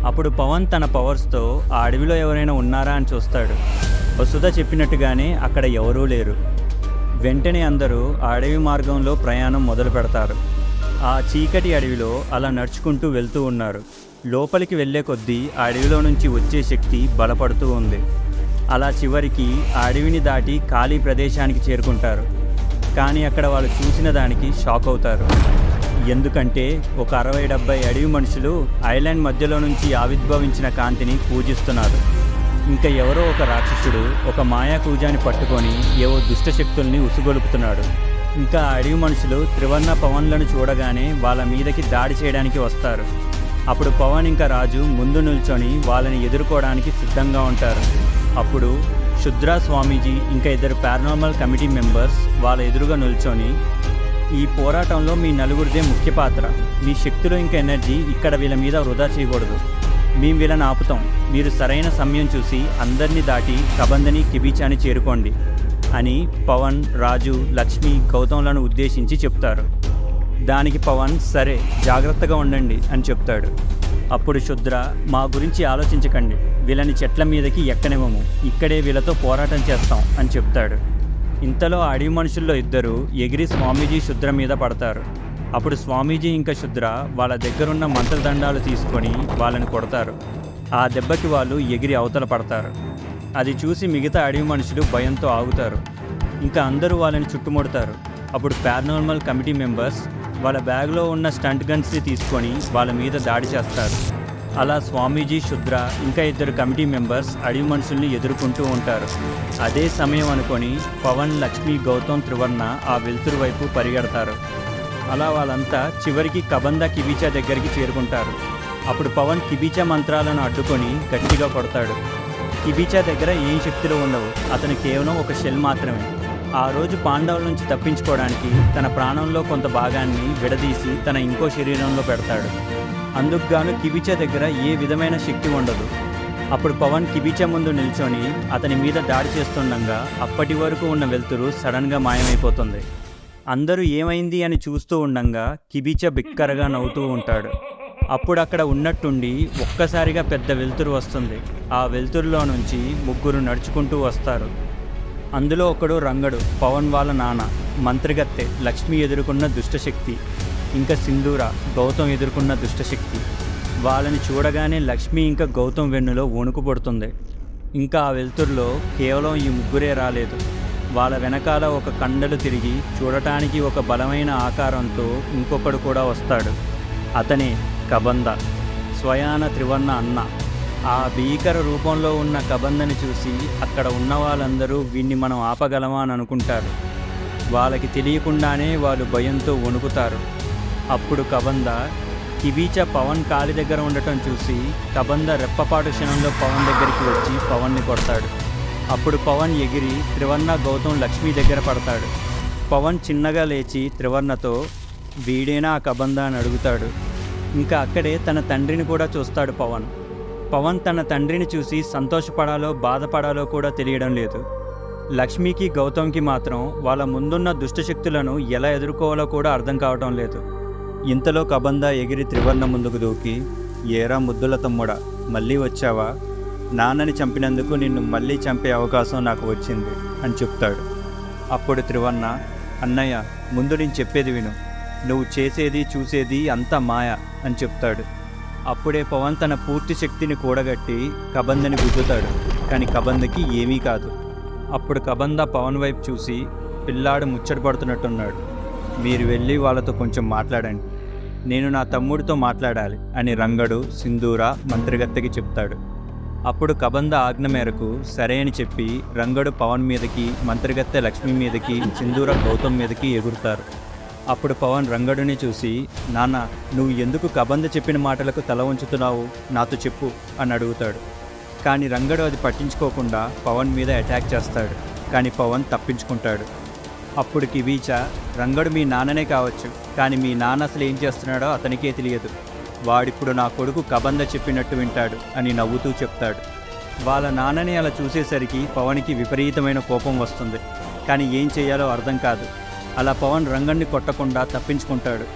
అప్పుడు పవన్ తన పవర్స్తో ఆ అడవిలో ఎవరైనా ఉన్నారా అని చూస్తాడు. వసుధ చెప్పినట్టుగానే అక్కడ ఎవరూ లేరు. వెంటనే అందరూ ఆ అడవి మార్గంలో ప్రయాణం మొదలు పెడతారు. ఆ చీకటి అడవిలో అలా నడుచుకుంటూ వెళ్తూ ఉన్నారు. లోపలికి వెళ్ళే కొద్దీ ఆ అడవిలో నుంచి వచ్చే శక్తి బలపడుతూ ఉంది. అలా చివరికి ఆ అడవిని దాటి ఖాళీ ప్రదేశానికి చేరుకుంటారు. కానీ అక్కడ వాళ్ళు చూసిన దానికి షాక్ అవుతారు. ఎందుకంటే ఒక 60-70 అడవి మనుషులు ఐలాండ్ మధ్యలో నుంచి ఆవిర్భవించిన కాంతిని పూజిస్తున్నారు. ఇంకా ఎవరో ఒక రాక్షసుడు ఒక మాయా కూజాని పట్టుకొని ఏవో దుష్టశక్తుల్ని ఉసుగొలుపుతున్నాడు. ఇంకా అడవి మనుషులు త్రివర్ణ పవన్లను చూడగానే వాళ్ళ మీదకి దాడి చేయడానికి వస్తారు. అప్పుడు పవన్ ఇంకా రాజు ముందు నిల్చొని వాళ్ళని ఎదుర్కోవడానికి సిద్ధంగా ఉంటారు. అప్పుడు శుద్రా స్వామీజీ ఇంకా 2 పారానార్మల్ కమిటీ మెంబర్స్ వాళ్ళ ఎదురుగా నిల్చొని, ఈ పోరాటంలో మీ నలుగురిదే ముఖ్య పాత్ర. మీ శక్తులు ఇంకా ఎనర్జీ ఇక్కడ వీళ్ళ మీద వృధా చేయకూడదు. మేము వీళ్ళని ఆపుతాం. మీరు సరైన సమయం చూసి అందరినీ దాటి కబందని కిబీచాని చేరుకోండి అని పవన్, రాజు, లక్ష్మి, గౌతంలను ఉద్దేశించి చెప్తారు. దానికి పవన్ సరే జాగ్రత్తగా ఉండండి అని చెప్తాడు. అప్పుడు శుద్ర, మా గురించి ఆలోచించకండి, వీళ్ళని చెట్ల మీదకి ఎక్కనివ్వము, ఇక్కడే వీళ్ళతో పోరాటం చేస్తాం అని చెప్తాడు. ఇంతలో అడవి మనుషుల్లో 2 ఎగిరి స్వామీజీ శుద్ర మీద పడతారు. అప్పుడు స్వామీజీ ఇంకా శుద్ర వాళ్ళ దగ్గరున్న మంత్రదండాలు తీసుకొని వాళ్ళని కొడతారు. ఆ దెబ్బకి వాళ్ళు ఎగిరి అవతల పడతారు. అది చూసి మిగతా అడవి మనుషులు భయంతో ఆగుతారు. ఇంకా అందరూ వాళ్ళని చుట్టుముడతారు. అప్పుడు పారానార్మల్ కమిటీ మెంబర్స్ వాళ్ళ బ్యాగ్లో ఉన్న స్టంట్ గన్స్ని తీసుకొని వాళ్ళ మీద దాడి చేస్తారు. అలా స్వామీజీ, శుద్ర ఇంకా 2 కమిటీ మెంబర్స్ అడవి మనుషుల్ని ఎదుర్కొంటూ ఉంటారు. అదే సమయం అనుకొని పవన్, లక్ష్మి, గౌతమ్, త్రివర్ణ ఆ వెలుతురు వైపు పరిగెడతారు. అలా వాళ్ళంతా చివరికి కబంద కిబీచా దగ్గరికి చేరుకుంటారు. అప్పుడు పవన్ కిబీచా మంత్రాలను అడ్డుకొని గట్టిగా కొడతాడు. కిబీచా దగ్గర ఏం శక్తులు ఉండవు, అతను కేవలం ఒక షెల్ మాత్రమే. ఆ రోజు పాండవుల నుంచి తప్పించుకోవడానికి తన ప్రాణంలో కొంత భాగాన్ని విడదీసి తన ఇంకో శరీరంలో పెడతాడు. అందుకుగాను కిబీచా దగ్గర ఏ విధమైన శక్తి ఉండదు. అప్పుడు పవన్ కిబీచా ముందు నిల్చొని అతని మీద దాడి చేస్తుండగా అప్పటి వరకు ఉన్న వెలుతురు సడన్గా మాయమైపోతుంది. అందరూ ఏమైంది అని చూస్తూ ఉండగా కిబీచా బిక్కరగా నవ్వుతూ ఉంటాడు. అప్పుడు అక్కడ ఉన్నట్టుండి ఒక్కసారిగా పెద్ద వెలుతురు వస్తుంది. ఆ వెలుతురులో నుంచి 3 నడుచుకుంటూ వస్తారు. అందులో ఒకడు రంగడు, పవన్ వాళ్ళ నాన్న, మంత్రిగత్తె లక్ష్మి ఎదుర్కొన్న దుష్టశక్తి, ఇంకా సింధూర, గౌతమ్ ఎదుర్కొన్న దుష్టశక్తి. వాళ్ళని చూడగానే లక్ష్మి ఇంకా గౌతమ్ వెన్నులో వణుకు పడుతుంది. ఇంకా ఆ వెలుతురులో కేవలం ఈ 3 రాలేదు. వాళ్ళ వెనకాల ఒక కండలు తిరిగి చూడటానికి ఒక బలమైన ఆకారంతో ఇంకొకడు కూడా వస్తాడు. అతనే కబంద, స్వయాన త్రివర్ణ అన్న. ఆ భీకర రూపంలో ఉన్న కబందని చూసి అక్కడ ఉన్న వాళ్ళందరూ వీణ్ణి మనం ఆపగలమా అని అనుకుంటారు. వాళ్ళకి తెలియకుండానే వాళ్ళు భయంతో వణుకుతారు. అప్పుడు కబంద కిబీచా పవన్ కాలి దగ్గర ఉండటం చూసి కబంద రెప్పపాటు క్షణంలో పవన్ దగ్గరికి వచ్చి పవన్ని కొడతాడు. అప్పుడు పవన్ ఎగిరి త్రివర్ణ, గౌతమ్, లక్ష్మి దగ్గర పడతాడు. పవన్ చిన్నగా లేచి త్రివర్ణతో, వీడేనా ఆ కబంద అని అడుగుతాడు. ఇంకా అక్కడే తన తండ్రిని కూడా చూస్తాడు పవన్ తన తండ్రిని చూసి సంతోషపడాలో బాధపడాలో కూడా తెలియడం లేదు. లక్ష్మికి, గౌతమ్కి మాత్రం వాళ్ళ ముందున్న దుష్టశక్తులను ఎలా ఎదుర్కోవాలో కూడా అర్థం కావటం లేదు. ఇంతలో కబంద ఎగిరి త్రివర్ణ ముందుకు దూకి, ఏరా ముద్దుల తమ్ముడా, మళ్ళీ వచ్చావా? నాన్నని చంపినందుకు నిన్ను మళ్ళీ చంపే అవకాశం నాకు వచ్చింది అని చెప్తాడు. అప్పుడు త్రివర్ణ, అన్నయ్య ముందు నేను చెప్పేది విను, నువ్వు చేసేది చూసేది అంతా మాయ అని చెప్తాడు. అప్పుడే పవన్ తన పూర్తి శక్తిని కూడగట్టి కబందని గుద్దుతాడు. కానీ కబందకి ఏమీ కాదు. అప్పుడు కబంద పవన్ వైపు చూసి, పిల్లాడు ముచ్చట పడుతున్నట్టున్నాడు, మీరు వెళ్ళి వాళ్ళతో కొంచెం మాట్లాడండి, నేను నా తమ్ముడితో మాట్లాడాలి అని రంగడు, సింధూర, మంత్రిగత్తెకి చెప్తాడు. అప్పుడు కబంద ఆజ్ఞ మేరకు సరే అని చెప్పి రంగడు పవన్ మీదకి, మంత్రిగత్తె లక్ష్మి మీదకి, సింధూర గౌతమ్ మీదకి ఎగురుతారు. అప్పుడు పవన్ రంగడుని చూసి, నాన్న నువ్వు ఎందుకు కబంద చెప్పిన మాటలకు తల ఉంచుతున్నావు, నాతో చెప్పు అని అడుగుతాడు. కానీ రంగడు అది పట్టించుకోకుండా పవన్ మీద అటాక్ చేస్తాడు. కానీ పవన్ తప్పించుకుంటాడు. అప్పుడు కిబీచా, రంగడు మీ నాన్ననే కావచ్చు, కానీ మీ నాన్న అసలు ఏం చేస్తున్నాడో అతనికే తెలియదు, వాడిప్పుడు నా కొడుకు కబంద చెప్పినట్టు వింటాడు అని నవ్వుతూ చెప్తాడు. వాళ్ళ నాన్నని అలా చూసేసరికి పవన్కి విపరీతమైన కోపం వస్తుంది. కానీ ఏం చేయాలో అర్థం కాదు. అలా పవన్ రంగణ్ణి కొట్టకుండా తప్పించుకుంటాడు.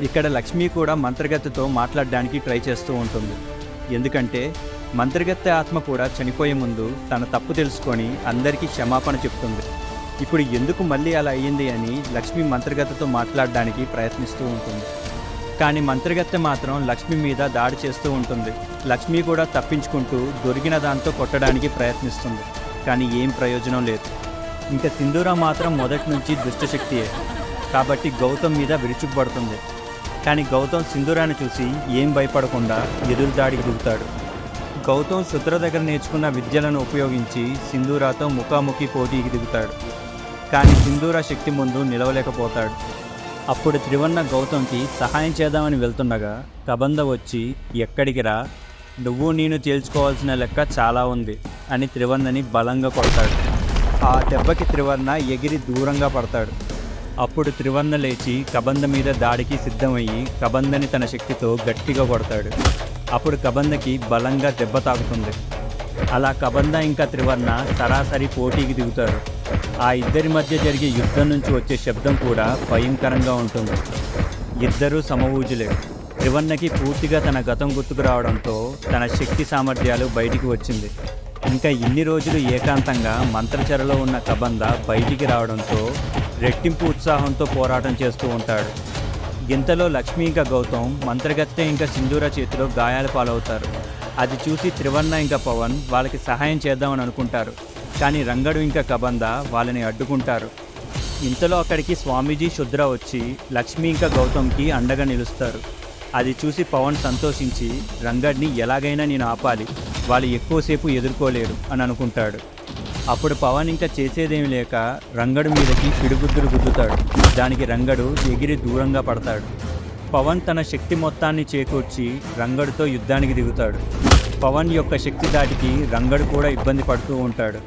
ఇక్కడ లక్ష్మి కూడా మంత్రగత్తెతో మాట్లాడడానికి ట్రై చేస్తూ ఉంటుంది. ఎందుకంటే మంత్రగత్తె ఆత్మ కూడా చనిపోయే ముందు తన తప్పు తెలుసుకొని అందరికీ క్షమాపణ చెప్తుంది. ఇప్పుడు ఎందుకు మళ్ళీ అలా అయ్యింది అని లక్ష్మి మంత్రగత్తెతో మాట్లాడడానికి ప్రయత్నిస్తూ ఉంటుంది. కానీ మంత్రగత్తె మాత్రం లక్ష్మి మీద దాడి చేస్తూ ఉంటుంది. లక్ష్మి కూడా తప్పించుకుంటూ దొరికిన దాంతో కొట్టడానికి ప్రయత్నిస్తుంది. కానీ ఏం ప్రయోజనం లేదు. ఇంకా సింధూర మాత్రం మొదటి నుంచి దుష్టశక్తియే కాబట్టి గౌతమ్ మీద విరుచుకుపడుతుంది. కానీ గౌతమ్ సింధూరాన్ని చూసి ఏం భయపడకుండా ఎదురుదాడికి దిగుతాడు. గౌతమ్ శుద్ర దగ్గర నేర్చుకున్న విద్యలను ఉపయోగించి సింధూరాతో ముఖాముఖి పోటీకి దిగుతాడు. కానీ సింధూర శక్తి ముందు నిలవలేకపోతాడు. అప్పుడు త్రివర్ణ గౌతమ్కి సహాయం చేద్దామని వెళ్తుండగా కబంధ వచ్చి, ఎక్కడికి రా, నువ్వు నేను తేల్చుకోవాల్సిన లెక్క చాలా ఉంది అని త్రివర్ణని బలంగా కొడతాడు. ఆ దెబ్బకి త్రివర్ణ ఎగిరి దూరంగా పడతాడు. అప్పుడు త్రివర్ణ లేచి కబంధ మీద దాడికి సిద్ధమయ్యి కబంధని తన శక్తితో గట్టిగా కొడతాడు. అప్పుడు కబంధకి బలంగా దెబ్బ తాకుతుంది. అలా కబంధ ఇంకా త్రివర్ణ సరాసరి పోటీకి దిగుతారు. ఆ ఇద్దరి మధ్య జరిగే యుద్ధం నుంచి వచ్చే శబ్దం కూడా భయంకరంగా ఉంటుంది. ఇద్దరూ సమవూజులే. త్రివర్ణకి పూర్తిగా తన గతం గుర్తుకు రావడంతో తన శక్తి సామర్థ్యాలు బయటికి వచ్చింది. ఇంకా ఇన్ని రోజులు ఏకాంతంగా మంత్రచరలో ఉన్న కబంధ బయటికి రావడంతో రెట్టింపు ఉత్సాహంతో పోరాటం చేస్తూ ఉంటాడు. గింతలో లక్ష్మి ఇంకా గౌతమ్ మంత్రగత్తె ఇంకా సింధూర చేతిలో గాయాల పాలవుతారు. అది చూసి త్రివర్ణ ఇంకా పవన్ వాళ్ళకి సహాయం చేద్దామని అనుకుంటారు. కానీ రంగడు ఇంకా కబంధ వాళ్ళని అడ్డుకుంటారు. ఇంతలో అక్కడికి స్వామీజీ శుద్ర వచ్చి లక్ష్మి ఇంకా గౌతమ్కి అండగా నిలుస్తారు. అది చూసి పవన్ సంతోషించి రంగడిని ఎలాగైనా నేను ఆపాలి, వాళ్ళు ఎక్కువసేపు ఎదుర్కోలేరు అని అనుకుంటాడు. అప్పుడు పవన్ ఇంకా చేసేదేమి లేక రంగడు మీదకి పిడుగుద్దులు గుద్దుతాడు. దానికి రంగడు ఎగిరి దూరంగా పడతాడు. పవన్ తన శక్తి మొత్తాన్ని చేకూర్చి రంగడితో యుద్ధానికి దిగుతాడు. పవన్ యొక్క శక్తి దాటికి రంగడు కూడా ఇబ్బంది పడుతూ ఉంటాడు.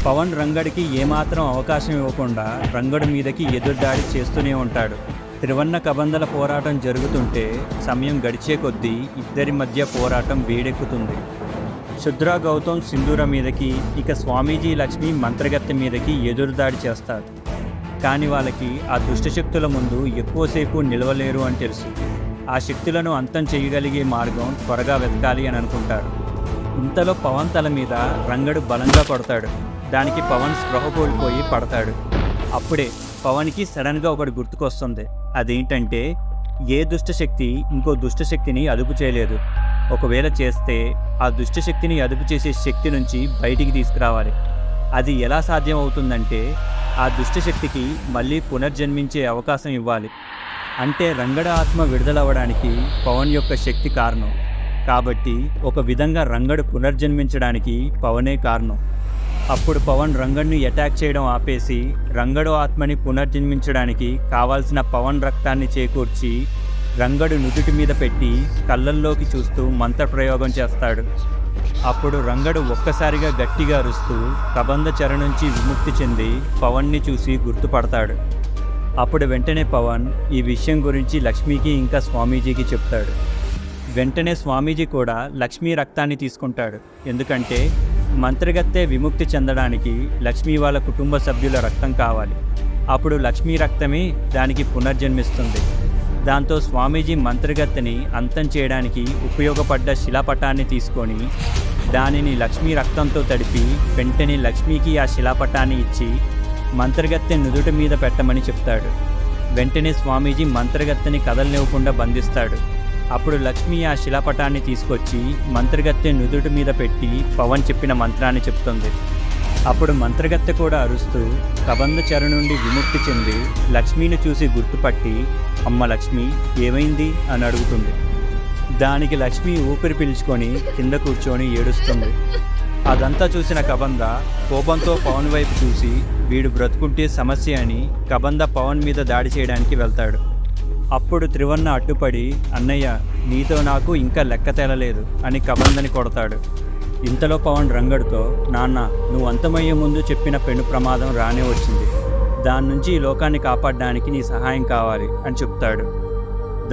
పవన్ రంగడికి ఏమాత్రం అవకాశం ఇవ్వకుండా రంగడు మీదకి ఎదురుదాడి చేస్తూనే ఉంటాడు. త్రివర్ణ కబంధల పోరాటం జరుగుతుంటే సమయం గడిచే కొద్దీ ఇద్దరి మధ్య పోరాటం వేడెక్కుతుంది. శుద్ర గౌతమ్ సింధూర మీదకి, ఇక స్వామీజీ లక్ష్మి మంత్రగత్తె మీదకి ఎదురుదాడి చేస్తారు. కానీ వాళ్ళకి ఆ దుష్టశక్తుల ముందు ఎక్కువసేపు నిలవలేరు అని తెలుసు. ఆ శక్తులను అంతం చేయగలిగే మార్గం త్వరగా వెతకాలి అని అనుకుంటారు. ఇంతలో పవన్ తల మీద రంగడు బలంగా కొడతాడు. దానికి పవన్ స్పృహ కోల్పోయి పడతాడు. అప్పుడే పవన్కి సడన్గా ఒకటి గుర్తుకొస్తుంది. అదేంటంటే ఏ దుష్టశక్తి ఇంకో దుష్టశక్తిని అదుపు చేయలేదు. ఒకవేళ చేస్తే ఆ దుష్టశక్తిని అదుపు చేసే శక్తి నుంచి బయటికి తీసుకురావాలి. అది ఎలా సాధ్యం అవుతుందంటే ఆ దుష్టశక్తికి మళ్ళీ పునర్జన్మించే అవకాశం ఇవ్వాలి. అంటే రంగడ ఆత్మ విడుదలవ్వడానికి పవన్ యొక్క శక్తి కారణం. కాబట్టి ఒక విధంగా రంగడు పునర్జన్మించడానికి పవనే కారణం. అప్పుడు పవన్ రంగడ్ని అటాక్ చేయడం ఆపేసి రంగడు ఆత్మని పునర్జన్మించడానికి కావాల్సిన పవన్ రక్తాన్ని చేకూర్చి రంగడు నుదుటి మీద పెట్టి కళ్ళల్లోకి చూస్తూ మంత్రప్రయోగం చేస్తాడు. అప్పుడు రంగడు ఒక్కసారిగా గట్టిగా అరుస్తూ కబంధ చెర నుంచి విముక్తి చెంది పవన్ని చూసి గుర్తుపడతాడు. అప్పుడు వెంటనే పవన్ ఈ విషయం గురించి లక్ష్మికి ఇంకా స్వామీజీకి చెప్తాడు. వెంటనే స్వామీజీ కూడా లక్ష్మీ రక్తాన్ని తీసుకుంటాడు. ఎందుకంటే మంత్రగత్తె విముక్తి చెందడానికి లక్ష్మీ వాళ్ళ కుటుంబ సభ్యుల రక్తం కావాలి. అప్పుడు లక్ష్మీ రక్తమే దానికి పునర్జన్మిస్తుంది. దాంతో స్వామీజీ మంత్రగత్తెని అంతం చేయడానికి ఉపయోగపడ్డ శిలాపటాన్ని తీసుకొని దానిని లక్ష్మీ రక్తంతో తడిపి వెంటనే లక్ష్మీకి ఆ శిలాపటాన్ని ఇచ్చి మంత్రగత్తె నుదుటి మీద పెట్టమని చెప్తాడు. వెంటనే స్వామీజీ మంత్రగత్తెని కదలనివ్వకుండా బంధిస్తాడు. అప్పుడు లక్ష్మి ఆ శిలాపటాన్ని తీసుకొచ్చి మంత్రగత్తె నుదుటి మీద పెట్టి పవన్ చెప్పిన మంత్రాన్ని చెప్తుంది. అప్పుడు మంత్రగత్తె కూడా అరుస్తూ కబంధ చెర నుండి విముక్తి చెంది లక్ష్మిని చూసి గుర్తుపట్టి, అమ్మ లక్ష్మి ఏమైంది అని అడుగుతుంది. దానికి లక్ష్మి ఊపిరి పీల్చుకొని కింద కూర్చొని ఏడుస్తుంది. అదంతా చూసిన కబంధ కోపంతో పవన్ వైపు చూసి వీడు బ్రతుకుంటే సమస్య అని కబంధ పవన్ మీద దాడి చేయడానికి వెళ్తాడు. అప్పుడు త్రివర్ణ అడ్డుపడి, అన్నయ్య నీతో నాకు ఇంకా లెక్క తేలలేదు అని కబంధని కొడతాడు. ఇంతలో పవన్ రంగడితో, నాన్న నువ్వు అంతమయ్యే ముందు చెప్పిన పెను ప్రమాదం రానే వచ్చింది, దాని నుంచి ఈ లోకాన్ని కాపాడడానికి నీ సహాయం కావాలి అని చెప్తాడు.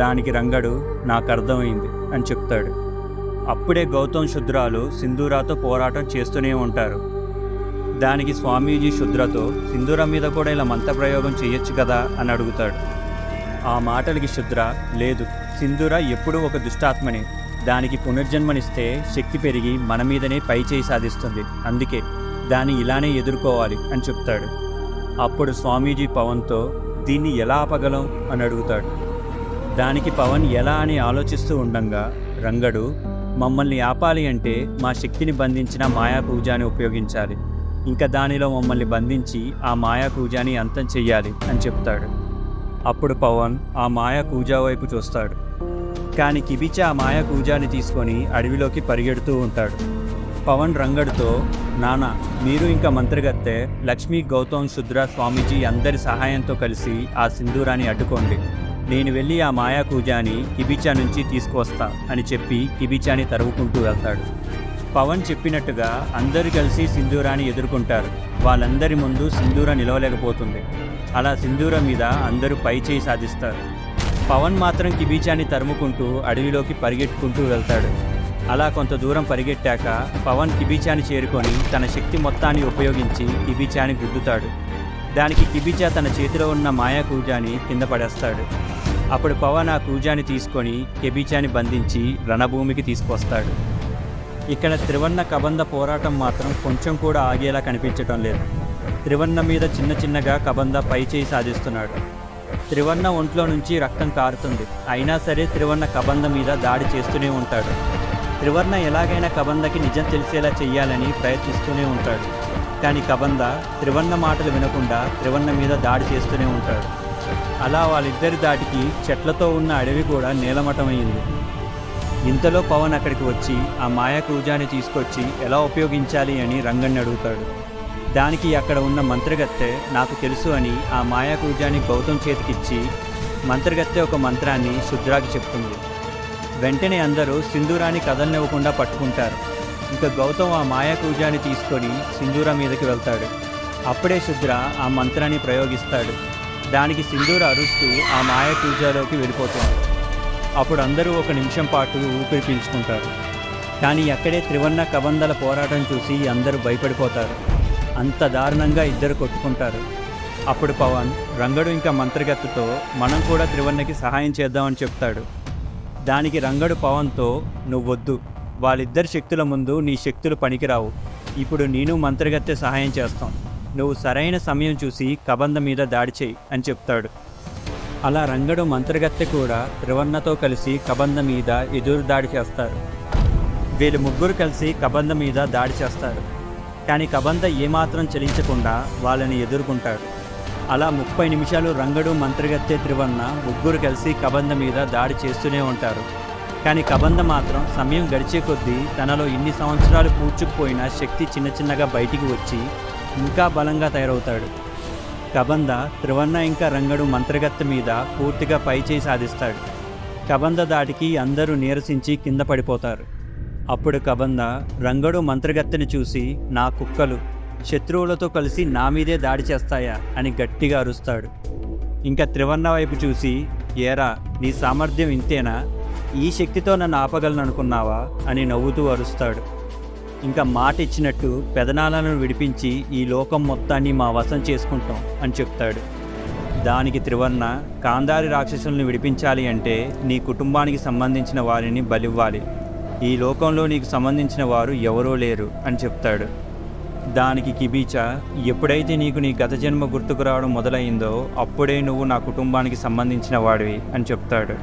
దానికి రంగడు నాకు అర్థమైంది అని చెప్తాడు. అప్పుడే గౌతమ్ శుద్రాలు సింధూరాతో పోరాటం చేస్తూనే ఉంటారు. దానికి స్వామీజీ శుద్రతో సింధూర మీద కూడా ఇలా మంత్రప్రయోగం చేయొచ్చు కదా అని అడుగుతాడు. ఆ మాటలకి శుద్ర, లేదు, సింధూర ఎప్పుడూ ఒక దుష్టాత్మని, దానికి పునర్జన్మనిస్తే శక్తి పెరిగి మన మీదనే పై చేయి సాధిస్తుంది, అందుకే దాన్ని ఇలానే ఎదుర్కోవాలి అని చెప్తాడు. అప్పుడు స్వామీజీ పవన్తో దీన్ని ఎలా ఆపగలం అని అడుగుతాడు. దానికి పవన్ ఎలా అని ఆలోచిస్తూ ఉండంగా రంగడు మమ్మల్ని ఆపాలి అంటే మా శక్తిని బంధించిన మాయా పూజాని ఉపయోగించాలి, ఇంకా దానిలో మమ్మల్ని బంధించి ఆ మాయా పూజాని అంతం చెయ్యాలి అని చెప్తాడు. అప్పుడు పవన్ ఆ మాయా పూజా వైపు చూస్తాడు. కానీ కిబిచా ఆ మాయా పూజాని తీసుకొని అడవిలోకి పరిగెడుతూ ఉంటాడు. పవన్ రంగడితో, నానా మీరు ఇంకా మంత్రగత్తె లక్ష్మీ, గౌతమ్, శుద్ర, స్వామీజీ అందరి సహాయంతో కలిసి ఆ సింధూరాన్ని అడ్డుకోండి, నేను వెళ్ళి ఆ మాయా పూజాని కిబిచా నుంచి తీసుకువస్తా అని చెప్పి కిబిచాని తరువుకుంటూ వెళ్తాడు. పవన్ చెప్పినట్టుగా అందరూ కలిసి సింధూరాన్ని ఎదుర్కొంటారు. వాళ్ళందరి ముందు సింధూర నిలవలేకపోతుంది. అలా సింధూర మీద అందరూ పై చేయి సాధిస్తారు. పవన్ మాత్రం కిబిచాని తరుముకుంటూ అడవిలోకి పరిగెట్టుకుంటూ వెళ్తాడు. అలా కొంత దూరం పరిగెట్టాక పవన్ కిబిచాని చేరుకొని తన శక్తి మొత్తాన్ని ఉపయోగించి కిబిచాని గుద్దుతాడు. దానికి కిబిచా తన చేతిలో ఉన్న మాయా కూజాని కింద పడేస్తాడు. అప్పుడు పవన్ ఆ కూజాని తీసుకొని కిబిచాని బంధించి రణభూమికి తీసుకొస్తాడు. ఇక్కడ త్రివర్ణ కబంధ పోరాటం మాత్రం కొంచెం కూడా ఆగేలా కనిపించటం లేదు. త్రివర్ణ మీద చిన్న చిన్నగా కబంధ పై చేయి సాధిస్తున్నాడు. త్రివర్ణ ఒంట్లో నుంచి రక్తం కారుతుంది. అయినా సరే త్రివర్ణ కబంధ మీద దాడి చేస్తూనే ఉంటాడు. త్రివర్ణ ఎలాగైనా కబంధకి నిజం తెలిసేలా చెయ్యాలని ప్రయత్నిస్తూనే ఉంటాడు. కానీ కబంధ త్రివర్ణ మాటలు వినకుండా త్రివర్ణ మీద దాడి చేస్తూనే ఉంటాడు. అలా వాళ్ళిద్దరి దాటికి చెట్లతో ఉన్న అడవి కూడా నేలమటమైంది. ఇంతలో పవన్ అక్కడికి వచ్చి ఆ మాయా కూజాని తీసుకొచ్చి ఎలా ఉపయోగించాలి అని రంగణ్ణి అడుగుతాడు. దానికి అక్కడ ఉన్న మంత్రగత్తె నాకు తెలుసు అని ఆ మాయా కూజాని గౌతమ్ చేతికిచ్చి మంత్రగత్తె ఒక మంత్రాన్ని శుద్రాకి చెప్తుంది. వెంటనే అందరూ సింధూరాన్ని కదలనివ్వకుండా పట్టుకుంటారు. ఇంకా గౌతమ్ ఆ మాయా కూజాని తీసుకొని సింధూర మీదకి వెళ్తాడు. అప్పుడే శుద్ర ఆ మంత్రాన్ని ప్రయోగిస్తాడు. దానికి సింధూర అరుస్తూ ఆ మాయా కూజాలోకి వెళ్ళిపోతుంది. అప్పుడు అందరూ ఒక నిమిషం పాటు ఊపిరి పీల్చుకుంటారు. కానీ అక్కడే త్రివర్ణ కబంధల పోరాటం చూసి అందరూ భయపడిపోతారు. అంత దారుణంగా ఇద్దరు కొట్టుకుంటారు. అప్పుడు పవన్ రంగడు ఇంకా మంత్రగత్తెతో మనం కూడా త్రివర్ణకి సహాయం చేద్దామని చెప్తాడు. దానికి రంగడు పవన్తో నువ్వొద్దు, వాళ్ళిద్దరి శక్తుల ముందు నీ శక్తులు పనికిరావు, ఇప్పుడు నేను మంత్రగత్తె సహాయం చేస్తాం, నువ్వు సరైన సమయం చూసి కబంధ మీద దాడి చేయి అని చెప్తాడు. అలా రంగడు మంత్రగత్తె కూడా త్రివర్ణతో కలిసి కబంధ మీద ఎదురు దాడి చేస్తారు. వీళ్ళు ముగ్గురు కలిసి కబంధ మీద దాడి చేస్తారు. కానీ కబంధ ఏమాత్రం చలించకుండా వాళ్ళని ఎదుర్కొంటాడు. అలా 30 నిమిషాలు రంగడు, మంత్రగత్తె, త్రివర్ణ ముగ్గురు కలిసి కబంధ మీద దాడి చేస్తూనే ఉంటారు. కానీ కబంధ మాత్రం సమయం గడిచే కొద్దీ తనలో ఇన్ని సంవత్సరాలు పూడ్చుకుపోయిన శక్తి చిన్న చిన్నగా బయటికి వచ్చి ఇంకా బలంగా తయారవుతాడు. కబంధ త్రివర్ణ ఇంకా రంగడు మంత్రగత్తె మీద పూర్తిగా పైచేయి సాధిస్తాడు. కబంధ దాడికి అందరూ నీరసించి కింద పడిపోతారు. అప్పుడు కబంధ రంగడు మంత్రగత్తెని చూసి నా కుక్కలు శత్రువులతో కలిసి నా మీదే దాడి చేస్తాయా అని గట్టిగా అరుస్తాడు. ఇంకా త్రివర్ణ వైపు చూసి ఏరా నీ సామర్థ్యం ఇంతేనా, ఈ శక్తితో నన్ను ఆపగలను అనుకున్నావా అని నవ్వుతూ అరుస్తాడు. ఇంకా మాట ఇచ్చినట్టు పెదనాలను విడిపించి ఈ లోకం మొత్తాన్ని మా వశం చేసుకుంటాం అని చెప్తాడు. దానికి త్రివర్ణ కాందారి రాక్షసుల్ని విడిపించాలి అంటే నీ కుటుంబానికి సంబంధించిన వారిని బలివ్వాలి, ఈ లోకంలో నీకు సంబంధించిన వారు ఎవరూ లేరు అని చెప్తాడు. దానికి కిబిచా ఎప్పుడైతే నీకు నీ గత జన్మ గుర్తుకు రావడం మొదలైందో అప్పుడే నువ్వు నా కుటుంబానికి సంబంధించిన వాడివి అని చెప్తాడు.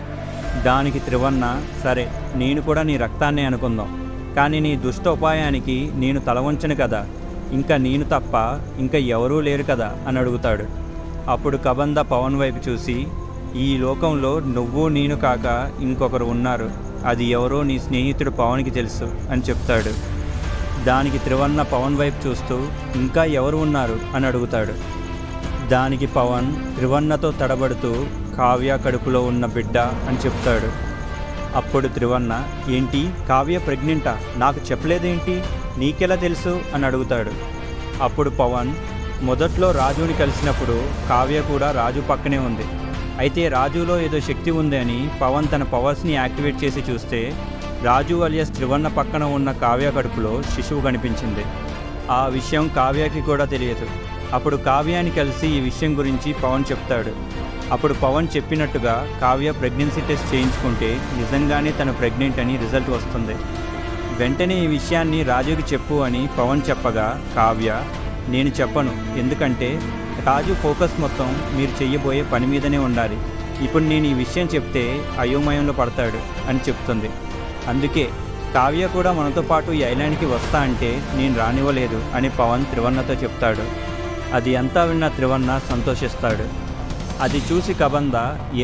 దానికి త్రివర్ణ సరే నేను కూడా నీ రక్తాన్నే అనుకుందాం, కానీ నీ దుష్ట ఉపాయానికి నేను తలవంచను కదా, ఇంకా నేను తప్ప ఇంకా ఎవరూ లేరు కదా అని అడుగుతాడు. అప్పుడు కబంధ పవన్ వైపు చూసి ఈ లోకంలో నువ్వు నేను కాక ఇంకొకరు ఉన్నారు, అది ఎవరో నీ స్నేహితుడు పవన్కి తెలుసు అని చెప్తాడు. దానికి త్రివర్ణ పవన్ వైపు చూస్తూ ఇంకా ఎవరు ఉన్నారు అని అడుగుతాడు. దానికి పవన్ త్రివర్ణతో తడబడుతూ కావ్య కడుపులో ఉన్న బిడ్డ అని చెప్తాడు. అప్పుడు త్రివర్ణ ఏంటి కావ్య ప్రెగ్నెంటా, నాకు చెప్పలేదేంటి, నీకెలా తెలుసు అని అడుగుతాడు. అప్పుడు పవన్ మొదట్లో రాజుని కలిసినప్పుడు కావ్య కూడా రాజు పక్కనే ఉంది, అయితే రాజులో ఏదో శక్తి ఉంది అని పవన్ తన పవర్స్ని యాక్టివేట్ చేసి చూస్తే రాజు అలియాస్ త్రివర్ణ పక్కన ఉన్న కావ్య కడుపులో శిశువు కనిపించింది. ఆ విషయం కావ్యకి కూడా తెలియదు. అప్పుడు కావ్యాని కలిసి ఈ విషయం గురించి పవన్ చెప్తాడు. అప్పుడు పవన్ చెప్పినట్టుగా కావ్య ప్రెగ్నెన్సీ టెస్ట్ చేయించుకుంటే నిజంగానే తను ప్రెగ్నెంట్ అని రిజల్ట్ వస్తుంది. వెంటనే ఈ విషయాన్ని రాజుకి చెప్పు అని పవన్ చెప్పగా కావ్య నేను చెప్పను, ఎందుకంటే రాజు ఫోకస్ మొత్తం మీరు చెయ్యబోయే పని మీదనే ఉండాలి. ఇప్పుడు నేను ఈ విషయం చెప్తే అయోమయంలో పడతాడు అని చెప్తుంది. అందుకే కావ్య కూడా మనతో పాటు ఈ ఐలాండ్కి వస్తా అంటే నేను రానివ్వలేదు అని పవన్ త్రివర్ణతో చెప్తాడు. అది అంతా విన్న త్రివర్ణ సంతోషిస్తాడు. అది చూసి కబంద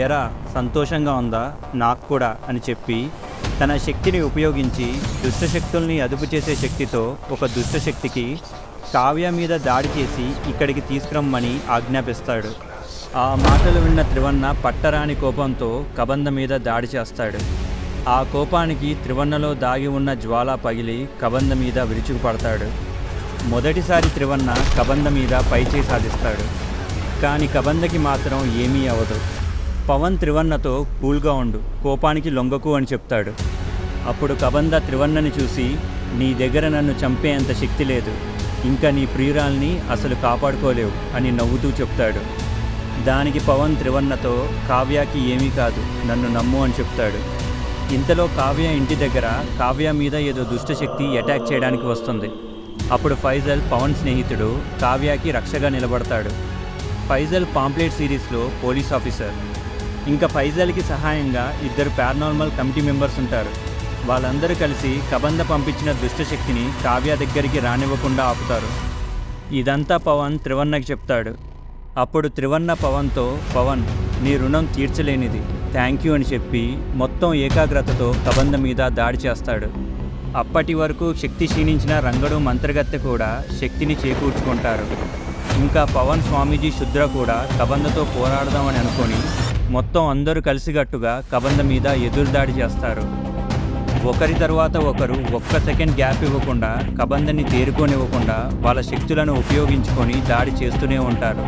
ఎరా సంతోషంగా ఉందా, నాకు కూడా అని చెప్పి తన శక్తిని ఉపయోగించి దుష్టశక్తుల్ని అదుపు చేసే శక్తితో ఒక దుష్టశక్తికి కావ్య మీద దాడి చేసి ఇక్కడికి తీసుకురమ్మని ఆజ్ఞాపిస్తాడు. ఆ మాటలు విన్న త్రివర్ణ పట్టరాని కోపంతో కబంద మీద దాడి చేస్తాడు. ఆ కోపానికి త్రివర్ణలో దాగి ఉన్న జ్వాల పగిలి కబంద మీద విరుచుకుపడతాడు. మొదటిసారి త్రివర్ణ కబంద మీద పైచేయి సాధిస్తాడు. కానీ కబందకి మాత్రం ఏమీ అవ్వదు. పవన్ త్రివర్ణతో కూల్గా ఉండు, కోపానికి లొంగకు అని చెప్తాడు. అప్పుడు కబంద త్రివర్ణని చూసి నీ దగ్గర నన్ను చంపేంత శక్తి లేదు, ఇంకా నీ ప్రియురాల్ని అసలు కాపాడుకోలేవు అని నవ్వుతూ చెప్తాడు. దానికి పవన్ త్రివర్ణతో కావ్యకి ఏమీ కాదు, నన్ను నమ్ము అని చెప్తాడు. ఇంతలో కావ్య ఇంటి దగ్గర కావ్య మీద ఏదో దుష్టశక్తి అటాక్ చేయడానికి వస్తుంది. అప్పుడు ఫైజల్ పవన్ స్నేహితుడు కావ్యకి రక్షగా నిలబడతాడు. ఫైజల్ పాంప్లెట్ సిరీస్లో పోలీస్ ఆఫీసర్. ఇంకా ఫైజల్కి సహాయంగా 2 పారానార్మల్ కమిటీ మెంబర్స్ ఉంటారు. వాళ్ళందరూ కలిసి కబంద పంపించిన దుష్టశక్తిని కావ్య దగ్గరికి రానివ్వకుండా ఆపుతారు. ఇదంతా పవన్ త్రివర్ణకి చెప్తాడు. అప్పుడు త్రివర్ణ పవన్తో, పవన్ నీ రుణం తీర్చలేనిది, థ్యాంక్ యూ అని చెప్పి మొత్తం ఏకాగ్రతతో కబంద మీద దాడి చేస్తాడు. అప్పటి వరకు శక్తి క్షీణించిన రంగడు మంత్రగత్తె కూడా శక్తిని చేకూర్చుకుంటారు. ఇంకా పవన్ స్వామీజీ శుద్ర కూడా కబందతో పోరాడదామని అనుకొని మొత్తం అందరూ కలిసిగట్టుగా కబంద మీద ఎదురుదాడి చేస్తారు. ఒకరి తర్వాత ఒకరు ఒక్క సెకండ్ గ్యాప్ ఇవ్వకుండా కబందని తేరుకోనివ్వకుండా వాళ్ళ శక్తులను ఉపయోగించుకొని దాడి చేస్తూనే ఉంటారు.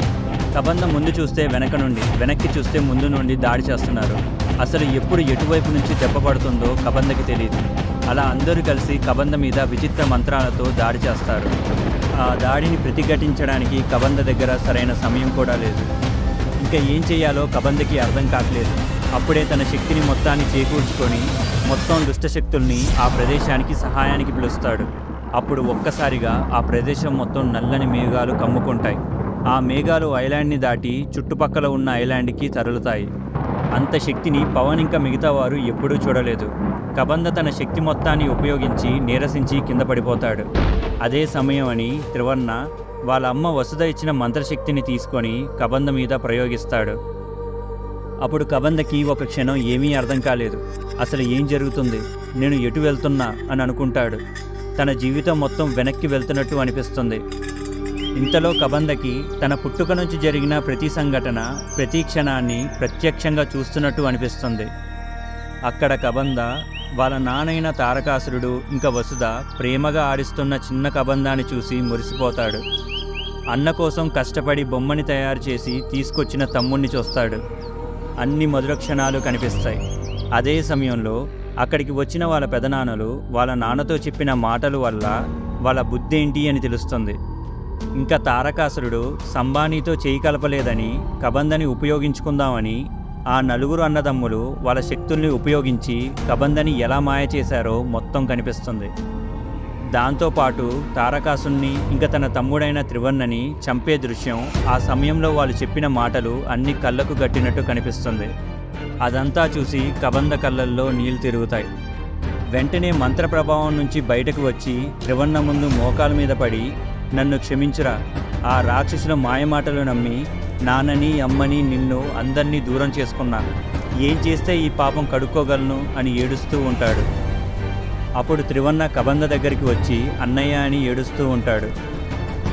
కబంద ముందు చూస్తే వెనక నుండి, వెనక్కి చూస్తే ముందు నుండి దాడి చేస్తున్నారు. అసలు ఎప్పుడు ఎటువైపు నుంచి దెబ్బ పడుతుందో కబందకి తెలియదు. అలా అందరూ కలిసి కబంద మీద విచిత్ర మంత్రాలతో దాడి చేస్తారు. ఆ దాడిని ప్రతిఘటించడానికి కబంద దగ్గర సరైన సమయం కూడా లేదు. ఇంకా ఏం చేయాలో కబందకి అర్థం కావట్లేదు. అప్పుడే తన శక్తిని మొత్తాన్ని చేకూర్చుకొని మొత్తం దుష్టశక్తుల్ని ఆ ప్రదేశానికి సహాయానికి పిలుస్తాడు. అప్పుడు ఒక్కసారిగా ఆ ప్రదేశం మొత్తం నల్లని మేఘాలు కమ్ముకుంటాయి. ఆ మేఘాలు ఐలాండ్ని దాటి చుట్టుపక్కల ఉన్న ఐలాండ్కి తరలుతాయి. అంత శక్తిని పవన్ ఇంకా మిగతా వారు ఎప్పుడూ చూడలేదు. కబంద తన శక్తి మొత్తాన్ని ఉపయోగించి నీరసించి కింద పడిపోతాడు. అదే సమయం అని త్రివర్ణ వాళ్ళ అమ్మ వసుధ ఇచ్చిన మంత్రశక్తిని తీసుకొని కబంద మీద ప్రయోగిస్తాడు. అప్పుడు కబందకి ఒక క్షణం ఏమీ అర్థం కాలేదు. అసలు ఏం జరుగుతుంది, నేను ఎటు వెళ్తున్నా అని అనుకుంటాడు. తన జీవితం మొత్తం వెనక్కి వెళ్తున్నట్టు అనిపిస్తుంది. ఇంతలో కబందకి తన పుట్టుక నుంచి జరిగిన ప్రతి సంఘటన, ప్రతి క్షణాన్ని ప్రత్యక్షంగా చూస్తున్నట్టు అనిపిస్తుంది. అక్కడ కబంద వాళ్ళ నాన్నైన తారకాసురుడు ఇంకా వసుధ ప్రేమగా ఆడిస్తున్న చిన్న కబందాన్ని చూసి మురిసిపోతాడు. అన్న కోసం కష్టపడి బొమ్మని తయారు చేసి తీసుకొచ్చిన తమ్ముణ్ణి చూస్తాడు. అన్ని మధుర క్షణాలు కనిపిస్తాయి. అదే సమయంలో అక్కడికి వచ్చిన వాళ్ళ పెదనాన్నలు వాళ్ళ నాన్నతో చెప్పిన మాటల వల్ల వాళ్ళ బుద్ధేంటి అని తెలుస్తుంది. ఇంకా తారకాసురుడు సంబానీతో చేయి కలపలేదని కబందని ఉపయోగించుకుందామని ఆ 4 అన్నదమ్ములు వాళ్ళ శక్తుల్ని ఉపయోగించి కబందని ఎలా మాయ చేశారో మొత్తం కనిపిస్తుంది. దాంతోపాటు తారకాసుని ఇంకా తన తమ్ముడైన త్రివర్ణని చంపే దృశ్యం, ఆ సమయంలో వాళ్ళు చెప్పిన మాటలు అన్ని కళ్ళకు గట్టినట్టు కనిపిస్తుంది. అదంతా చూసి కబంద కళ్ళల్లో నీళ్లు తిరుగుతాయి. వెంటనే మంత్ర ప్రభావం నుంచి బయటకు వచ్చి త్రివర్ణ ముందు మోకాల మీద పడి, నన్ను క్షమించురా, ఆ రాక్షసుల మాయమాటలు నమ్మి నాన్నని అమ్మని నిన్ను అందరినీ దూరం చేసుకున్నా, ఏం చేస్తే ఈ పాపం కడుక్కోగలను అని ఏడుస్తూ ఉంటాడు. అప్పుడు త్రివర్ణ కబంద దగ్గరికి వచ్చి అన్నయ్య అని ఏడుస్తూ ఉంటాడు.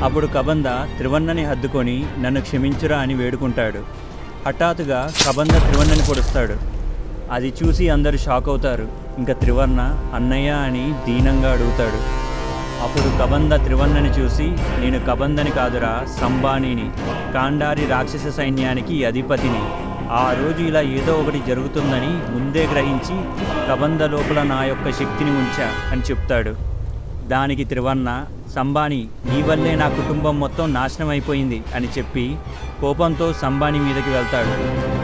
అప్పుడు కబంద త్రివర్ణని హద్దుకొని నన్ను క్షమించురా అని వేడుకుంటాడు. హఠాత్తుగా కబంద త్రివర్ణని పొడుస్తాడు. అది చూసి అందరూ షాక్ అవుతారు. ఇంకా త్రివర్ణ అన్నయ్య అని దీనంగా అడుగుతాడు. అప్పుడు కబంద త్రివర్ణని చూసి, నేను కబందని కాదురా, సంబానీని, కాండారి రాక్షస సైన్యానికి అధిపతిని. ఆ రోజు ఇలా ఏదో ఒకటి జరుగుతుందని ముందే గ్రహించి కబంద లోపల నా యొక్క శక్తిని ఉంచా అని చెప్తాడు. దానికి త్రివర్ణ, సంబాని నీ వల్లే నా కుటుంబం మొత్తం నాశనం అయిపోయింది అని చెప్పి కోపంతో సంబాని మీదకి వెళ్తాడు.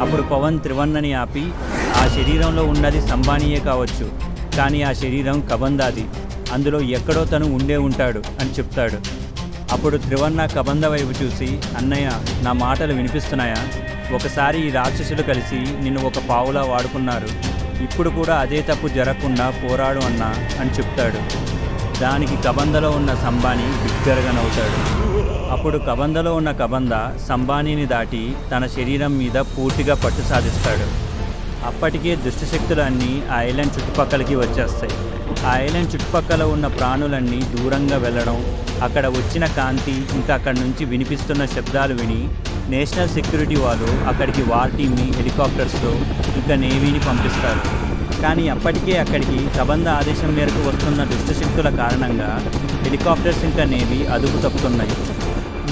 అప్పుడు పవన్ త్రివర్ణని ఆపి, ఆ శరీరంలో ఉన్నది సంబానీయే కావచ్చు, కానీ ఆ శరీరం కబందాది, అందులో ఎక్కడో తను ఉండే ఉంటాడు అని చెప్తాడు. అప్పుడు త్రివర్ణ కబంధ వైపు చూసి, అన్నయ్య, నా మాటలు వినిపిస్తున్నాయా? ఒకసారి ఈ రాక్షసులు కలిసి నిన్ను ఒక పావులా వాడుకున్నారు. ఇప్పుడు కూడా అదే తప్పు జరగకుండా పోరాడు అన్నా అని చెప్తాడు. దానికి కబంధలో ఉన్న సంబాని బిగ్గరగా నవ్వుతాడు. అప్పుడు కబంధలో ఉన్న కబంధ సంబానీని దాటి తన శరీరం మీద పూర్తిగా పట్టు సాధిస్తాడు. అప్పటికే దుష్టశక్తులు అన్నీ ఆ ఐలాండ్ చుట్టుపక్కలకి వచ్చేస్తాయి. ఆ ఐలాండ్ చుట్టుపక్కల ఉన్న ప్రాణులన్నీ దూరంగా వెళ్ళడం, అక్కడ వచ్చిన కాంతి ఇంకా అక్కడి నుంచి వినిపిస్తున్న శబ్దాలు విని నేషనల్ సెక్యూరిటీ వాళ్ళు అక్కడికి వార్ టీమ్ని హెలికాప్టర్స్తో ఇంకా నేవీని పంపిస్తారు. కానీ అప్పటికే అక్కడికి కబంధ ఆదేశం మేరకు వస్తున్న దుష్టశక్తుల కారణంగా హెలికాప్టర్స్ ఇంకా నేవీ అదుపు తప్పుతున్నాయి.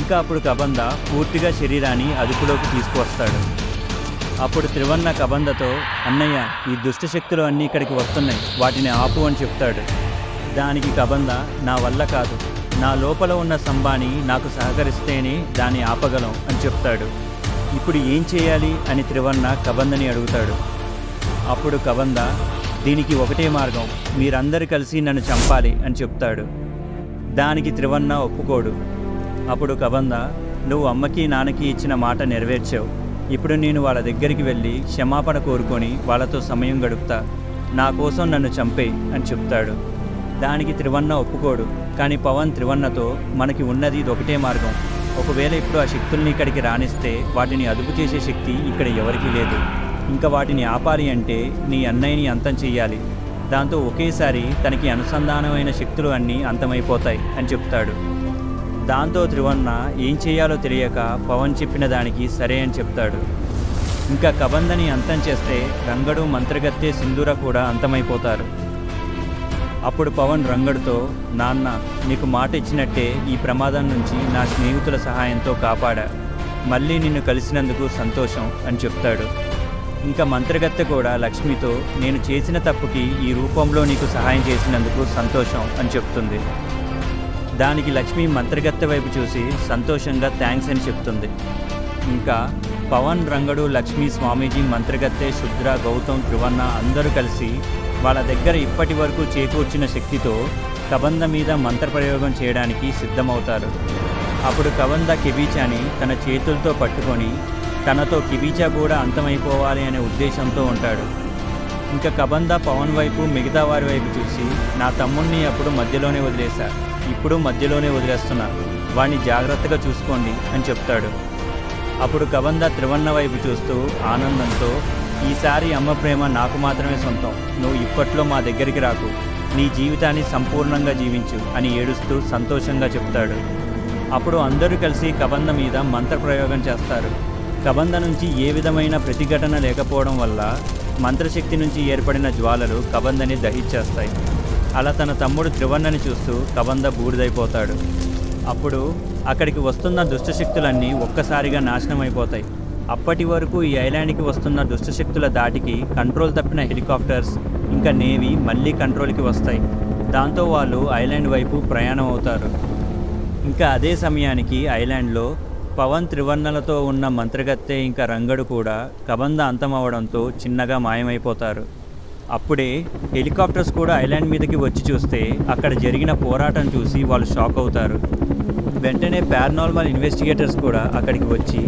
ఇంకా అప్పుడు కబంధ పూర్తిగా శరీరాన్ని అదుపులోకి తీసుకువస్తాడు. అప్పుడు త్రివర్ణ కబంధతో, అన్నయ్య, ఈ దుష్టశక్తులు అన్నీ ఇక్కడికి వస్తున్నాయి, వాటిని ఆపు అని చెప్తాడు. దానికి కబంధ, నా వల్ల కాదు, నా లోపల ఉన్న సంబాని నాకు సహకరిస్తేనే దాన్ని ఆపగలం అని చెప్తాడు. ఇప్పుడు ఏం చేయాలి అని త్రివర్ణ కబంధని అడుగుతాడు. అప్పుడు కబంధ, దీనికి ఒకటే మార్గం, మీరందరూ కలిసి నన్ను చంపాలి అని చెప్తాడు. దానికి త్రివర్ణ ఒప్పుకోడు. అప్పుడు కబంధ, నువ్వు అమ్మకి నాన్నకి ఇచ్చిన మాట నెరవేర్చావు. ఇప్పుడు నేను వాళ్ళ దగ్గరికి వెళ్ళి క్షమాపణ కోరుకొని వాళ్ళతో సమయం గడుపుతా. నా కోసం నన్ను చంపే అని చెప్తాడు. దానికి త్రివర్ణ ఒప్పుకోడు. కానీ పవన్ త్రివర్ణతో, మనకి ఉన్నది ఒకటే మార్గం. ఒకవేళ ఇప్పుడు ఆ శక్తుల్ని ఇక్కడికి రానిస్తే వాటిని అదుపు చేసే శక్తి ఇక్కడ ఎవరికీ లేదు. ఇంకా వాటిని ఆపాలి అంటే నీ అన్నయ్యని అంతం చెయ్యాలి. దాంతో ఒకేసారి తనకి అనుసంధానమైన శక్తులు అన్నీ అంతమైపోతాయి అని చెప్తాడు. దాంతో త్రివర్ణ ఏం చేయాలో తెలియక పవన్ చెప్పిన దానికి సరే అని చెప్తాడు. ఇంకా కబంధని అంతం చేస్తే రంగడు, మంత్రగత్తె, సింధూర కూడా అంతమైపోతారు. అప్పుడు పవన్ రంగడుతో, నాన్న, నీకు మాట ఇచ్చినట్టే ఈ ప్రమాదం నుంచి నా స్నేహితుల సహాయంతో కాపాడా. మళ్ళీ నిన్ను కలిసినందుకు సంతోషం అని చెప్తాడు. ఇంకా మంత్రగత్తె కూడా లక్ష్మితో, నేను చేసిన తప్పుకి ఈ రూపంలో నీకు సహాయం చేసినందుకు సంతోషం అని చెప్తుంది. దానికి లక్ష్మి మంత్రగత్తె వైపు చూసి సంతోషంగా థ్యాంక్స్ అని చెప్తుంది. ఇంకా పవన్, రంగడు, లక్ష్మి, స్వామీజీ, మంత్రగత్తె, శుద్ర, గౌతమ్, త్రివర్ణ అందరూ కలిసి వాళ్ళ దగ్గర ఇప్పటి వరకు చేకూర్చిన శక్తితో కబంధ మీద మంత్రప్రయోగం చేయడానికి సిద్ధమవుతారు. అప్పుడు కబంధ కిబీచాని తన చేతులతో పట్టుకొని తనతో కిబీచా కూడా అంతమైపోవాలి అనే ఉద్దేశంతో ఉంటాడు. ఇంకా కబంధ పవన్ వైపు, మిగతా వారి వైపు చూసి, నా తమ్ముణ్ణి అప్పుడు మధ్యలోనే వదిలేశా, ఇప్పుడు మధ్యలోనే వదిలేస్తున్నా, వాడిని జాగ్రత్తగా చూసుకోండి అని చెప్తాడు. అప్పుడు కబంధ త్రివర్ణ వైపు చూస్తూ ఆనందంతో, ఈసారి అమ్మ ప్రేమ నాకు మాత్రమే సొంతం, నువ్వు ఇప్పట్లో మా దగ్గరికి రాకు, నీ జీవితాన్ని సంపూర్ణంగా జీవించు అని ఏడుస్తూ సంతోషంగా చెప్తాడు. అప్పుడు అందరూ కలిసి కబంధ మీద మంత్రప్రయోగం చేస్తారు. కబంధ నుంచి ఏ విధమైన ప్రతిఘటన లేకపోవడం వల్ల మంత్రశక్తి నుంచి ఏర్పడిన జ్వాలలు కబంధని దహించేస్తాయి. అలా తన తమ్ముడు త్రివర్ణని చూస్తూ కబంధ బూడిదైపోతాడు. అప్పుడు అక్కడికి వస్తున్న దుష్టశక్తులన్నీ ఒక్కసారిగా నాశనం అయిపోతాయి. అప్పటి వరకు ఈ ఐలాండ్కి వస్తున్న దుష్టశక్తుల దాటికి కంట్రోల్ తప్పిన హెలికాప్టర్స్ ఇంకా నేవీ మళ్ళీ కంట్రోల్కి వస్తాయి. దాంతో వాళ్ళు ఐలాండ్ వైపు ప్రయాణం అవుతారు. ఇంకా అదే సమయానికి ఐలాండ్లో పవన్, త్రివర్ణలతో ఉన్న మంత్రగత్తె ఇంకా రంగడు కూడా కబంధ అంతమవడంతో చిన్నగా మాయమైపోతారు. అప్పుడే హెలికాప్టర్స్ కూడా ఐలాండ్ మీదకి వచ్చి చూస్తే అక్కడ జరిగిన పోరాటం చూసి వాళ్ళు షాక్ అవుతారు. వెంటనే పారానార్మల్ ఇన్వెస్టిగేటర్స్ కూడా అక్కడికి వచ్చి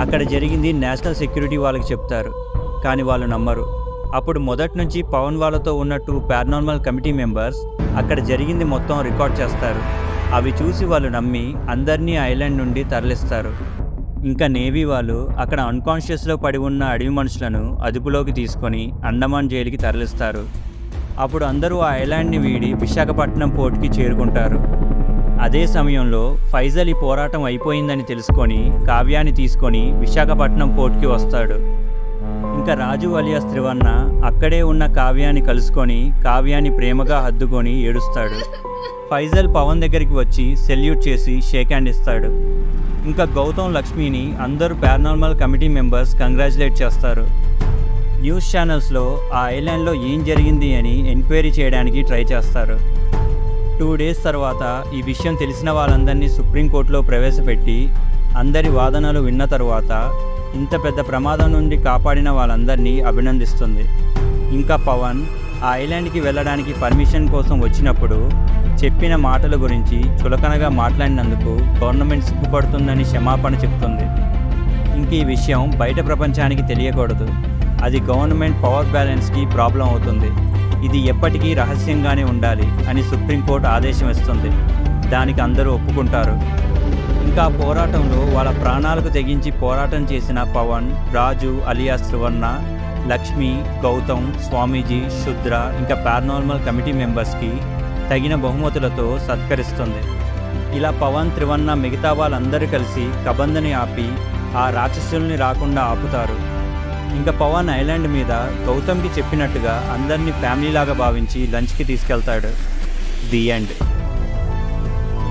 అక్కడ జరిగింది నేషనల్ సెక్యూరిటీ వాళ్ళకి చెప్తారు. కానీ వాళ్ళు నమ్మరు. అప్పుడు మొదటి నుంచి పవన్ వాళ్ళతో ఉన్నట్టు పారానార్మల్ కమిటీ మెంబర్స్ అక్కడ జరిగింది మొత్తం రికార్డ్ చేస్తారు. అవి చూసి వాళ్ళు నమ్మి అందరినీ ఐలాండ్ నుండి తరలిస్తారు. ఇంకా నేవీ వాళ్ళు అక్కడ అన్కాన్షియస్లో పడి ఉన్న అడవి మనుషులను అదుపులోకి తీసుకొని అండమాన్ జైలుకి తరలిస్తారు. అప్పుడు అందరూ ఆ ఐలాండ్ని వీడి విశాఖపట్నం పోర్ట్కి చేరుకుంటారు. అదే సమయంలో ఫైజల్ ఈ పోరాటం అయిపోయిందని తెలుసుకొని కావ్యాన్ని తీసుకొని విశాఖపట్నం పోర్ట్కి వస్తాడు. ఇంకా రాజు అలియాస్ త్రివర్ణ అక్కడే ఉన్న కావ్యాన్ని కలుసుకొని కావ్యాన్ని ప్రేమగా హత్తుకొని ఏడుస్తాడు. ఫైజల్ పవన్ దగ్గరికి వచ్చి సెల్యూట్ చేసి షేక్ హ్యాండ్ ఇస్తాడు. ఇంకా గౌతమ్, లక్ష్మిని అందరూ పారానార్మల్ కమిటీ మెంబర్స్ కంగ్రాచులేట్ చేస్తారు. న్యూస్ ఛానల్స్లో ఆ ఐలాండ్లో ఏం జరిగింది అని ఎంక్వైరీ చేయడానికి ట్రై చేస్తారు. 2 డేస్ తర్వాత ఈ విషయం తెలిసిన వాళ్ళందరినీ సుప్రీంకోర్టులో ప్రవేశపెట్టి అందరి వాదనలు విన్న తరువాత ఇంత పెద్ద ప్రమాదం నుండి కాపాడిన వాళ్ళందరినీ అభినందిస్తుంది. ఇంకా పవన్ ఆ ఐలాండ్కి వెళ్ళడానికి పర్మిషన్ కోసం వచ్చినప్పుడు చెప్పిన మాటల గురించి చులకనగా మాట్లాడినందుకు గవర్నమెంట్ సిగ్గుపడుతుందని క్షమాపణ చెప్తుంది. ఇంక ఈ విషయం బయట ప్రపంచానికి తెలియకూడదు. అది గవర్నమెంట్ పవర్ బ్యాలెన్స్కి ప్రాబ్లం అవుతుంది. ఇది ఎప్పటికీ రహస్యంగానే ఉండాలి అని సుప్రీంకోర్టు ఆదేశం ఇస్తుంది. దానికి అందరూ ఒప్పుకుంటారు. ఇంకా పోరాటంలో వాళ్ళ ప్రాణాలకు తెగించి పోరాటం చేసిన పవన్, రాజు అలియాస్ త్రివర్ణ, లక్ష్మి, గౌతమ్, స్వామీజీ, శుద్ర ఇంకా పారానార్మల్ కమిటీ మెంబర్స్కి తగిన బహుమతులతో సత్కరిస్తుంది. ఇలా పవన్, త్రివర్ణ మిగతా వాళ్ళందరూ కలిసి కబందని ఆపి ఆ రాక్షసుల్ని రాకుండా ఆపుతారు. ఇంకా పవన్ ఐలాండ్ మీద గౌతమ్కి చెప్పినట్టుగా అందరినీ ఫ్యామిలీలాగా భావించి లంచ్కి తీసుకెళ్తాడు. The end.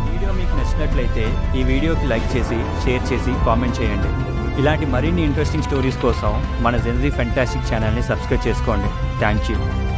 వీడియో మీకు నచ్చినట్లయితే ఈ వీడియోకి లైక్ చేసి, షేర్ చేసి, కామెంట్ చేయండి. ఇలాంటి మరిన్ని ఇంట్రెస్టింగ్ స్టోరీస్ కోసం మన జెన్జీ ఫెంటాస్టిక్ ఛానల్ని సబ్స్క్రైబ్ చేసుకోండి. Thank you.